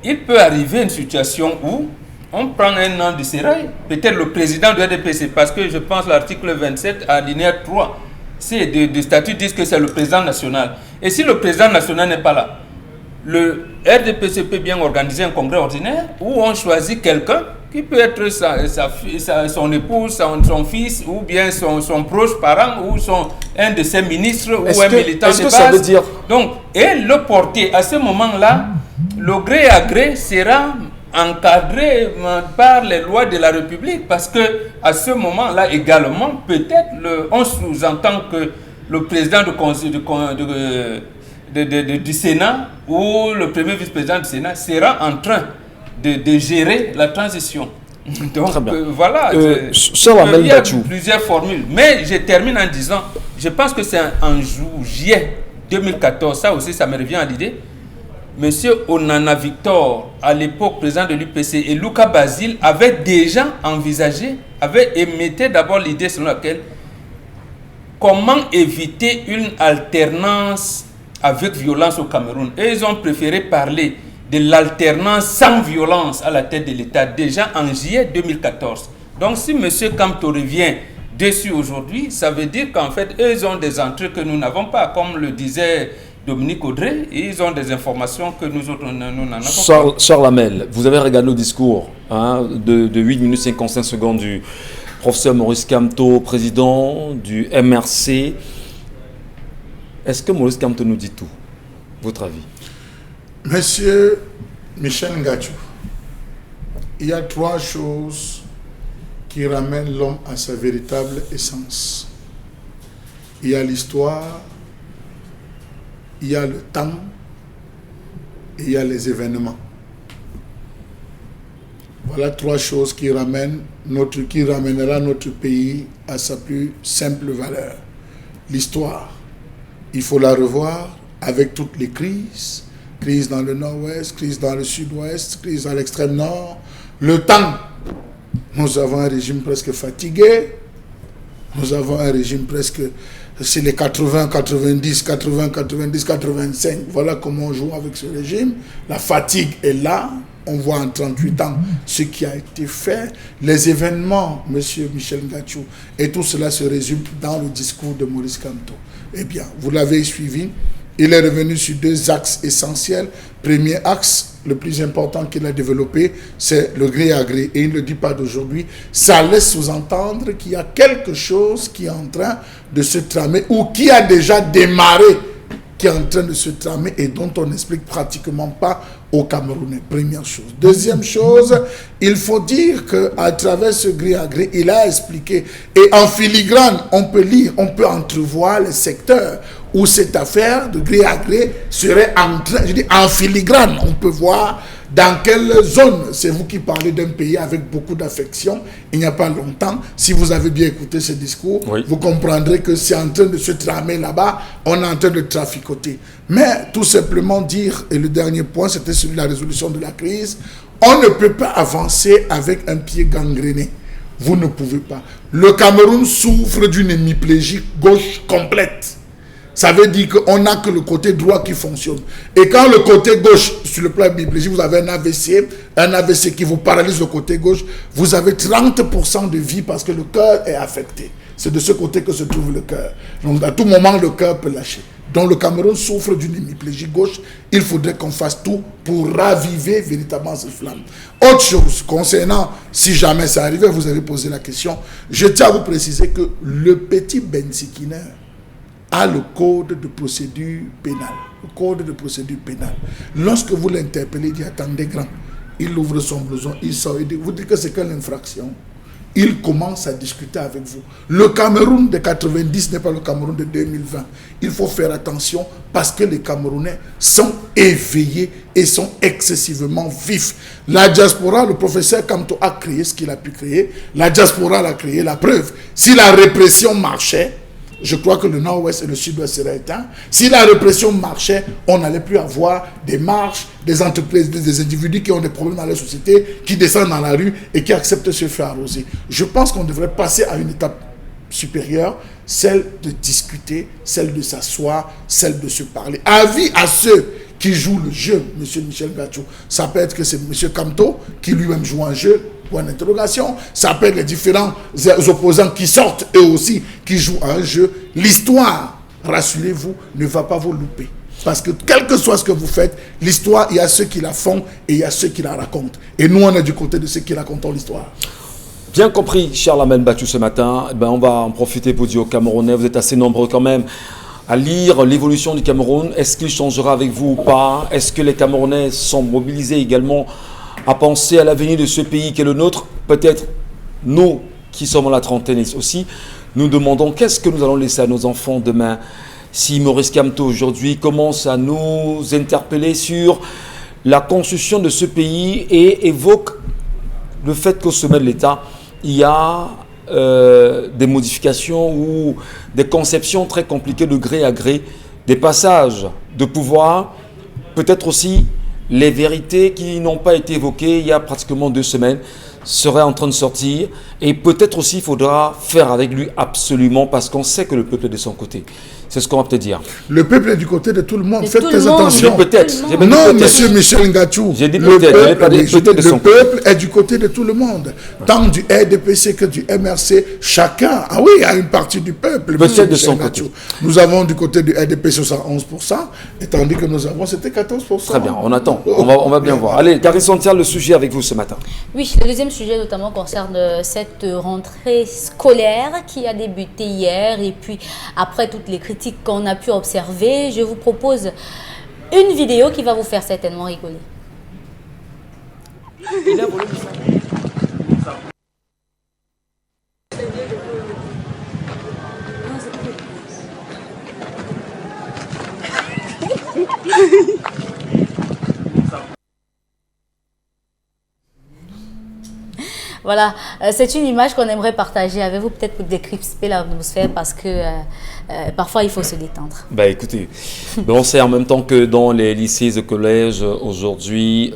Il peut arriver une situation où on prend un an de sérail, peut-être le président de RDPC, parce que je pense l'article 27 alinéa 3 du statut dit que c'est le président national. Et si le président national n'est pas là, le RDPC peut bien organiser un congrès ordinaire où on choisit quelqu'un qui peut être son épouse, son fils, ou bien son proche parent, ou un de ses ministres, ou un militant de base. Ça veut dire... Donc, et le porter à ce moment-là, le gré à gré sera encadré par les lois de la République, parce que à ce moment-là également, peut-être on sous-entend que le président du Sénat ou le premier vice-président du Sénat sera en train de gérer la transition. Donc voilà, il y a plusieurs formules. Mais je termine en disant, je pense que c'est en juillet 2014, ça aussi ça me revient à l'idée, Monsieur Onana Victor, à l'époque président de l'UPC, et Luca Basile avaient déjà envisagé, avaient émetté d'abord l'idée selon laquelle comment éviter une alternance avec violence au Cameroun. Et ils ont préféré parler de l'alternance sans violence à la tête de l'État déjà en juillet 2014. Donc si M. Kamto revient dessus aujourd'hui, ça veut dire qu'en fait, eux, ils ont des entrées que nous n'avons pas, comme le disait Dominique Audrey, et ils ont des informations que nous autres, nous n'en avons pas. Charles Hamel, vous avez regardé le discours de 8 minutes 55 secondes du professeur Maurice Kamto, président du MRC. Est-ce que Maurice Kamto nous dit tout? Votre avis? Monsieur Michel Ngatou, il y a 3 choses qui ramènent l'homme à sa véritable essence. Il y a l'histoire, il y a le temps et il y a les événements. Voilà 3 choses qui ramènera notre pays à sa plus simple valeur. L'histoire, il faut la revoir avec toutes les crises. Crise dans le nord-ouest, crise dans le sud-ouest, crise dans l'extrême nord. Le temps, nous avons un régime presque fatigué. Nous avons un régime presque, c'est les 80, 90, 80, 90, 85. Voilà comment on joue avec ce régime. La fatigue est là. On voit en 38 ans ce qui a été fait. Les événements, monsieur Michel Ngatou, et tout cela se résume dans le discours de Maurice Kamto. Eh bien, vous l'avez suivi. Il est revenu sur 2 axes essentiels. Premier axe, le plus important qu'il a développé, c'est le gré à gré. Et il ne le dit pas d'aujourd'hui. Ça laisse sous-entendre qu'il y a quelque chose qui est en train de se tramer ou qui a déjà démarré, qui est en train de se tramer et dont on n'explique pratiquement pas aux Camerounais. Première chose. Deuxième chose, il faut dire qu'à travers ce gré à gré, il a expliqué, et en filigrane, on peut lire, on peut entrevoir les secteurs où cette affaire de gré à gré serait en train, je dis en filigrane, on peut voir dans quelle zone. C'est vous qui parlez d'un pays avec beaucoup d'affection. Il n'y a pas longtemps, si vous avez bien écouté ce discours, oui, vous comprendrez que c'est en train de se tramer là-bas, on est en train de traficoter. Mais tout simplement dire, et le dernier point, c'était celui de la résolution de la crise, on ne peut pas avancer avec un pied gangréné. Vous ne pouvez pas. Le Cameroun souffre d'une hémiplégie gauche complète. Ça veut dire qu'on n'a que le côté droit qui fonctionne. Et quand le côté gauche, sur le plan hémiplégique, vous avez un AVC qui vous paralyse le côté gauche, vous avez 30% de vie parce que le cœur est affecté. C'est de ce côté que se trouve le cœur. Donc à tout moment, le cœur peut lâcher. Donc le Cameroun souffre d'une hémiplégie gauche. Il faudrait qu'on fasse tout pour raviver véritablement ces flammes. Autre chose, concernant, si jamais ça arrivait, vous avez posé la question, je tiens à vous préciser que le petit Bensikiner a le code de procédure pénale. Le code de procédure pénale. Lorsque vous l'interpellez, il dit attendez grand. Il ouvre son blouson, il sort, il dit, vous dites que c'est quelle infraction? Il commence à discuter avec vous. Le Cameroun de 90 n'est pas le Cameroun de 2020. Il faut faire attention parce que les Camerounais sont éveillés et sont excessivement vifs. La diaspora, le professeur Kamto a créé ce qu'il a pu créer. La diaspora l'a créé, la preuve. Si la répression marchait, je crois que le nord-ouest et le sud-ouest seraient éteints. Si la répression marchait, on n'allait plus avoir des marches, des entreprises, des individus qui ont des problèmes dans la société, qui descendent dans la rue et qui acceptent de se faire arroser. Je pense qu'on devrait passer à une étape supérieure, celle de discuter, celle de s'asseoir, celle de se parler. Avis à ceux qui jouent le jeu, M. Michel Ngatou. Ça peut être que c'est M. Kamto qui lui-même joue un jeu, point d'interrogation. Ça peut être les différents opposants qui sortent eux aussi, qui jouent un jeu. L'histoire, rassurez-vous, ne va pas vous louper. Parce que quel que soit ce que vous faites, l'histoire, il y a ceux qui la font et il y a ceux qui la racontent. Et nous, on est du côté de ceux qui racontent l'histoire. Bien compris, Charles Hamel Batou ce matin. On va en profiter pour dire aux Camerounais, vous êtes assez nombreux quand même à lire l'évolution du Cameroun. Est-ce qu'il changera avec vous ou pas? Est-ce que les Camerounais sont mobilisés également à penser à l'avenir de ce pays qui est le nôtre. Peut-être nous qui sommes à la trentaine aussi, nous demandons qu'est-ce que nous allons laisser à nos enfants demain. Si Maurice Kamto aujourd'hui commence à nous interpeller sur la construction de ce pays et évoque le fait qu'au sommet de l'État, il y a des modifications ou des conceptions très compliquées de gré à gré, des passages de pouvoir, peut-être aussi les vérités qui n'ont pas été évoquées il y a pratiquement 2 semaines seraient en train de sortir, et peut-être aussi il faudra faire avec lui absolument parce qu'on sait que le peuple est de son côté. C'est ce qu'on va peut-être dire. Le peuple est du côté de tout le monde. De Faites tout très le monde. attention. Peut-être. Non, monsieur Michel Ngachou. J'ai dit Le peut-être, peuple, j'ai pas dit peut-être de son le peuple est du côté de tout le monde. Tant du RDPC que du MRC, chacun. Ah oui, il y a une partie du peuple. Peut-être monsieur de Michel son Ngachou. côté. Nous avons du côté du RDP 71%, et tandis que nous avons, c'était 14%. Très bien, on attend. On va bien voir. Allez, Karine Santia, le sujet avec vous ce matin. Oui, le deuxième sujet notamment concerne cette rentrée scolaire qui a débuté hier, et puis après toutes les critiques qu'on a pu observer, je vous propose une vidéo qui va vous faire certainement rigoler. Voilà, c'est une image qu'on aimerait partager avec vous, peut-être pour décrypter l'atmosphère, parce que parfois il faut se détendre. Bah écoutez, on sait en même temps que dans les lycées et collèges aujourd'hui,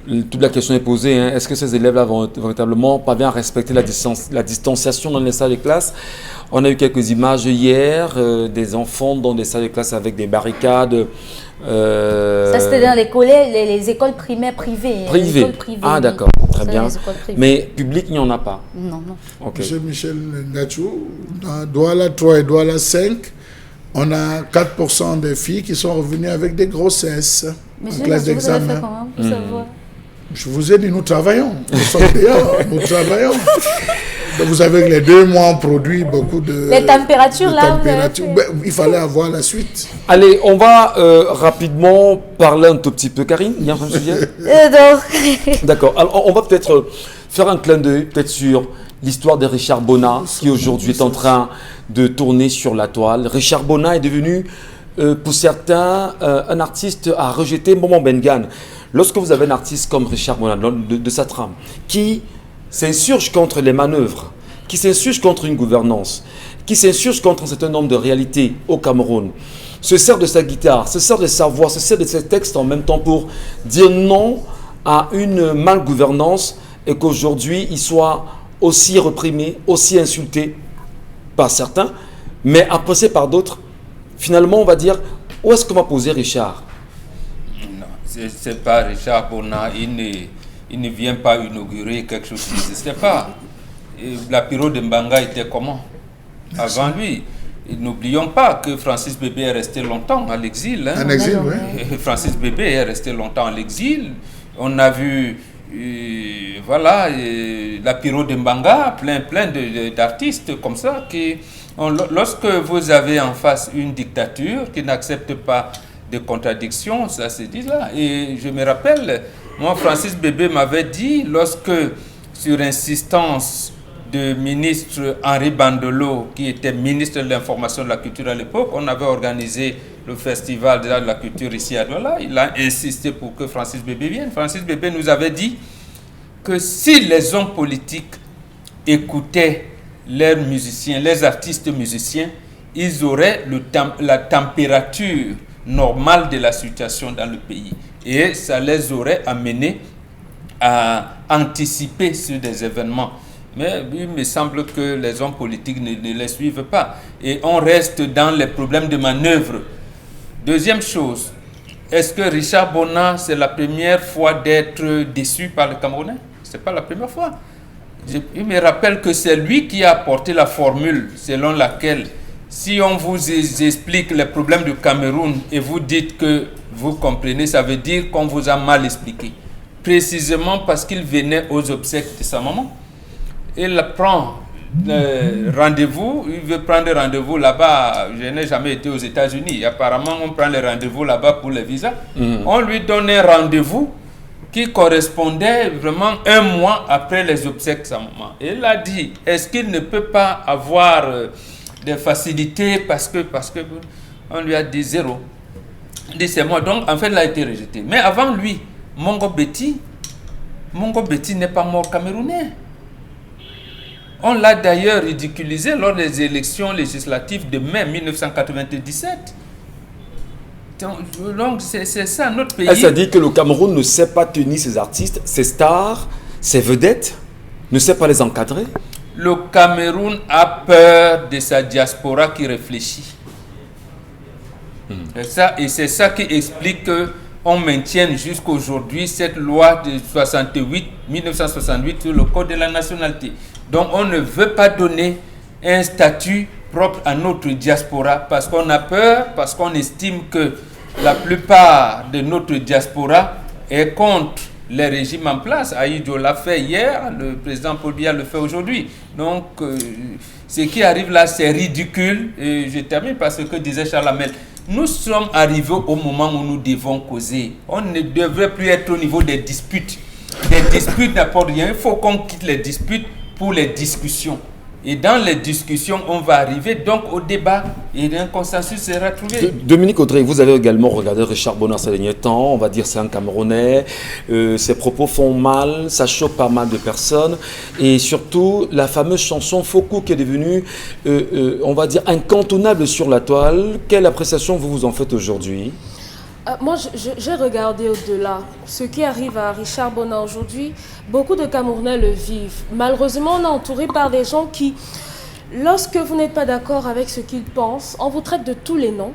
toute la question est posée, hein, est-ce que ces élèves-là vont véritablement pas bien respecter la distanciation dans les salles de classe? On a eu quelques images hier, des enfants dans des salles de classe avec des barricades. Ça c'était dans les collèges, les écoles primaires privées. Privées. Ah d'accord, très bien. Mais public, il n'y en a pas. Non. Okay. Monsieur Michel Ngachou, dans Douala 3 et Douala 5, on a 4% des filles qui sont revenues avec des grossesses en classe d'examen. Je vous ai dit, nous travaillons. Nous sommes dehors, nous travaillons. Vous avez les 2 mois produit beaucoup de... Les températures là, il fallait avoir la suite. Allez, on va rapidement parler un tout petit peu. Karine, il y a un sujet? D'accord. Alors, on va peut-être faire un clin d'œil peut-être sur l'histoire de Richard Bona, qui aujourd'hui est en train de tourner sur la toile. Richard Bona est devenu, pour certains, un artiste à rejeter. Momo Mbengue. Lorsque vous avez un artiste comme Richard Bona, de sa trame, qui s'insurge contre les manœuvres, qui s'insurge contre une gouvernance, qui s'insurge contre un certain nombre de réalités au Cameroun, se sert de sa guitare, se sert de sa voix, se sert de ses textes en même temps pour dire non à une malgouvernance, et qu'aujourd'hui il soit aussi reprimé, aussi insulté par certains, mais apprécié par d'autres. Finalement, on va dire, où est-ce qu'on va poser Richard? Non, c'est pas Richard Bona, il ne vient pas inaugurer quelque chose qui n'existait pas. Et la Piro de Mbanga était comment avant lui? Et n'oublions pas que Francis Bébé est resté longtemps à l'exil. Hein. En exil, oui. Francis Bébé est resté longtemps à l'exil. On a vu, voilà, la Piro de Mbanga, plein d'artistes comme ça. Lorsque vous avez en face une dictature qui n'accepte pas de contradictions, ça se dit là. Et je me rappelle, moi, Francis Bébé m'avait dit, lorsque, sur insistance de ministre Henri Bandolo, qui était ministre de l'Information et de la Culture à l'époque, on avait organisé le festival de la culture ici à Douala. Il a insisté pour que Francis Bébé vienne. Francis Bébé nous avait dit que si les hommes politiques écoutaient leurs musiciens, les artistes musiciens, ils auraient la température normale de la situation dans le pays. Et ça les aurait amenés à anticiper sur des événements. Mais il me semble que les hommes politiques ne les suivent pas. Et on reste dans les problèmes de manœuvre. Deuxième chose, est-ce que Richard Bona, c'est la première fois d'être déçu par le Camerounais? Ce n'est pas la première fois. Il me rappelle que c'est lui qui a apporté la formule selon laquelle, si on vous explique les problèmes du Cameroun et vous dites que vous comprenez, ça veut dire qu'on vous a mal expliqué. Précisément parce qu'il venait aux obsèques de sa maman. Il prend rendez-vous, il veut prendre rendez-vous là-bas. Je n'ai jamais été aux États-Unis. Apparemment, on prend les rendez-vous là-bas pour les visas. On lui donne un rendez-vous qui correspondait vraiment un mois après les obsèques de sa maman. Et il a dit, est-ce qu'il ne peut pas avoir des facilités parce que on lui a dit zéro. Il dit c'est moi. Donc en fait il a été rejeté. Mais avant lui, Mongo Betty n'est pas mort camerounais. On l'a d'ailleurs ridiculisé lors des élections législatives de mai 1997. Donc c'est ça notre pays. Ça dit que le Cameroun ne sait pas tenir ses artistes, ses stars, ses vedettes, ne sait pas les encadrer. Le Cameroun a peur de sa diaspora qui réfléchit. Et c'est ça qui explique qu'on maintienne jusqu'aujourd'hui cette loi de 1968 sur le code de la nationalité. Donc on ne veut pas donner un statut propre à notre diaspora parce qu'on a peur, parce qu'on estime que la plupart de notre diaspora est contre les régimes en place. Aïdjo l'a fait hier, le président Paul Biya le fait aujourd'hui. Donc ce qui arrive là c'est ridicule. Et je termine par ce que disait Charles Hamel. Nous sommes arrivés au moment où nous devons causer. On ne devrait plus être au niveau des disputes. Les disputes n'apportent rien. Il faut qu'on quitte les disputes pour les discussions. Et dans les discussions, on va arriver donc au débat et un consensus sera trouvé. Dominique Audrey, vous avez également regardé Richard Bona ces derniers temps. On va dire c'est un Camerounais. Ses propos font mal, ça choque pas mal de personnes. Et surtout, la fameuse chanson Foko qui est devenue, on va dire, incontournable sur la toile. Quelle appréciation vous en faites aujourd'hui ? Moi, j'ai regardé au-delà. Ce qui arrive à Richard Bona aujourd'hui, beaucoup de Camerounais le vivent. Malheureusement, on est entouré par des gens qui, lorsque vous n'êtes pas d'accord avec ce qu'ils pensent, on vous traite de tous les noms.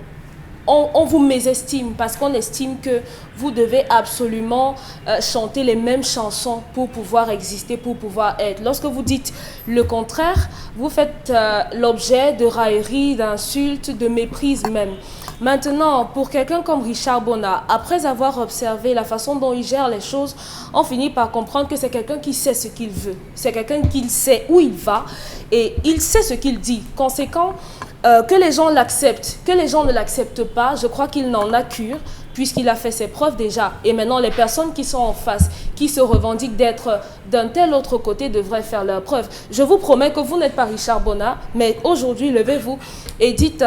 On vous mésestime parce qu'on estime que vous devez absolument chanter les mêmes chansons pour pouvoir exister, pour pouvoir être. Lorsque vous dites le contraire, vous faites l'objet de railleries, d'insultes, de méprises même. Maintenant, pour quelqu'un comme Richard Bona, après avoir observé la façon dont il gère les choses, on finit par comprendre que c'est quelqu'un qui sait ce qu'il veut. C'est quelqu'un qui sait où il va et il sait ce qu'il dit. Conséquent, que les gens l'acceptent, que les gens ne l'acceptent pas, je crois qu'il n'en a cure, puisqu'il a fait ses preuves déjà. Et maintenant, les personnes qui sont en face, qui se revendiquent d'être d'un tel autre côté, devraient faire leurs preuves. Je vous promets que vous n'êtes pas Richard Bona, mais aujourd'hui, levez-vous et dites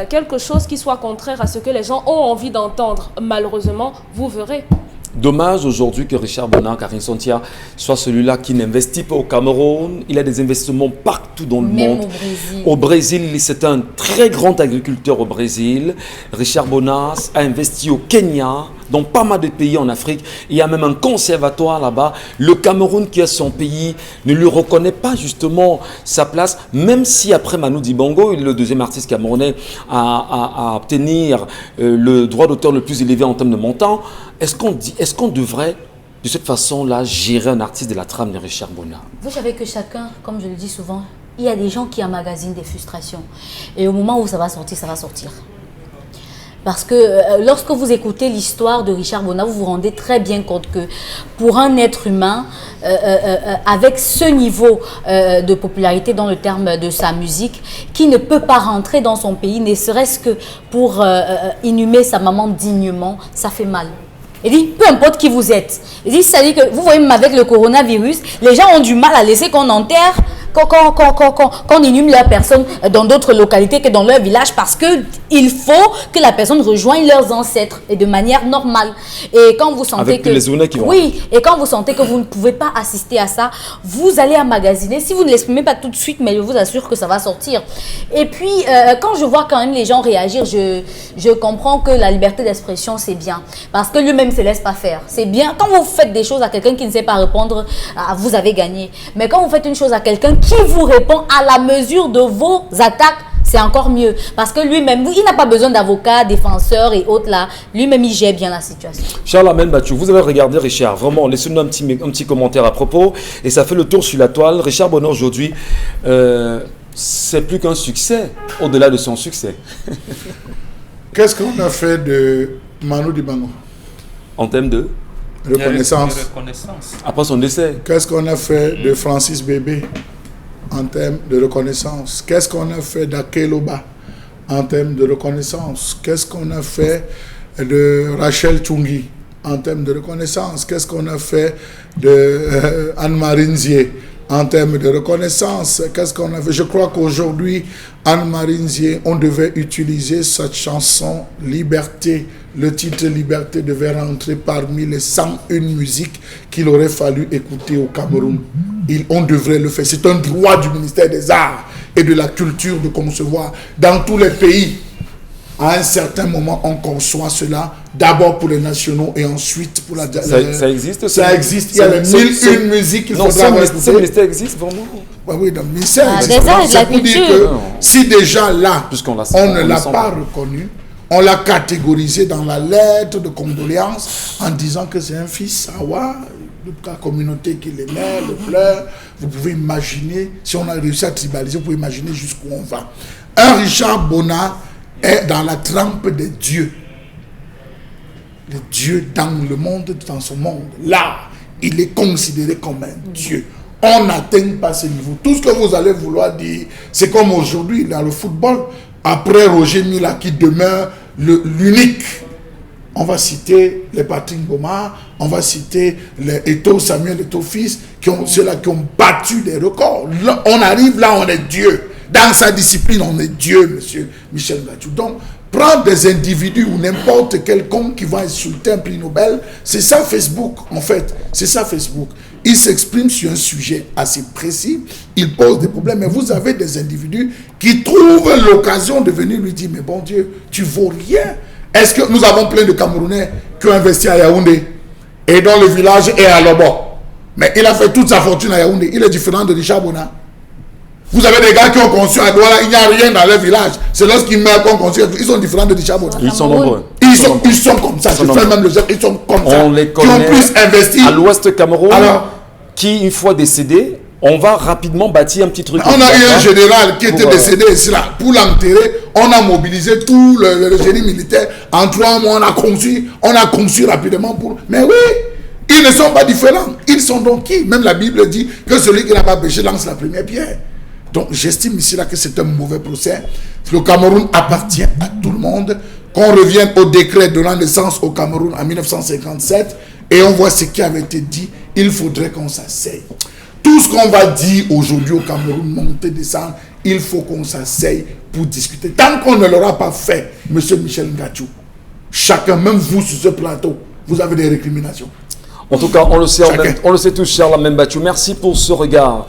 quelque chose qui soit contraire à ce que les gens ont envie d'entendre. Malheureusement, vous verrez. Dommage aujourd'hui que Richard Bona, Karine Sontia, soit celui-là qui n'investit pas au Cameroun. Il a des investissements partout dans le monde. Au Brésil, c'est un très grand agriculteur au Brésil. Richard Bona a investi au Kenya, dans pas mal de pays en Afrique. Il y a même un conservatoire là-bas. Le Cameroun, qui est son pays, ne lui reconnaît pas justement sa place, même si après Manu Dibango, il est le deuxième artiste camerounais à obtenir le droit d'auteur le plus élevé en termes de montant. Est-ce qu'on devrait, de cette façon-là, gérer un artiste de la trame de Richard Bona? Vous savez que chacun, comme je le dis souvent, il y a des gens qui emmagasinent des frustrations. Et au moment où ça va sortir, ça va sortir. Parce que lorsque vous écoutez l'histoire de Richard Bona, vous vous rendez très bien compte que pour un être humain, avec ce niveau de popularité dans le terme de sa musique, qui ne peut pas rentrer dans son pays, ne serait-ce que pour inhumer sa maman dignement, ça fait mal. Il dit, peu importe qui vous êtes. Il dit, ça dit que, vous voyez, même avec le coronavirus, les gens ont du mal à laisser qu'on enterre, qu'on inhume leur personne dans d'autres localités que dans leur village, parce qu'il faut que la personne rejoigne leurs ancêtres et de manière normale. Et quand vous sentez avec que... les zones qui vont... Oui, et quand vous sentez que vous ne pouvez pas assister à ça, vous allez emmagasiner. Si vous ne l'exprimez pas tout de suite, mais je vous assure que ça va sortir. Et puis, quand je vois quand même les gens réagir, je comprends que la liberté d'expression, c'est bien. Parce que lui-même ne se laisse pas faire. C'est bien. Quand vous faites des choses à quelqu'un qui ne sait pas répondre, vous avez gagné. Mais quand vous faites une chose à quelqu'un qui vous répond à la mesure de vos attaques, c'est encore mieux. Parce que lui-même, il n'a pas besoin d'avocats, défenseurs et autres là. Lui-même, il gère bien la situation. Charles Hamel Bachou, vous avez regardé Richard. Vraiment, laissez-nous un petit commentaire à propos. Et ça fait le tour sur la toile. Richard Bona aujourd'hui, c'est plus qu'un succès, au-delà de son succès. Qu'est-ce qu'on a fait de Manu Dibango En termes de reconnaissance. Après son décès. Qu'est-ce qu'on a fait de Francis Bébé en termes de reconnaissance? Qu'est-ce qu'on a fait d'Akeloba en termes de reconnaissance? Qu'est-ce qu'on a fait de Rachel Tchungi en termes de reconnaissance? Qu'est-ce qu'on a fait de Anne-Marie Nzié en termes de reconnaissance? Qu'est-ce qu'on a fait? Je crois qu'aujourd'hui, Anne-Marie Nzié, on devait utiliser cette chanson Liberté. Le titre Liberté devait rentrer parmi les 101 musiques qu'il aurait fallu écouter au Cameroun. On devrait le faire. C'est un droit du ministère des Arts et de la Culture de concevoir. Dans tous les pays, à un certain moment, on conçoit cela, d'abord pour les nationaux et ensuite pour la... Ça existe? Ça existe. Il y a les 1001 musiques qu'il faudra écouter. Ce ministère existe vraiment? Oui, dans le ministère. Des arts et de la pour dire culture. que si déjà là, on ne l'a sent pas reconnu, on l'a catégorisé dans la lettre de condoléances en disant que c'est un fils Awa, la communauté qui l'aimait, le pleure. Vous pouvez imaginer, si on a réussi à tribaliser, vous pouvez imaginer jusqu'où on va. Un Richard Bona est dans la trempe des dieux. Les dieux dans le monde, dans son monde. Là, il est considéré comme un dieu. On n'atteint pas ce niveau. Tout ce que vous allez vouloir dire, c'est comme aujourd'hui dans le football, après Roger Mila qui demeure l'unique. On va citer les Patrick Boma, on va citer les Eto'o Samuel Eto'o fils, ceux-là qui ont battu des records. Là, on arrive là, on est Dieu. Dans sa discipline, on est Dieu, monsieur Michel Ngachou. Donc, prendre des individus ou n'importe quel con qui va insulter un prix Nobel, c'est ça Facebook, en fait. C'est ça Facebook. Il s'exprime sur un sujet assez précis, il pose des problèmes, mais vous avez des individus qui trouvent l'occasion de venir lui dire, mais bon Dieu, tu vaux rien. Est-ce que nous avons plein de Camerounais qui ont investi à Yaoundé et dont le village est à Lobo? Mais il a fait toute sa fortune à Yaoundé. Il est différent de Richard Bona. Vous avez des gars qui ont conçu à Douala, il n'y a rien dans leur village. C'est lorsqu'ils meurent qu'on construit. Ils sont différents de Richard Bona. Ils sont nombreux. Ils sont comme ça. Je fais même le geste. Ils sont comme ça. On les connaît. Qui ont plus investi. À l'ouest Cameroun, Alors, qui, une fois décédé, on va rapidement bâtir un petit truc. On a eu un général qui était décédé ici là. Pour l'enterrer, on a mobilisé tout le génie militaire. En 3 mois, on a conçu rapidement pour. Mais oui, ils ne sont pas différents. Ils sont donc qui? Même la Bible dit que celui qui n'a pas péché lance la première pierre. Donc j'estime ici là que c'est un mauvais procès. Le Cameroun appartient à tout le monde. Qu'on revienne au décret donnant naissance au Cameroun en 1957 et on voit ce qui avait été dit. Il faudrait qu'on s'asseye. Tout ce qu'on va dire aujourd'hui au Cameroun, monter, descendre, il faut qu'on s'asseye pour discuter. Tant qu'on ne l'aura pas fait, monsieur Michel Ngachou, chacun, même vous sur ce plateau, vous avez des récriminations. En tout cas, on le sait tous, cher Lamine Bachou. Merci pour ce regard.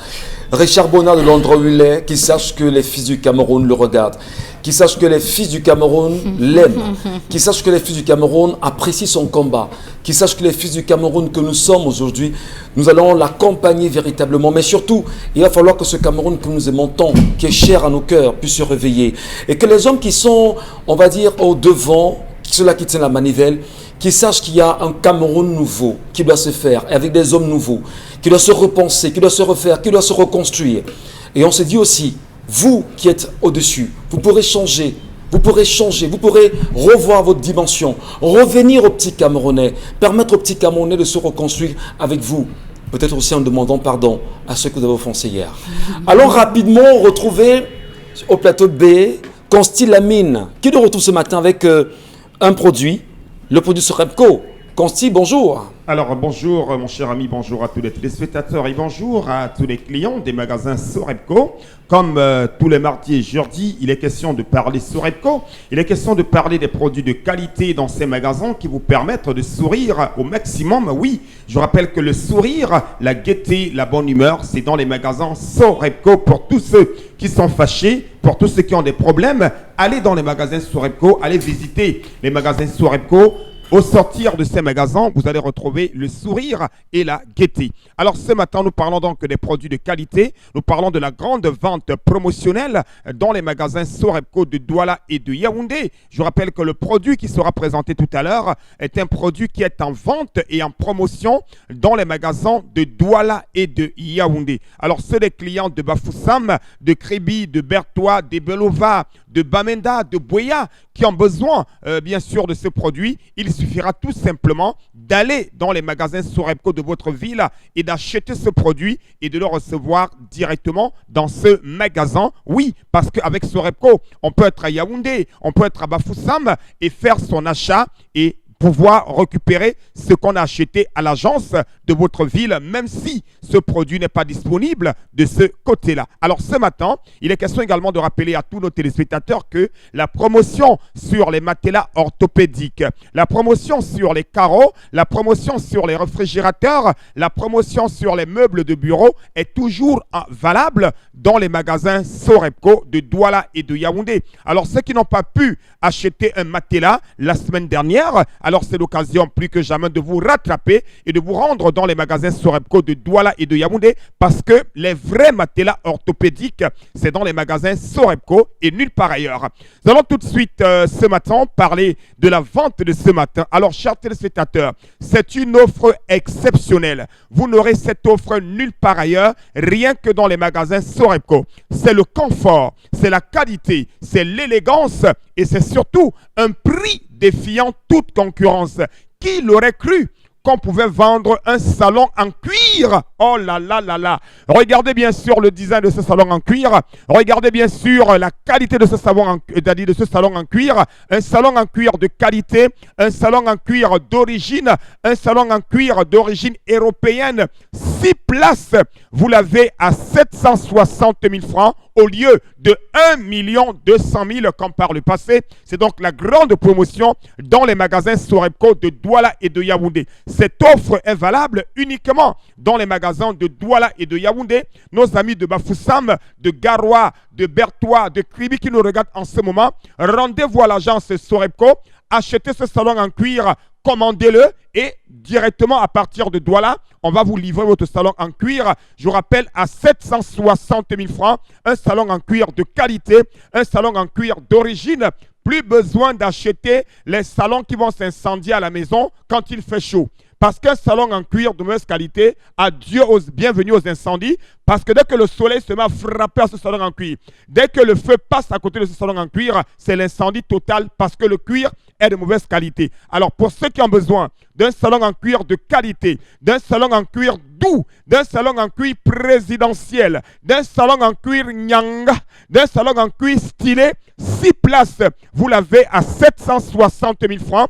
Richard Bona de l'endroit où il est, qui sache que les fils du Cameroun le regardent, qui sache que les fils du Cameroun l'aiment, qui sache que les fils du Cameroun apprécient son combat, qui sache que les fils du Cameroun que nous sommes aujourd'hui, nous allons l'accompagner véritablement. Mais surtout, il va falloir que ce Cameroun que nous aimons tant, qui est cher à nos cœurs, puisse se réveiller. Et que les hommes qui sont, on va dire, au devant, ceux-là qui tiennent la manivelle, qui sachent qu'il y a un Cameroun nouveau qui doit se faire, avec des hommes nouveaux, qui doit se repenser, qui doit se refaire, qui doit se reconstruire. Et on se dit aussi, vous qui êtes au-dessus, vous pourrez changer, vous pourrez revoir votre dimension, revenir aux petits Camerounais, permettre aux petits Camerounais de se reconstruire avec vous. Peut-être aussi en demandant pardon à ceux que vous avez offensés hier. Allons rapidement retrouver au plateau B Consti Lamine, qui nous retrouve ce matin avec un produit, le produit Sorepco. Consti, bonjour. Alors bonjour mon cher ami, bonjour à tous les téléspectateurs et bonjour à tous les clients des magasins Sorepco. Comme tous les mardis et jeudis, il est question de parler Sorepco. Il est question de parler des produits de qualité dans ces magasins qui vous permettent de sourire au maximum. Oui, je rappelle que le sourire, la gaieté, la bonne humeur, c'est dans les magasins Sorepco. Pour tous ceux qui sont fâchés, pour tous ceux qui ont des problèmes, allez dans les magasins Sorepco, allez visiter les magasins Sorepco. Au sortir de ces magasins, vous allez retrouver le sourire et la gaieté. Alors ce matin, nous parlons donc des produits de qualité. Nous parlons de la grande vente promotionnelle dans les magasins Sorepco de Douala et de Yaoundé. Je rappelle que le produit qui sera présenté tout à l'heure est un produit qui est en vente et en promotion dans les magasins de Douala et de Yaoundé. Alors ceux des clients de Bafoussam, de Crébi, de Bertois, de Belova, de Bamenda, de Boya qui ont besoin bien sûr de ce produit, il suffira tout simplement d'aller dans les magasins Sorepco de votre ville et d'acheter ce produit et de le recevoir directement dans ce magasin. Oui, parce qu'avec Sorepco, on peut être à Yaoundé, on peut être à Bafoussam et faire son achat et pouvoir récupérer ce qu'on a acheté à l'agence de votre ville, même si ce produit n'est pas disponible de ce côté-là. Alors ce matin, il est question également de rappeler à tous nos téléspectateurs que la promotion sur les matelas orthopédiques, la promotion sur les carreaux, la promotion sur les réfrigérateurs, la promotion sur les meubles de bureau est toujours valable dans les magasins Sorepco de Douala et de Yaoundé. Alors ceux qui n'ont pas pu acheter un matelas la semaine dernière, alors c'est l'occasion plus que jamais de vous rattraper et de vous rendre dans les magasins Sorepco de Douala et de Yaoundé parce que les vrais matelas orthopédiques, c'est dans les magasins Sorepco et nulle part ailleurs. Nous allons tout de suite ce matin parler de la vente de ce matin. Alors chers téléspectateurs, c'est une offre exceptionnelle. Vous n'aurez cette offre nulle part ailleurs, rien que dans les magasins Sorepco. C'est le confort, c'est la qualité, c'est l'élégance et c'est surtout un prix défiant toute concurrence. Qui l'aurait cru qu'on pouvait vendre un salon en cuir? Oh là là là là! Regardez bien sûr le design de ce salon en cuir. Regardez bien sûr la qualité de ce salon en cuir. Un salon en cuir de qualité, un salon en cuir d'origine, un salon en cuir d'origine européenne. 6 places, vous l'avez à 760 000 francs au lieu de 1 200 000 comme par le passé. C'est donc la grande promotion dans les magasins Sorepco de Douala et de Yaoundé. Cette offre est valable uniquement dans les magasins de Douala et de Yaoundé. Nos amis de Bafoussam, de Garoua, de Bertois, de Kribi qui nous regardent en ce moment, rendez-vous à l'agence Sorepco, achetez ce salon en cuir, commandez-le et directement à partir de Douala, on va vous livrer votre salon en cuir. Je vous rappelle à 760 000 francs, un salon en cuir de qualité, un salon en cuir d'origine. Plus besoin d'acheter les salons qui vont s'incendier à la maison quand il fait chaud. Parce qu'un salon en cuir de mauvaise qualité, bienvenue aux incendies. Parce que dès que le soleil se met à frapper à ce salon en cuir, dès que le feu passe à côté de ce salon en cuir, c'est l'incendie total parce que le cuir est de mauvaise qualité. Alors pour ceux qui ont besoin d'un salon en cuir de qualité, d'un salon en cuir doux, d'un salon en cuir présidentiel, d'un salon en cuir nyanga, d'un salon en cuir stylé, 6 places, vous l'avez à 760 000 francs.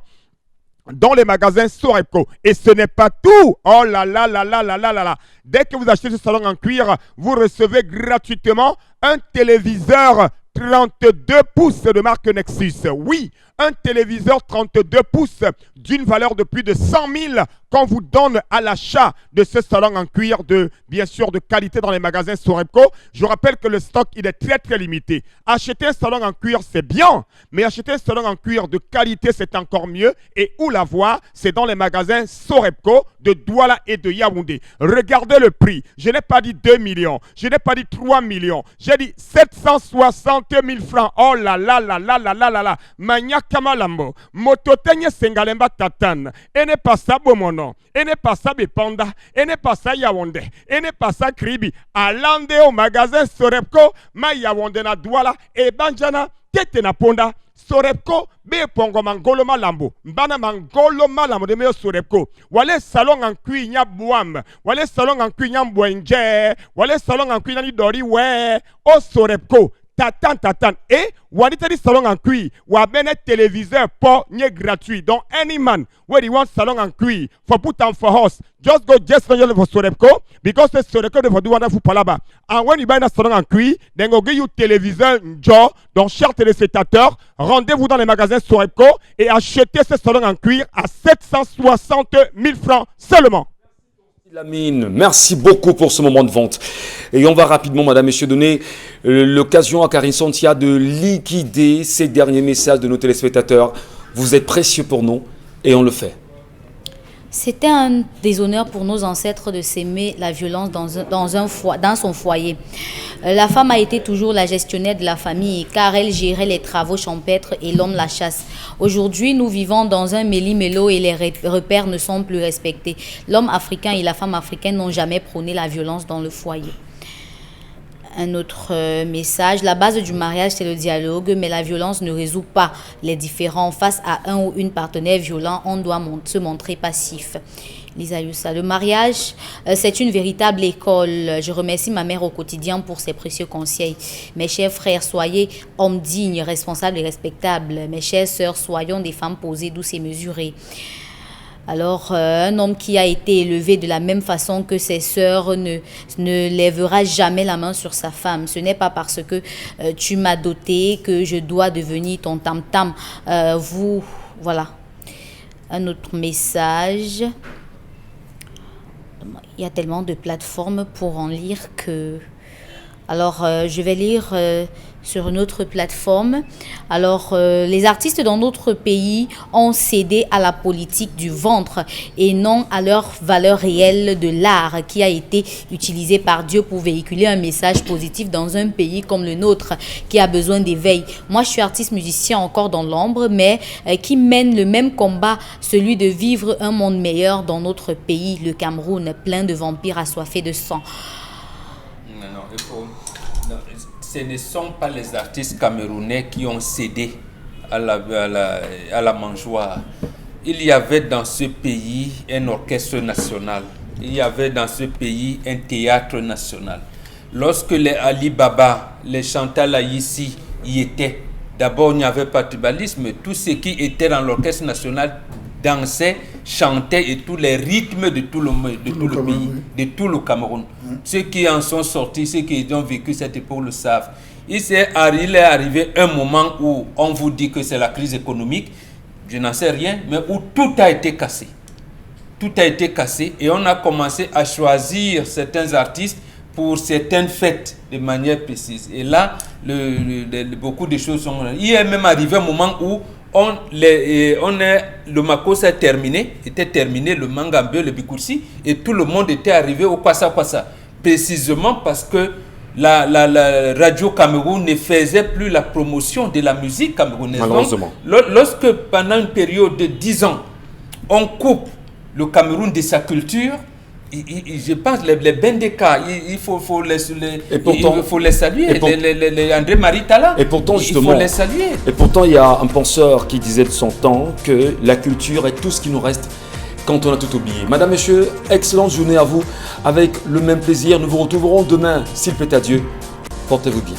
Dans les magasins Sorepco. Et ce n'est pas tout. Oh là là là là là là là là. Dès que vous achetez ce salon en cuir, vous recevez gratuitement un téléviseur 32 pouces de marque Nexus. Oui, un téléviseur 32 pouces d'une valeur de plus de 100 000 qu'on vous donne à l'achat de ce salon en cuir bien sûr de qualité dans les magasins Sorepco. Je vous rappelle que le stock, il est très très limité. Acheter un salon en cuir, c'est bien, mais acheter un salon en cuir de qualité, c'est encore mieux. Et où la voir? C'est dans les magasins Sorepco de Douala et de Yaoundé. Regardez le prix. Je n'ai pas dit 2 millions, je n'ai pas dit 3 millions, j'ai dit 760 000 francs. Oh là là là là là là là là. Mania Kamalambo. Mototenye Sengalemba Tatan. Et n'est pas ça Bomono. Et n'est pas ça Bepanda. Et n'est pas ça Yaoundé. Et n'est pas ça Kribi. Alande au magasin Sorepco. Ma Yaoundé na Douala. Et Banjana. Tete na Ponda. Sorepco, be pongo mangolo malambo. Mbana mangolo malambo de meo Sorepco. Wale salon en cuir nya buam. Wale salon en cuir nya mbwenje. Wale salon en cuir nya dori we. O Sorepco. Tatan. Et wanita di salon en cuir. Wa bene téléviseur pour nye gratuit. Donc any man where you want salon en cuir for put on for us. Just go just for Sorepco because the Sorepco de do wonderful palaba. And when you buy a salon en cuir, then go give you téléviseur Joe. Donc chers téléspectateurs, rendez-vous dans les magasins Sorepco et achetez ce salon en cuir à 760 000 francs seulement. Lamine, merci beaucoup pour ce moment de vente. Et on va rapidement, madame, messieurs, donner l'occasion à Karine Santia de liquider ces derniers messages de nos téléspectateurs. Vous êtes précieux pour nous et on le fait. C'était un déshonneur pour nos ancêtres de s'aimer la violence dans son foyer. La femme a été toujours la gestionnaire de la famille car elle gérait les travaux champêtres et l'homme la chasse. Aujourd'hui, nous vivons dans un méli-mélo et les repères ne sont plus respectés. L'homme africain et la femme africaine n'ont jamais prôné la violence dans le foyer. Un autre message, la base du mariage c'est le dialogue, mais la violence ne résout pas les différends. Face à un ou une partenaire violent, on doit se montrer passif. Lisa Youssa, le mariage, c'est une véritable école. Je remercie ma mère au quotidien pour ses précieux conseils. Mes chers frères, soyez hommes dignes, responsables et respectables. Mes chères sœurs, soyons des femmes posées, douces et mesurées. Alors, un homme qui a été élevé de la même façon que ses sœurs ne lèvera jamais la main sur sa femme. Ce n'est pas parce que tu m'as doté que je dois devenir ton tam-tam. Voilà. Un autre message. Il y a tellement de plateformes pour en lire que... Alors, je vais lire sur une autre plateforme. Alors, les artistes dans notre pays ont cédé à la politique du ventre et non à leur valeur réelle de l'art qui a été utilisé par Dieu pour véhiculer un message positif dans un pays comme le nôtre qui a besoin d'éveil. Moi, je suis artiste musicien encore dans l'ombre, mais qui mène le même combat, celui de vivre un monde meilleur dans notre pays, le Cameroun, plein de vampires assoiffés de sang. Ce ne sont pas les artistes camerounais qui ont cédé à la mangeoire. Il y avait dans ce pays un orchestre national. Il y avait dans ce pays un théâtre national. Lorsque les Ali Baba, les Chantal Aïssi y étaient, d'abord il n'y avait pas de tribalisme. Tous ceux qui étaient dans l'orchestre national dansaient, chantaient et tous les rythmes de tout le pays, de tout le Cameroun. Ceux qui en sont sortis, ceux qui ont vécu cette époque le savent. Il est arrivé un moment où on vous dit que c'est la crise économique, je n'en sais rien, mais où tout a été cassé. Tout a été cassé et on a commencé à choisir certains artistes pour certaines fêtes de manière précise. Et là, beaucoup de choses sont... Il est même arrivé un moment où le Makossa était terminé, le Mangambe, le Bikursi, et tout le monde était arrivé au Kwassa Kwassa. Précisément parce que la radio Cameroun ne faisait plus la promotion de la musique camerounaise. Malheureusement. Donc, lorsque pendant une période de 10 ans, on coupe le Cameroun de sa culture, je pense les Bendeka, il faut les saluer. Les André Marie Tala, et pourtant, justement, il faut les saluer. Et pourtant, il y a un penseur qui disait de son temps que la culture est tout ce qui nous reste quand on a tout oublié. Madame, Messieurs, excellente journée à vous. Avec le même plaisir, nous vous retrouverons demain, s'il plaît à Dieu. Portez-vous bien.